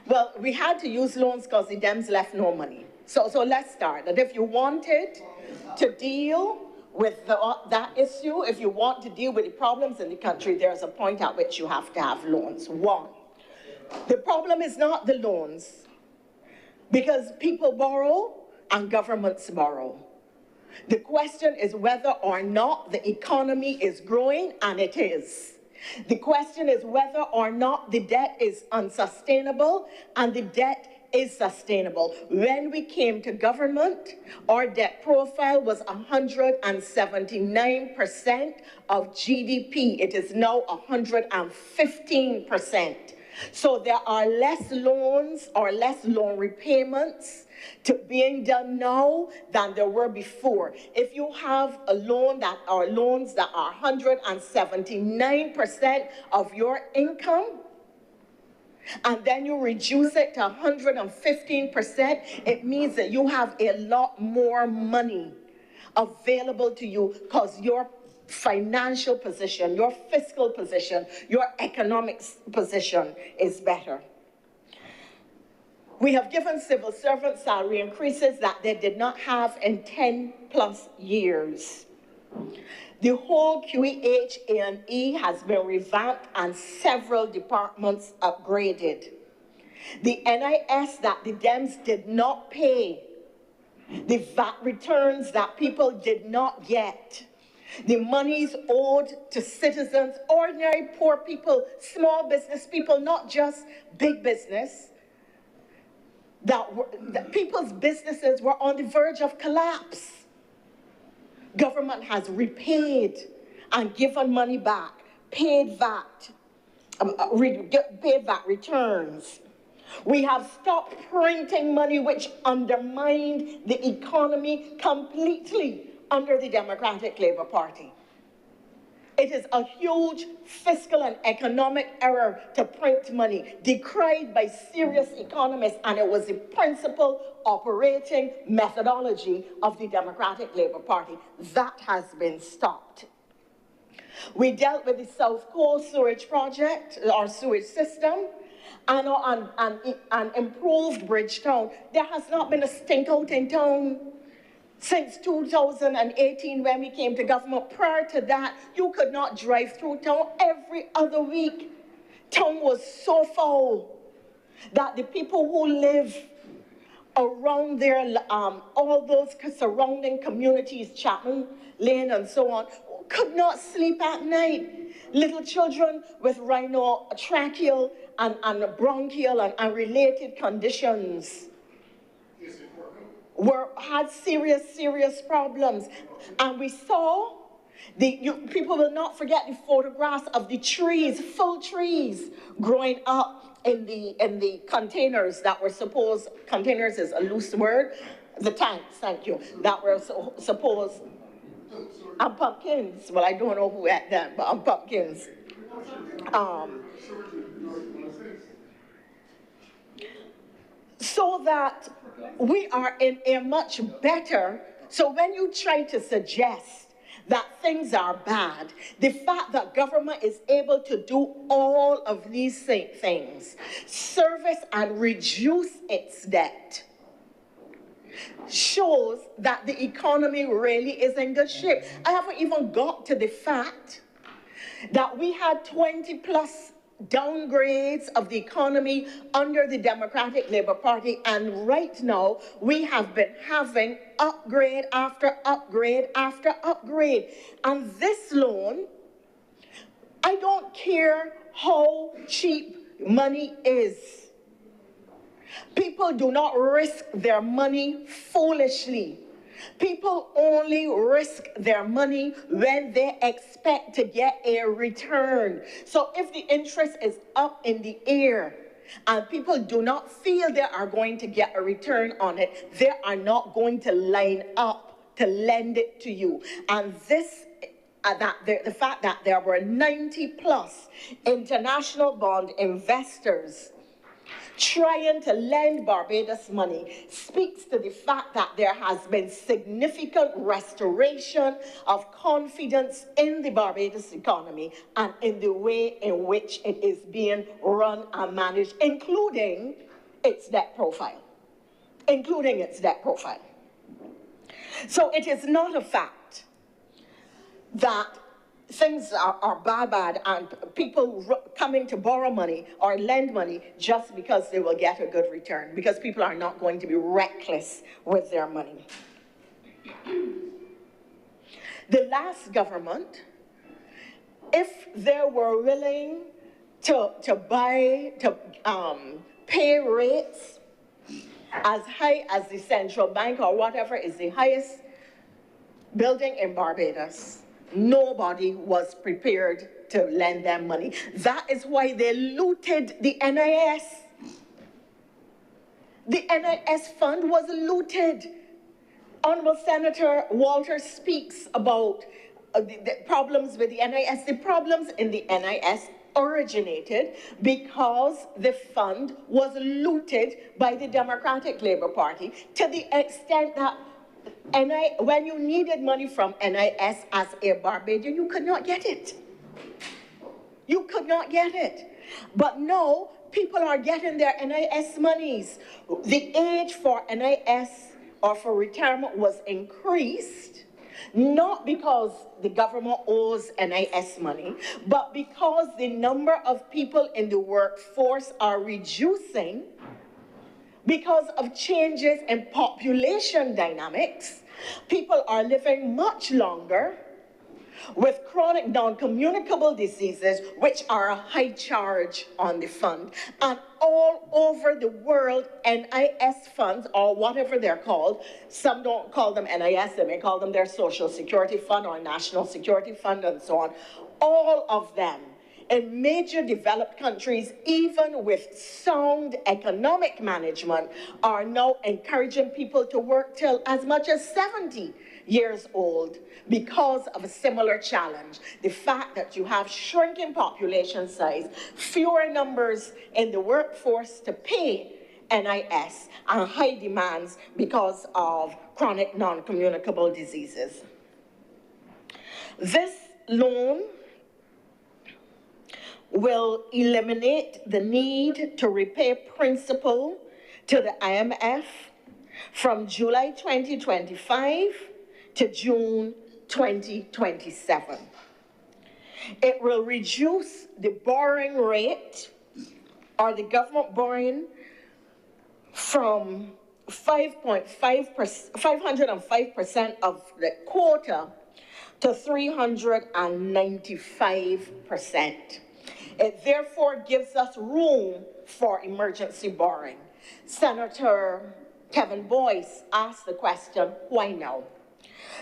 Well, we had to use loans because the Dems left no money. So let's start. And if you wanted to deal with that issue, if you want to deal with the problems in the country, there's a point at which you have to have loans. One, the problem is not the loans, because people borrow and governments borrow. The question is whether or not the economy is growing, and it is. The question is whether or not the debt is unsustainable, and the debt is sustainable. When we came to government, our debt profile was 179% of GDP. It is now 115%. So there are less loans or less loan repayments to being done now than there were before. If you have a loan that are loans that are 179% of your income, and then you reduce it to 115%, it means that you have a lot more money available to you because your financial position, your fiscal position, your economic position is better. We have given civil servants salary increases that they did not have in 10+ years. The whole QEH&E has been revamped and several departments upgraded. The NIS that the Dems did not pay, the VAT returns that people did not get, the monies owed to citizens, ordinary poor people, small business people, not just big business, that people's businesses were on the verge of collapse. Government has repaid and given money back, paid VAT, paid VAT returns. We have stopped printing money, which undermined the economy completely under the Democratic Labour Party. It is a huge fiscal and economic error to print money, decried by serious economists, and it was the principal operating methodology of the Democratic Labour Party. That has been stopped. We dealt with the South Coast Sewage Project, our sewage system, and improved Bridgetown. There has not been a stink out in town since 2018 when we came to government. Prior to that, you could not drive through town every other week. Town was so foul that the people who live around there, all those surrounding communities, Chapman Lane and so on, could not sleep at night. Little children with rhinotracheal and bronchial and related conditions had serious problems. And we saw, people will not forget the photographs of the trees, full trees, growing up in the containers that were supposed, containers is a loose word, the tanks, thank you, that were supposed, and pumpkins. Well, I don't know who ate them, but pumpkins. So that we are in a much better, so when you try to suggest that things are bad, the fact that government is able to do all of these things, service and reduce its debt, shows that the economy really is in good shape. I haven't even got to the fact that we had 20+ downgrades of the economy under the Democratic Labour Party, and right now we have been having upgrade after upgrade after upgrade. And this loan, I don't care how cheap money is. People do not risk their money foolishly. People only risk their money when they expect to get a return. So if the interest is up in the air and people do not feel they are going to get a return on it, they are not going to line up to lend it to you. And this the fact that there were 90 plus international bond investors trying to lend Barbados money speaks to the fact that there has been significant restoration of confidence in the Barbados economy and in the way in which it is being run and managed, including its debt profile. So it is not a fact that things are bad and people coming to borrow money or lend money just because they will get a good return, because people are not going to be reckless with their money. The last government, if they were willing to pay rates as high as the central bank or whatever is the highest building in Barbados, nobody was prepared to lend them money. That is why they looted the NIS. The NIS fund was looted. Honorable Senator Walters speaks about the problems with the NIS. The problems in the NIS originated because the fund was looted by the Democratic Labour Party to the extent that when you needed money from NIS as a Barbadian, you could not get it. You could not get it. But no, people are getting their NIS monies. The age for NIS or for retirement was increased, not because the government owes NIS money, but because the number of people in the workforce are reducing because of changes in population dynamics. People are living much longer with chronic non-communicable diseases, which are a high charge on the fund. And all over the world, NIS funds, or whatever they're called, some don't call them NIS, they may call them their Social Security Fund or National Security Fund and so on. All of them in major developed countries, even with sound economic management, are now encouraging people to work till as much as 70 years old because of a similar challenge. The fact that you have shrinking population size, fewer numbers in the workforce to pay NIS, and high demands because of chronic non-communicable diseases. This loan will eliminate the need to repay principal to the IMF from July 2025 to June 2027. It will reduce the borrowing rate, or the government borrowing, from 505% of the quota to 395%. It therefore gives us room for emergency borrowing. Senator Kevin Boyce asked the question, why now?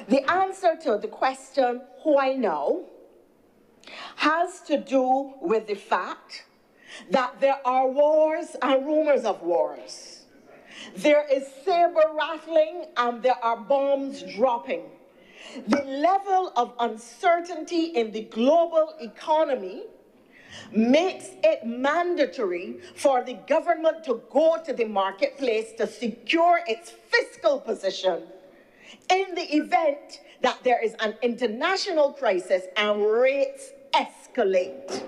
The answer to the question, why now, has to do with the fact that there are wars and rumors of wars. There is saber rattling and there are bombs dropping. The level of uncertainty in the global economy makes it mandatory for the government to go to the marketplace to secure its fiscal position in the event that there is an international crisis and rates escalate.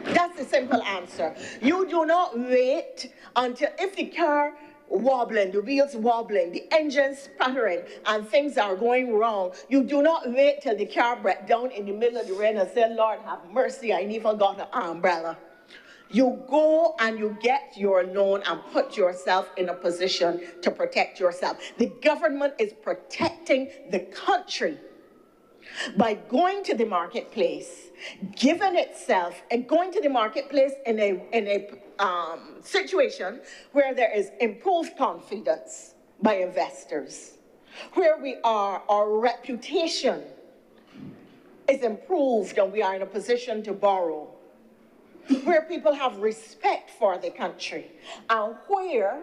That's the simple answer. You do not wait until, if the car wobbling, the wheels wobbling, the engine sputtering, and things are going wrong, you do not wait till the car breaks down in the middle of the rain and say, Lord, have mercy, I never got an umbrella. You go and you get your loan and put yourself in a position to protect yourself. The government is protecting the country by going to the marketplace, giving itself, and going to the marketplace in a situation where there is improved confidence by investors, where our reputation is improved and we are in a position to borrow, where people have respect for the country, and where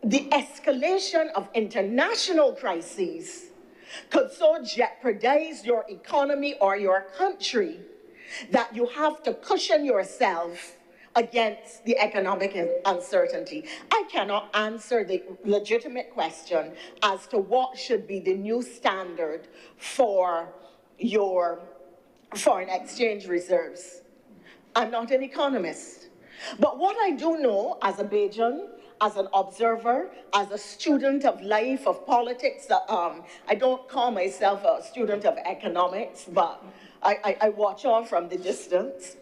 the escalation of international crises could so jeopardize your economy or your country that you have to cushion yourself against the economic uncertainty. I cannot answer the legitimate question as to what should be the new standard for your foreign exchange reserves. I'm not an economist. But what I do know as a Bajan, as an observer, as a student of life, of politics, I don't call myself a student of economics, but I watch on from the distance.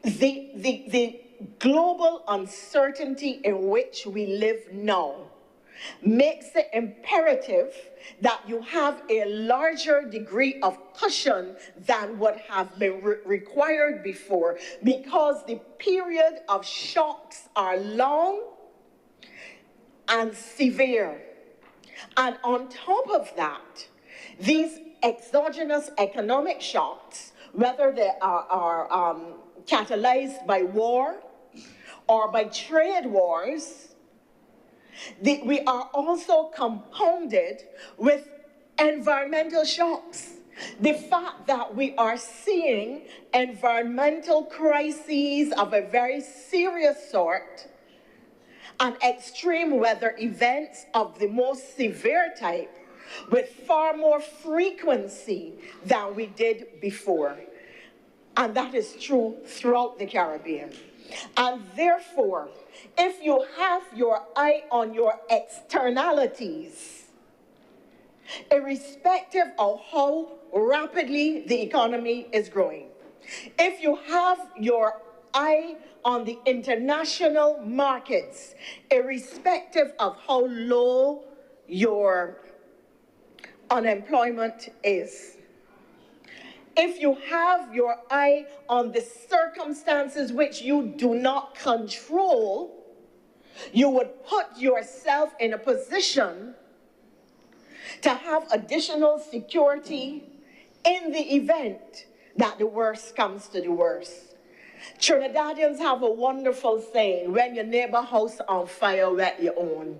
The global uncertainty in which we live now makes it imperative that you have a larger degree of cushion than would have been required before, because the period of shocks are long and severe. And on top of that, these exogenous economic shocks, whether they are catalyzed by war or by trade wars, we are also compounded with environmental shocks. The fact that we are seeing environmental crises of a very serious sort and extreme weather events of the most severe type with far more frequency than we did before. And that is true throughout the Caribbean. And therefore, if you have your eye on your externalities, irrespective of how rapidly the economy is growing, if you have your eye on the international markets, irrespective of how low your unemployment is, if you have your eye on the circumstances which you do not control, you would put yourself in a position to have additional security in the event that the worst comes to the worst. Trinidadians have a wonderful saying, when your neighbor's house on fire, wet your own.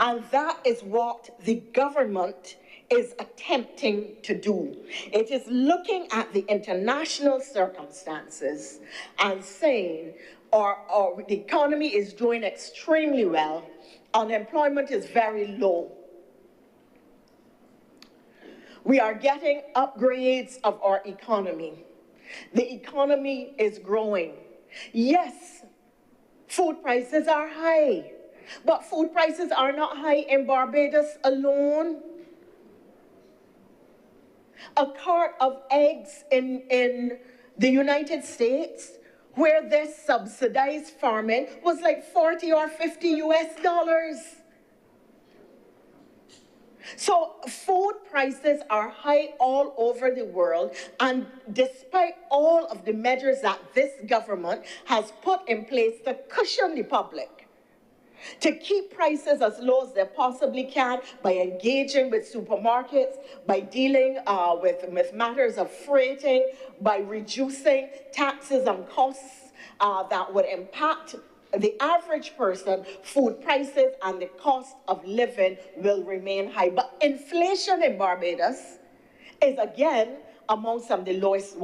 And that is what the government is attempting to do. It is looking at the international circumstances and saying, the economy is doing extremely well, unemployment is very low. We are getting upgrades of our economy. The economy is growing. Yes, food prices are high, but food prices are not high in Barbados alone. A cart of eggs in the United States, where they subsidized farming, was like 40 or 50 US. So food prices are high all over the world, and despite all of the measures that this government has put in place to cushion the public, to keep prices as low as they possibly can by engaging with supermarkets, by dealing with matters of freighting, by reducing taxes and costs that would impact the average person, food prices and the cost of living will remain high. But inflation in Barbados is again among some of the lowest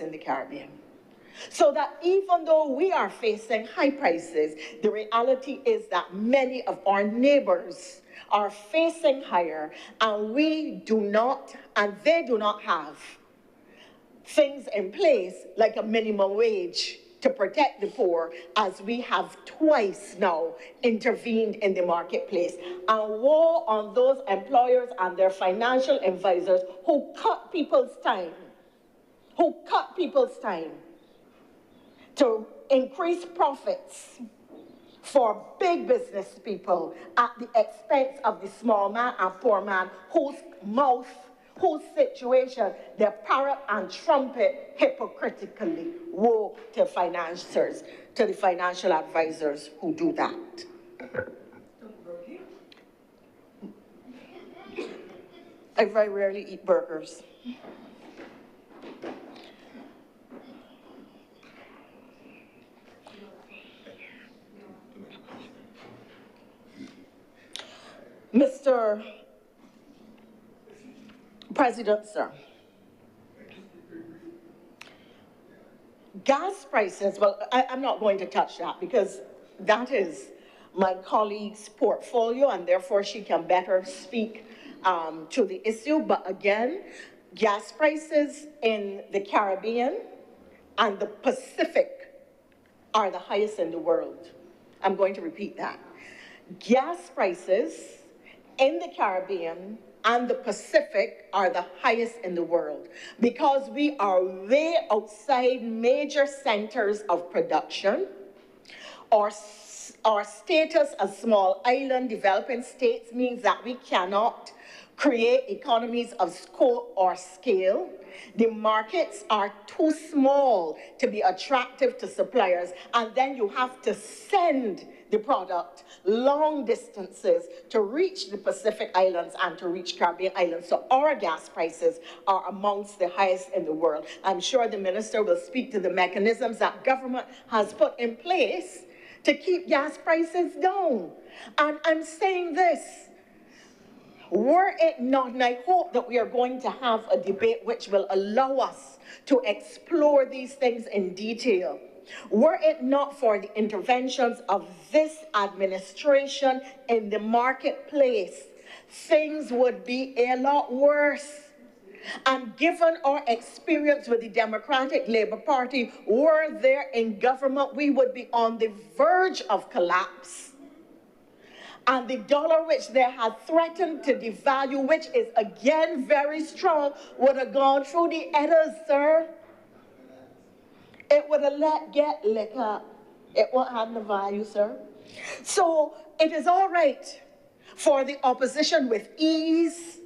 in the Caribbean. So that even though we are facing high prices, the reality is that many of our neighbors are facing higher, and we do not, and they do not have things in place like a minimum wage to protect the poor, as we have twice now intervened in the marketplace. And woe on those employers and their financial advisors who cut people's time, to increase profits for big business people at the expense of the small man and poor man whose situation they parrot and trumpet hypocritically. Woe to financiers, to the financial advisors who do that. I very rarely eat burgers. Mr. President, sir. Gas prices, well, I'm not going to touch that because that is my colleague's portfolio and therefore she can better speak to the issue. But again, gas prices in the Caribbean and the Pacific are the highest in the world. I'm going to repeat that. Gas prices in the Caribbean and the Pacific are the highest in the world because we are way outside major centers of production. Our status as small island developing states means that we cannot create economies of scope or scale. The markets are too small to be attractive to suppliers, and then you have to send the product long distances to reach the Pacific Islands and to reach Caribbean Islands. So our gas prices are amongst the highest in the world. I'm sure the minister will speak to the mechanisms that government has put in place to keep gas prices down. And I'm saying this, were it not, and I hope that we are going to have a debate which will allow us to explore these things in detail, were it not for the interventions of this administration in the marketplace, things would be a lot worse. And given our experience with the Democratic Labour Party, were there in government, we would be on the verge of collapse. And the dollar which they had threatened to devalue, which is again very strong, would have gone through the editors, sir. It would have get liquor. It won't have the value, sir. So it is all right for the opposition with ease,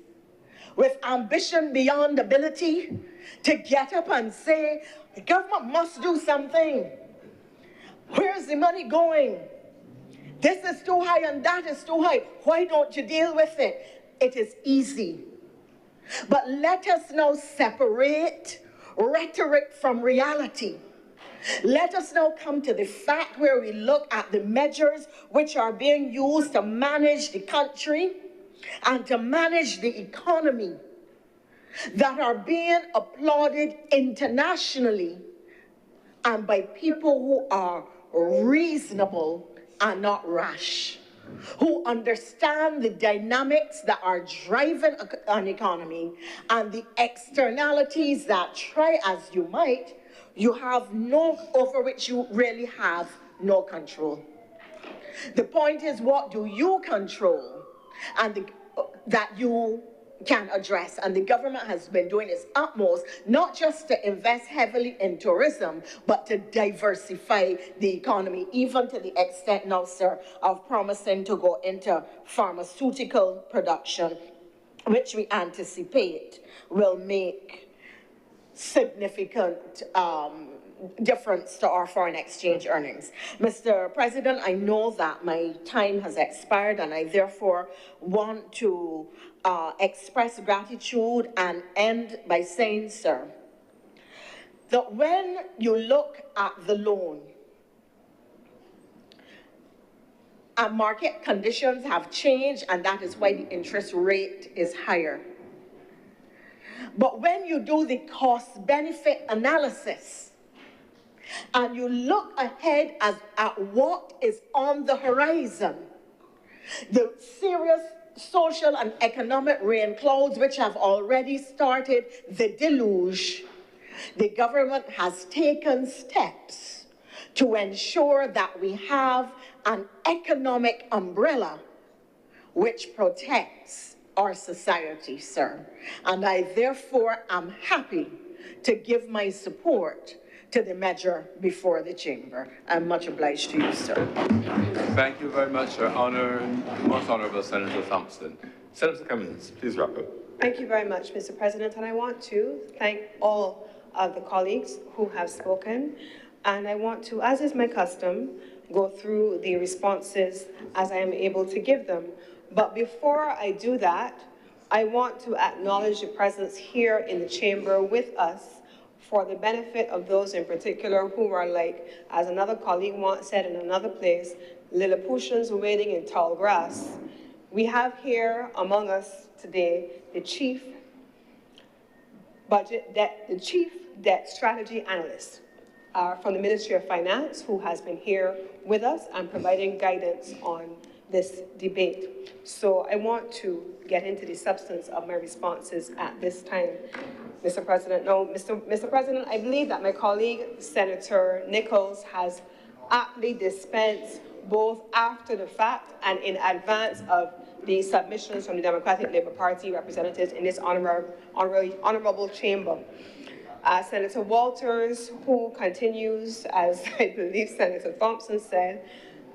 with ambition beyond ability, to get up and say, the government must do something. Where's the money going? This is too high and that is too high. Why don't you deal with it? It is easy. But let us now separate rhetoric from reality. Let us now come to the fact where we look at the measures which are being used to manage the country and to manage the economy that are being applauded internationally and by people who are reasonable and not rash, who understand the dynamics that are driving an economy and the externalities that, try as you might, you have over which you really have no control. The point is, what do you control and that you can address? And the government has been doing its utmost, not just to invest heavily in tourism, but to diversify the economy, even to the extent now, sir, of promising to go into pharmaceutical production, which we anticipate will make significant difference to our foreign exchange earnings. Mr. President, I know that my time has expired and I therefore want to express gratitude and end by saying, sir, that when you look at the loan, and market conditions have changed, and that is why the interest rate is higher. But when you do the cost-benefit analysis, and you look ahead at what is on the horizon, the serious social and economic rain clouds which have already started the deluge, the government has taken steps to ensure that we have an economic umbrella which protects our society, sir. And I therefore am happy to give my support to the measure before the chamber. I'm much obliged to you, sir. Thank you very much, Your Honor, Most Honorable Senator Thompson. Senator Cummings, please wrap up. Thank you very much, Mr. President, and I want to thank all of the colleagues who have spoken, and I want to, as is my custom, go through the responses as I am able to give them. But before I do that, I want to acknowledge the presence here in the chamber with us for the benefit of those in particular who are like, as another colleague once said in another place, Lilliputians waiting in tall grass. We have here among us today the chief debt strategy analyst from the Ministry of Finance, who has been here with us and providing guidance on this debate. So I want to get into the substance of my responses at this time, Mr. President. No, Mr. President, I believe that my colleague, Senator Nichols, has aptly dispensed both after the fact and in advance of the submissions from the Democratic Labour Party representatives in this honorable chamber. Senator Walters, who continues, as I believe Senator Thompson said,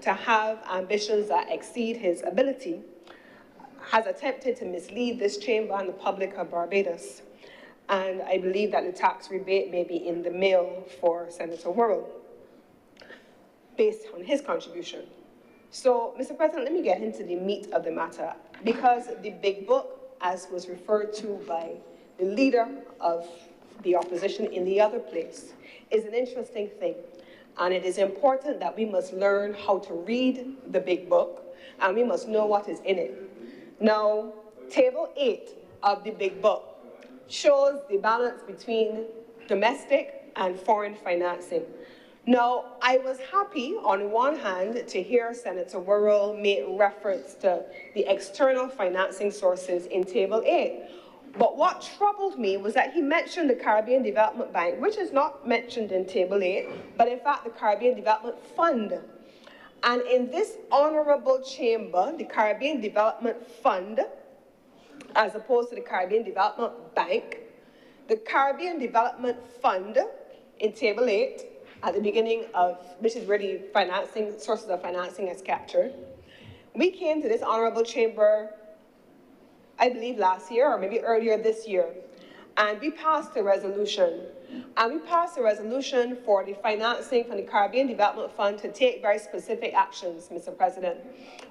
to have ambitions that exceed his ability, has attempted to mislead this chamber and the public of Barbados. And I believe that the tax rebate may be in the mail for Senator Worrell, based on his contribution. So, Mr. President, let me get into the meat of the matter, because the big book, as was referred to by the leader of the opposition in the other place, is an interesting thing. And it is important that we must learn how to read the big book, and we must know what is in it. Now, Table 8 of the big book shows the balance between domestic and foreign financing. Now, I was happy, on one hand, to hear Senator Worrell make reference to the external financing sources in Table 8. But what troubled me was that he mentioned the Caribbean Development Bank, which is not mentioned in Table 8, but in fact the Caribbean Development Fund. And in this honorable chamber, the Caribbean Development Fund, as opposed to the Caribbean Development Bank, the Caribbean Development Fund in Table 8, at the beginning of, which is where the financing, sources of financing is captured. We came to this honorable chamber, I believe last year or maybe earlier this year, and we passed a resolution. And we passed a resolution for the financing from the Caribbean Development Fund to take very specific actions, Mr. President.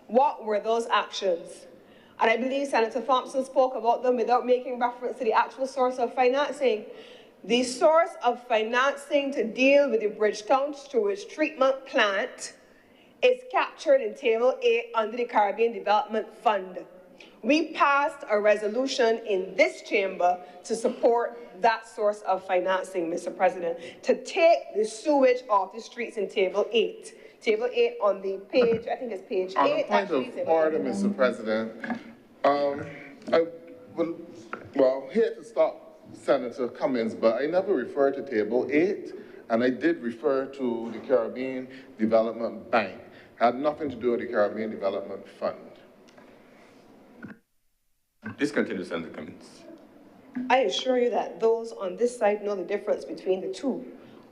What were those actions? And I believe Senator Thompson spoke about them without making reference to the actual source of financing. The source of financing to deal with the Bridgetown Sewage Treatment Plant is captured in Table 8 under the Caribbean Development Fund. We passed a resolution in this chamber to support that source of financing, Mr. President, to take the sewage off the streets in Table 8. Table 8 on the page, I think it's page 8. On a point of order, Mr. President, I will, here to stop Senator Cummings, but I never referred to Table 8, and I did refer to the Caribbean Development Bank. It had nothing to do with the Caribbean Development Fund. Please continue, Senator Cummings. I assure you that those on this side know the difference between the two.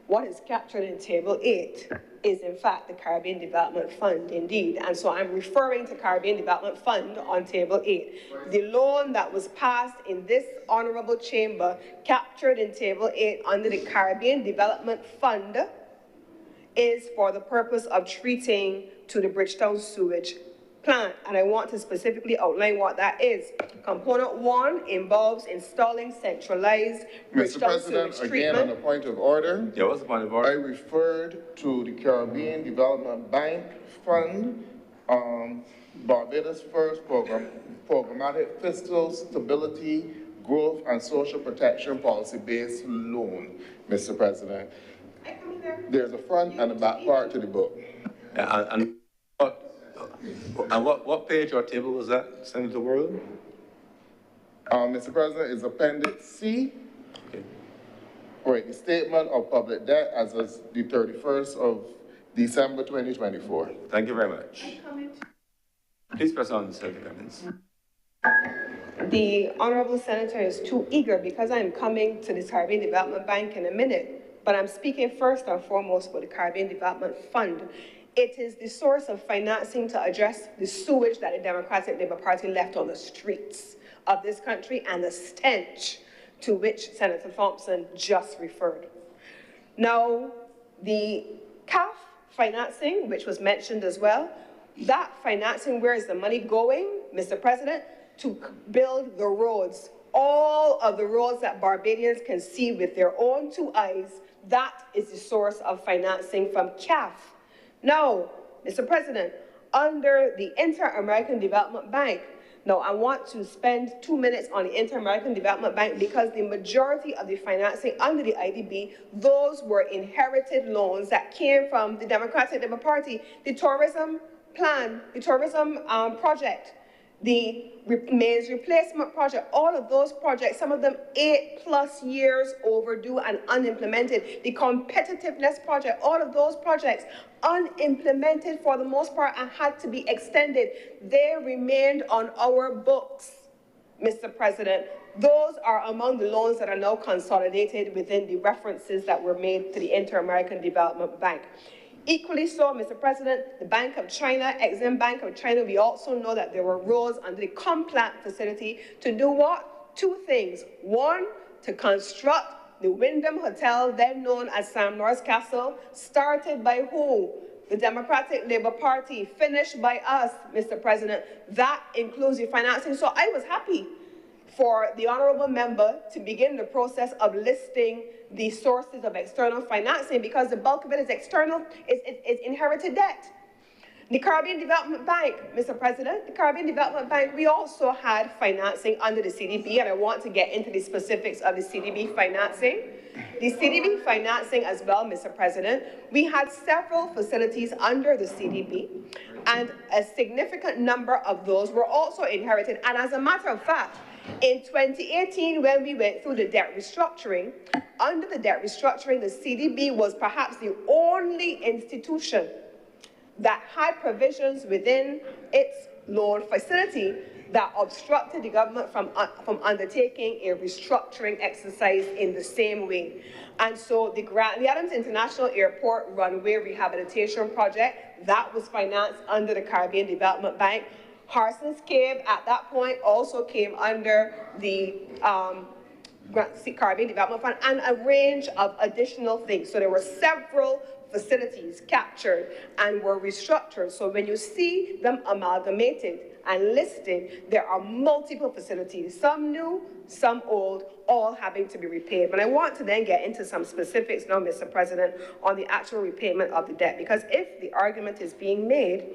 What is captured in Table 8 is, in fact, the Caribbean Development Fund, indeed. And so I'm referring to Caribbean Development Fund on Table 8. The loan that was passed in this honorable chamber, captured in Table 8 under the Caribbean Development Fund, is for the purpose of treating to the Bridgetown Sewage Plant. And I want to specifically outline what that is. Component 1 involves installing centralized Bridgetown sewage treatment. Mr. President, again, on a point of order. Yeah, what's the point of order? I referred to the Caribbean Development Bank Fund, Barbados First Program, Programmatic Fiscal Stability, Growth and Social Protection Policy-Based Loan, Mr. President. There's a front and a back part to the book. And what page or table was that, Senator Worrell? Mr. President, it's Appendix C. Okay. Right, the Statement of Public Debt as of the 31st of December 2024. Thank you very much. Please press on, Senator Cummings. The honorable senator is too eager because I'm coming to the Caribbean Development Bank in a minute, but I'm speaking first and foremost for the Caribbean Development Fund. It is the source of financing to address the sewage that the Democratic Labour Party left on the streets of this country and the stench to which Senator Thompson just referred. Now, the CAF financing, which was mentioned as well, that financing, where is the money going, Mr. President? To build the roads, all of the roads that Barbadians can see with their own two eyes. That is the source of financing from CAF. Now, Mr. President, under the Inter-American Development Bank. Now, I want to spend 2 minutes on the Inter-American Development Bank because the majority of the financing under the IDB, those were inherited loans that came from the Democratic Labour Party, the tourism plan, the tourism project, the Mains Replacement Project, all of those projects, some of them 8+ years overdue and unimplemented. The Competitiveness Project, all of those projects unimplemented for the most part and had to be extended. They remained on our books, Mr. President. Those are among the loans that are now consolidated within the references that were made to the Inter-American Development Bank. Equally so, Mr. President, the Bank of China, Exim Bank of China, we also know that there were roles under the Complan facility to do what? 2 things. 1, to construct the Wyndham Hotel, then known as Sam Norris Castle, started by who? The Democratic Labour Party, finished by us, Mr. President. That includes the financing. So I was happy for the honourable member to begin the process of listing the sources of external financing because the bulk of it is external, is inherited debt. The Caribbean Development Bank, Mr. President, the Caribbean Development Bank, we also had financing under the CDB, and I want to get into the specifics of the CDB financing. The CDB financing as well, Mr. President, we had several facilities under the CDB, and a significant number of those were also inherited. And as a matter of fact, in 2018, when we went through the debt restructuring, under the debt restructuring, the CDB was perhaps the only institution that had provisions within its loan facility that obstructed the government from undertaking a restructuring exercise in the same way. And so the Adams International Airport runway rehabilitation project, that was financed under the Caribbean Development Bank. Harson's Cave at that point also came under the Caribbean Development Fund, and a range of additional things. So there were several facilities captured and were restructured. So when you see them amalgamated and listed, there are multiple facilities, some new, some old, all having to be repaid. But I want to then get into some specifics now, Mr. President, on the actual repayment of the debt, because if the argument is being made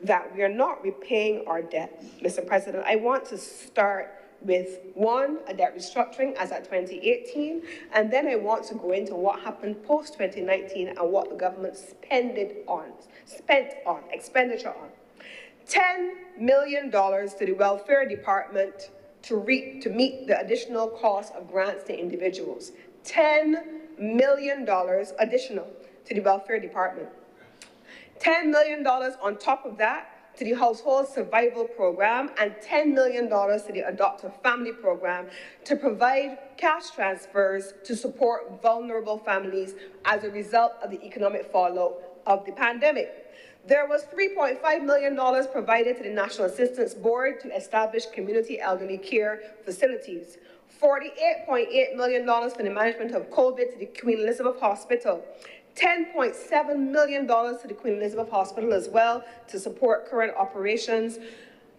that we are not repaying our debt, Mr. President, I want to start with 1, a debt restructuring as at 2018, and then I want to go into what happened post-2019 and what the government spent on, expenditure on. $10 million to the Welfare Department to meet the additional cost of grants to individuals. $10 million additional to the Welfare Department. $10 million on top of that to the Household Survival Program, and $10 million to the Adopt a Family Program to provide cash transfers to support vulnerable families as a result of the economic fallout of the pandemic. There was $3.5 million provided to the National Assistance Board to establish community elderly care facilities. $48.8 million for the management of COVID to the Queen Elizabeth Hospital. $10.7 million to the Queen Elizabeth Hospital as well to support current operations.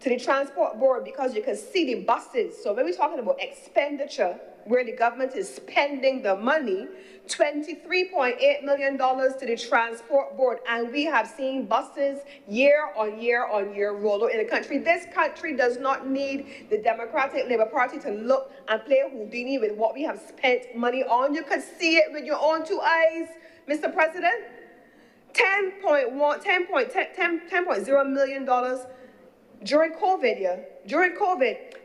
To the Transport Board, because you can see the buses. So when we're talking about expenditure, where the government is spending the money, $23.8 million to the Transport Board. And we have seen buses year on year on year roll out in the country. This country does not need the Democratic Labour Party to look and play Houdini with what we have spent money on. You can see it with your own 2 eyes, Mr. President. $10.0 million during COVID,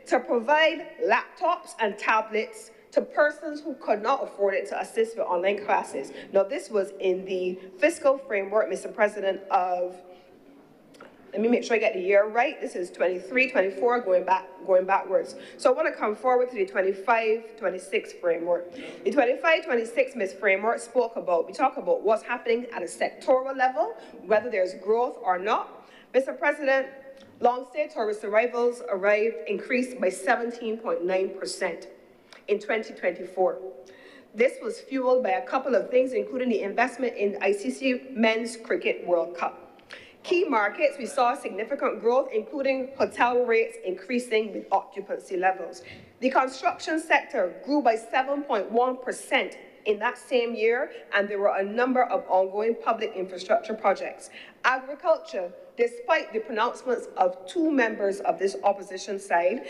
to provide laptops and tablets to persons who could not afford it to assist with online classes. Now, this was in the fiscal framework, Mr. President, of, let me make sure I get the year right. This is 23, 24, going backwards. So I want to come forward to the 25-26 framework. The 25-26 Ms. framework we talk about what's happening at a sectoral level, whether there's growth or not. Mr. President, long-stay tourist arrivals increased by 17.9% in 2024. This was fueled by a couple of things, including the investment in ICC Men's Cricket World Cup. Key markets, we saw significant growth, including hotel rates increasing with occupancy levels. The construction sector grew by 7.1% in that same year, and there were a number of ongoing public infrastructure projects. Agriculture, despite the pronouncements of two members of this opposition side,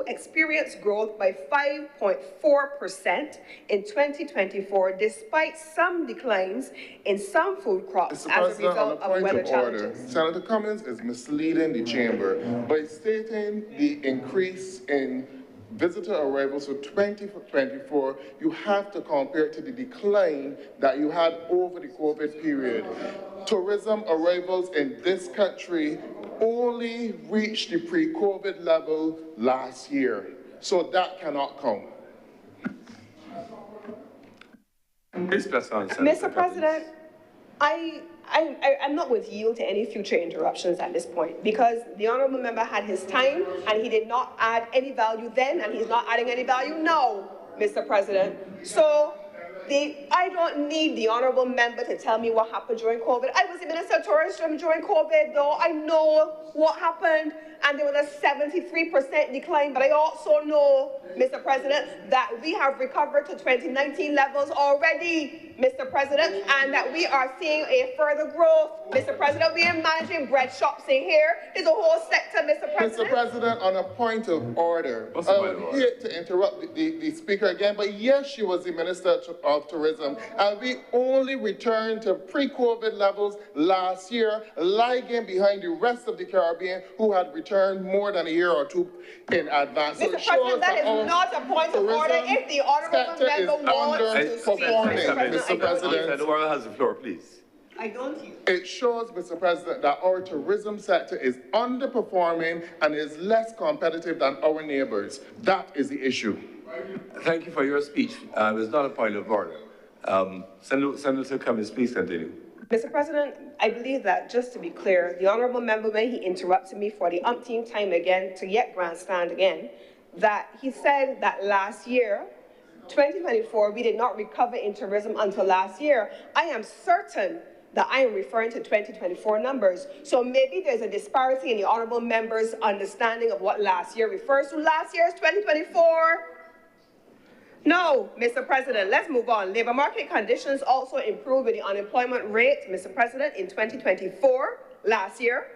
experienced growth by 5.4% in 2024, despite some declines in some food crops Mr. as a President, on a result of point weather of order, challenges. Senator Cummings is misleading the chamber by stating the increase in visitor arrivals for 2024. You have to compare it to the decline that you had over the COVID period. Tourism arrivals in this country only reached the pre-COVID level last year. So that cannot count. Mr. President, I'm not with yield to any future interruptions at this point because the honourable member had his time and he did not add any value then and he's not adding any value now, Mr. President. So I don't need the honourable member to tell me what happened during COVID. I was the Minister of Tourism during COVID, though. I know what happened, and there was a 73% decline. But I also know, Mr. President, that we have recovered to 2019 levels already, Mr. President, and that we are seeing a further growth. Mr. President, we are managing bread shops in here. There's a whole sector, Mr. President. Mr. President, on a point of order, I would hate to interrupt the speaker again, but yes, she was the Minister of Tourism, and we only returned to pre-COVID levels last year, lagging behind the rest of the Caribbean who had returned more than a year or two in advance. Mr. President, that is not a point of order. If the honourable member wants to speak, Mr. President. The world has the floor, please. I don't hear. It shows, Mr. President, that our tourism sector is underperforming and is less competitive than our neighbors. That is the issue. Thank you for your speech. It was not a point of order. Senator Cummings, please continue. Mr. President, I believe that, just to be clear, the honourable member, when he interrupted me for the umpteenth time again, to yet grandstand again, that he said that last year, 2024, we did not recover in tourism until last year. I am certain that I am referring to 2024 numbers. So maybe there's a disparity in the honourable member's understanding of what last year refers to. Last year's 2024? No, Mr. President, let's move on. Labour market conditions also improved with the unemployment rate, Mr. President, in 2024, last year,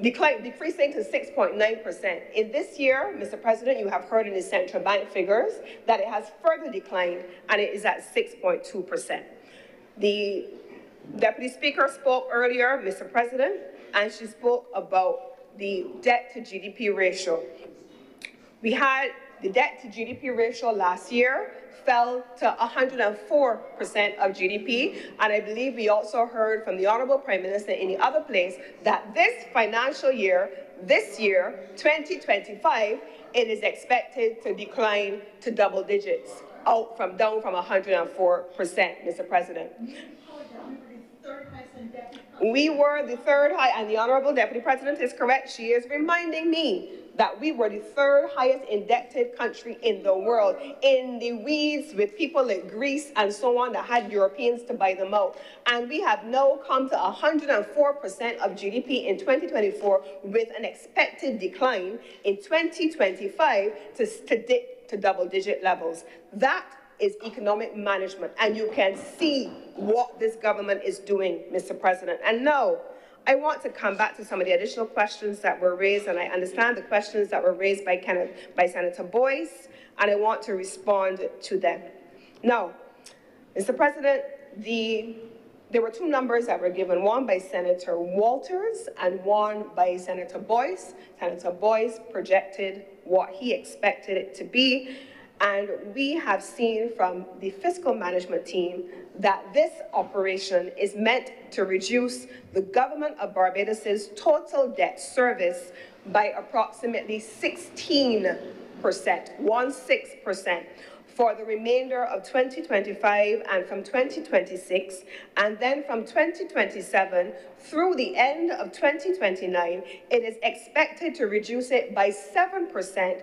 decreasing to 6.9%. In this year, Mr. President, you have heard in the central bank figures that it has further declined and it is at 6.2%. The Deputy Speaker spoke earlier, Mr. President, and she spoke about the debt to GDP ratio. We had the debt to GDP ratio last year fell to 104% of GDP, and I believe we also heard from the Honourable Prime Minister in the other place that this financial year, this year, 2025, it is expected to decline to double digits, down from 104%, Mr. President. We were the third high, and the Honourable Deputy President is correct. She is reminding me that we were the third highest indebted country in the world, in the weeds with people like Greece and so on that had Europeans to buy them out. And we have now come to 104% of GDP in 2024 with an expected decline in 2025 to dip to double-digit levels. That is economic management, and you can see what this government is doing, Mr. President. And now, I want to come back to some of the additional questions that were raised, and I understand the questions that were raised by Senator Boyce, and I want to respond to them. Now, Mr. President, there were two numbers that were given, one by Senator Walters and one by Senator Boyce. Senator Boyce projected what he expected it to be, and we have seen from the fiscal management team that this operation is meant to reduce the government of Barbados's total debt service by approximately 16%, 16%, for the remainder of 2025 and from 2026, and then from 2027 through the end of 2029, it is expected to reduce it by 7%,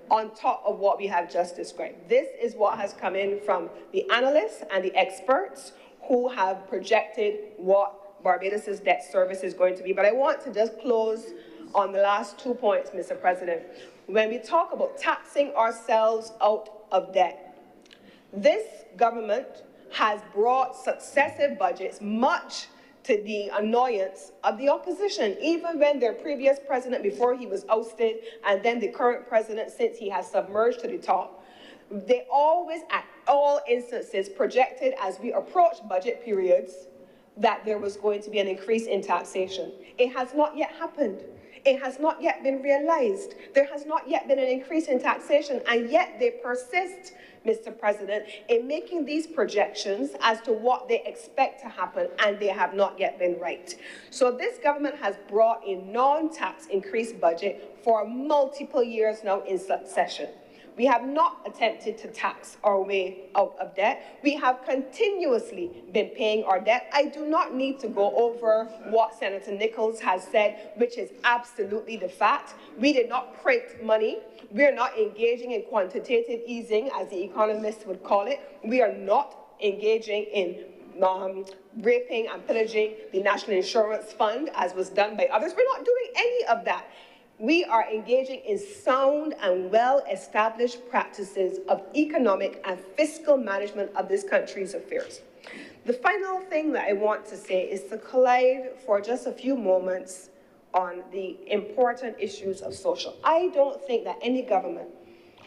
on top of what we have just described. This is what has come in from the analysts and the experts who have projected what Barbados's debt service is going to be. But I want to just close on the last 2 points, Mr. President. When we talk about taxing ourselves out of debt, this government has brought successive budgets, much to the annoyance of the opposition, even when their previous president before he was ousted, and then the current president since he has submerged to the top. They always, at all instances, projected as we approach budget periods that there was going to be an increase in taxation. It has not yet happened. It has not yet been realized. There has not yet been an increase in taxation, and yet they persist, Mr. President, in making these projections as to what they expect to happen, and they have not yet been right. So this government has brought a non-tax increase budget for multiple years now in succession. We have not attempted to tax our way out of debt. We have continuously been paying our debt. I do not need to go over what Senator Nichols has said, which is absolutely the fact. We did not print money. We are not engaging in quantitative easing, as the economists would call it. We are not engaging in raping and pillaging the National Insurance Fund, as was done by others. We're not doing any of that. We are engaging in sound and well-established practices of economic and fiscal management of this country's affairs. The final thing that I want to say is to collide for just a few moments on the important issues of social. I don't think that any government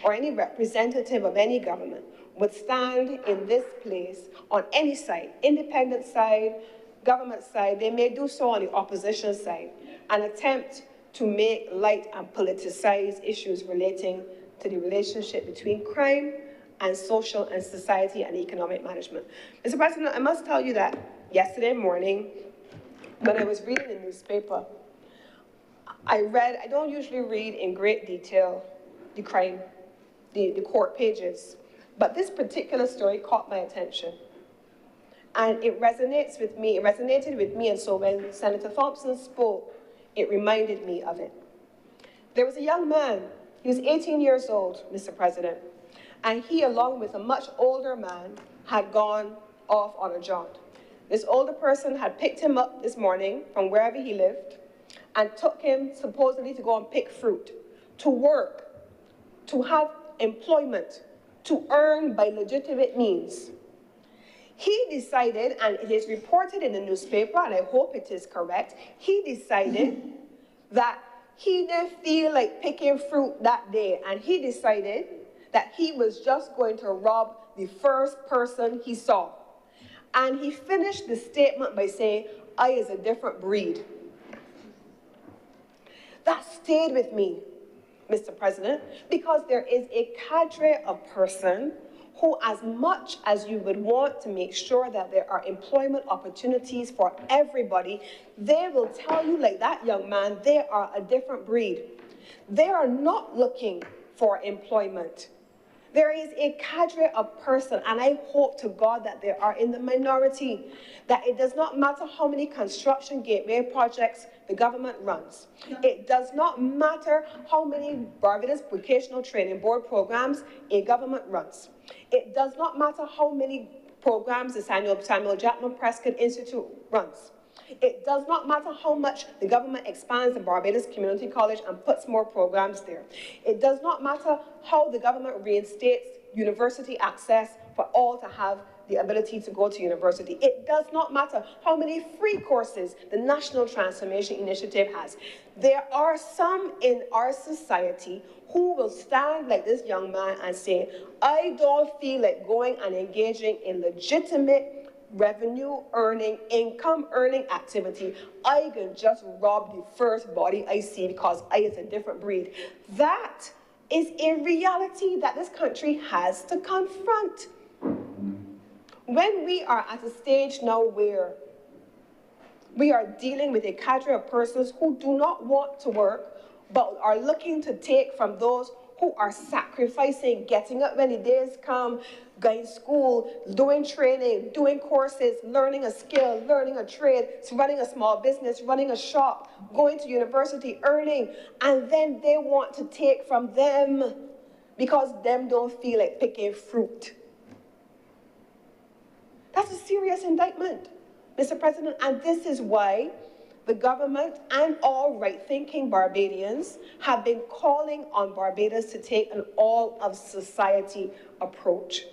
or any representative of any government would stand in this place on any side, independent side, government side, they may do so on the opposition side, and attempt to make light and politicize issues relating to the relationship between crime and social and society and economic management. Mr. President, I must tell you that yesterday morning, when I was reading the newspaper, I don't usually read in great detail the crime, the court pages, but this particular story caught my attention. And it resonated with me, and so when Senator Thompson spoke, it reminded me of it. There was a young man, he was 18 years old, Mr. President, and he, along with a much older man, had gone off on a jaunt. This older person had picked him up this morning from wherever he lived and took him supposedly to go and pick fruit, to work, to have employment, to earn by legitimate means. He decided, and it is reported in the newspaper, and I hope it is correct, he decided that he didn't feel like picking fruit that day, and he decided that he was just going to rob the first person he saw. And he finished the statement by saying, "I is a different breed." That stayed with me, Mr. President, because there is a cadre of person who, as much as you would want to make sure that there are employment opportunities for everybody, they will tell you, like that young man, they are a different breed. They are not looking for employment. There is a cadre of person, and I hope to God that they are in the minority, that it does not matter how many construction gateway projects the government runs. It does not matter how many Barbados Vocational Training Board programs a government runs. It does not matter how many programs the Samuel Jackman Prescott Institute runs. It does not matter how much the government expands the Barbados Community College and puts more programs there. It does not matter how the government reinstates university access for all to have the ability to go to university. It does not matter how many free courses the National Transformation Initiative has. There are some in our society who will stand like this young man and say, "I don't feel like going and engaging in legitimate revenue-earning, income-earning activity. I can just rob the first body I see because I is a different breed." That is a reality that this country has to confront. When we are at a stage now where we are dealing with a cadre of persons who do not want to work, but are looking to take from those who are sacrificing, getting up when the days come, going to school, doing training, doing courses, learning a skill, learning a trade, running a small business, running a shop, going to university, earning, and then they want to take from them because them don't feel like picking fruit. That's a serious indictment, Mr. President, and this is why the government and all right-thinking Barbadians have been calling on Barbados to take an all-of-society approach.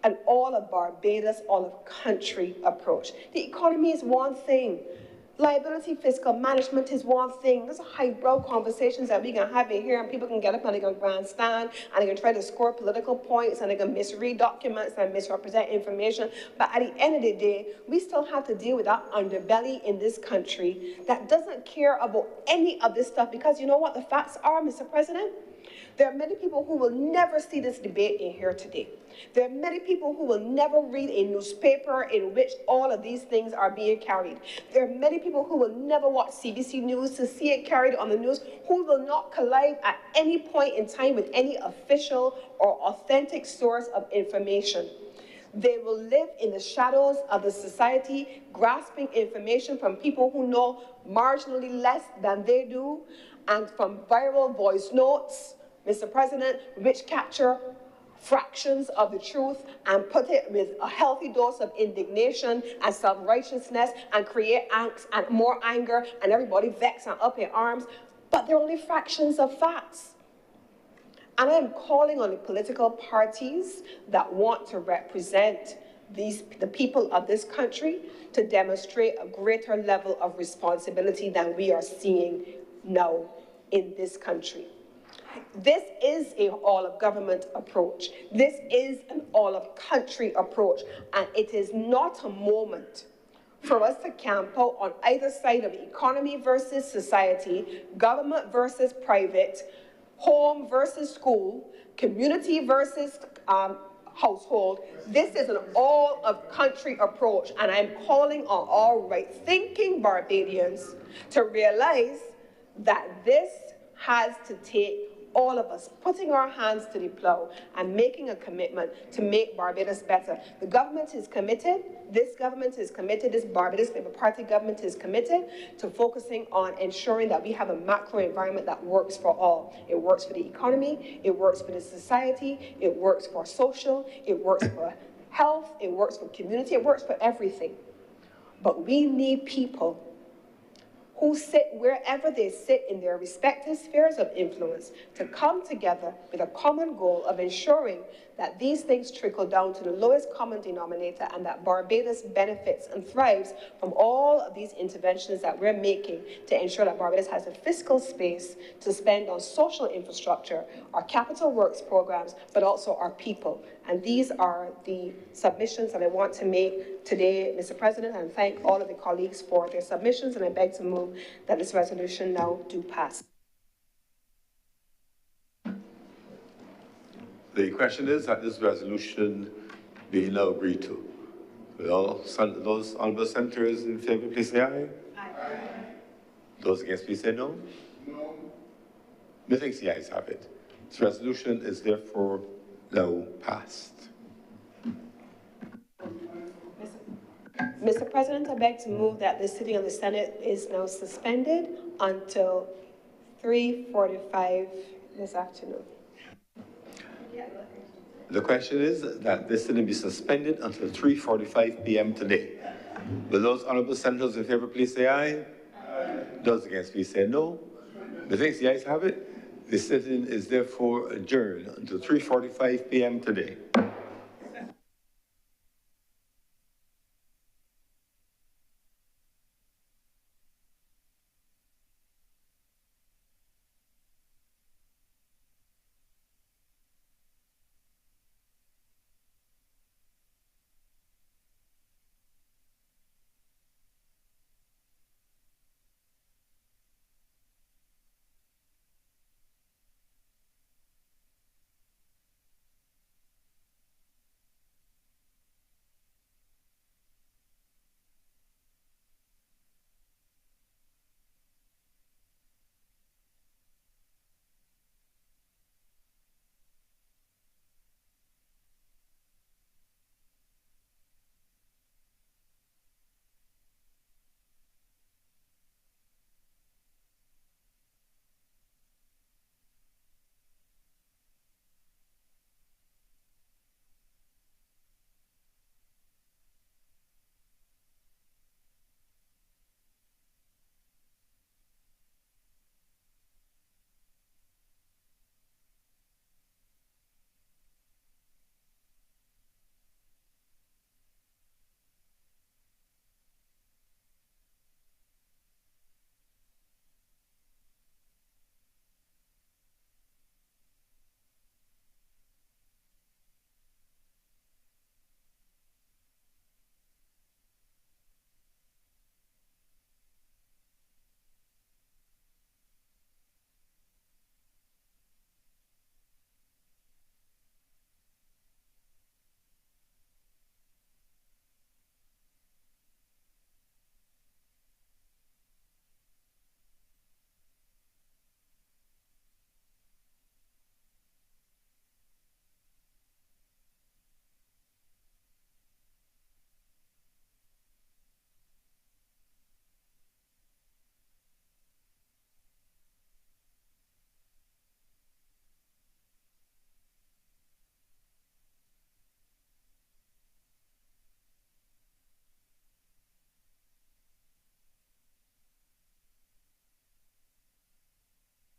an all of Barbados, all of country approach. The economy is one thing. Liability fiscal management is one thing. Those are highbrow conversations that we can have in here, and people can get up and they can grandstand and they can try to score political points and they can misread documents and misrepresent information. But at the end of the day, we still have to deal with that underbelly in this country that doesn't care about any of this stuff, because you know what the facts are, Mr. President? There are many people who will never see this debate in here today. There are many people who will never read a newspaper in which all of these things are being carried. There are many people who will never watch CBC News to see it carried on the news, who will not collide at any point in time with any official or authentic source of information. They will live in the shadows of the society, grasping information from people who know marginally less than they do, and from viral voice notes, Mr. President, which capture fractions of the truth and put it with a healthy dose of indignation and self-righteousness and create angst and more anger and everybody vexed and up in arms, but they're only fractions of facts. And I'm calling on the political parties that want to represent the people of this country to demonstrate a greater level of responsibility than we are seeing now in this country. This is an all-of-government approach. This is an all-of-country approach, and it is not a moment for us to camp out on either side of economy versus society, government versus private, home versus school, community versus household. This is an all-of-country approach, and I'm calling on all right-thinking Barbadians to realize that this has to take all of us putting our hands to the plow and making a commitment to make Barbados better. The government is committed, this government is committed, this Barbados Labour Party government is committed to focusing on ensuring that we have a macro environment that works for all. It works for the economy, it works for the society, it works for social, it works for health, it works for community, it works for everything. But we need people who sit wherever they sit in their respective spheres of influence to come together with a common goal of ensuring that these things trickle down to the lowest common denominator and that Barbados benefits and thrives from all of these interventions that we're making to ensure that Barbados has a fiscal space to spend on social infrastructure, our capital works programs, but also our people. And these are the submissions that I want to make today, Mr. President, and thank all of the colleagues for their submissions, and I beg to move that this resolution now do pass. The question is that this resolution be now agreed to. Will all those honourable senators in favour, please say aye. Aye. Those against, please say no. No. Methinks the ayes have it. This resolution is therefore now passed. Mr. President, I beg to move that the sitting of the Senate is now suspended until 3:45 this afternoon. The question is that this sitting be suspended until 3:45 p.m. today. Will those honourable senators in favour please say aye? Aye. Those against please say no. Methinks the ayes have it. The sitting is therefore adjourned until 3:45 p.m. today.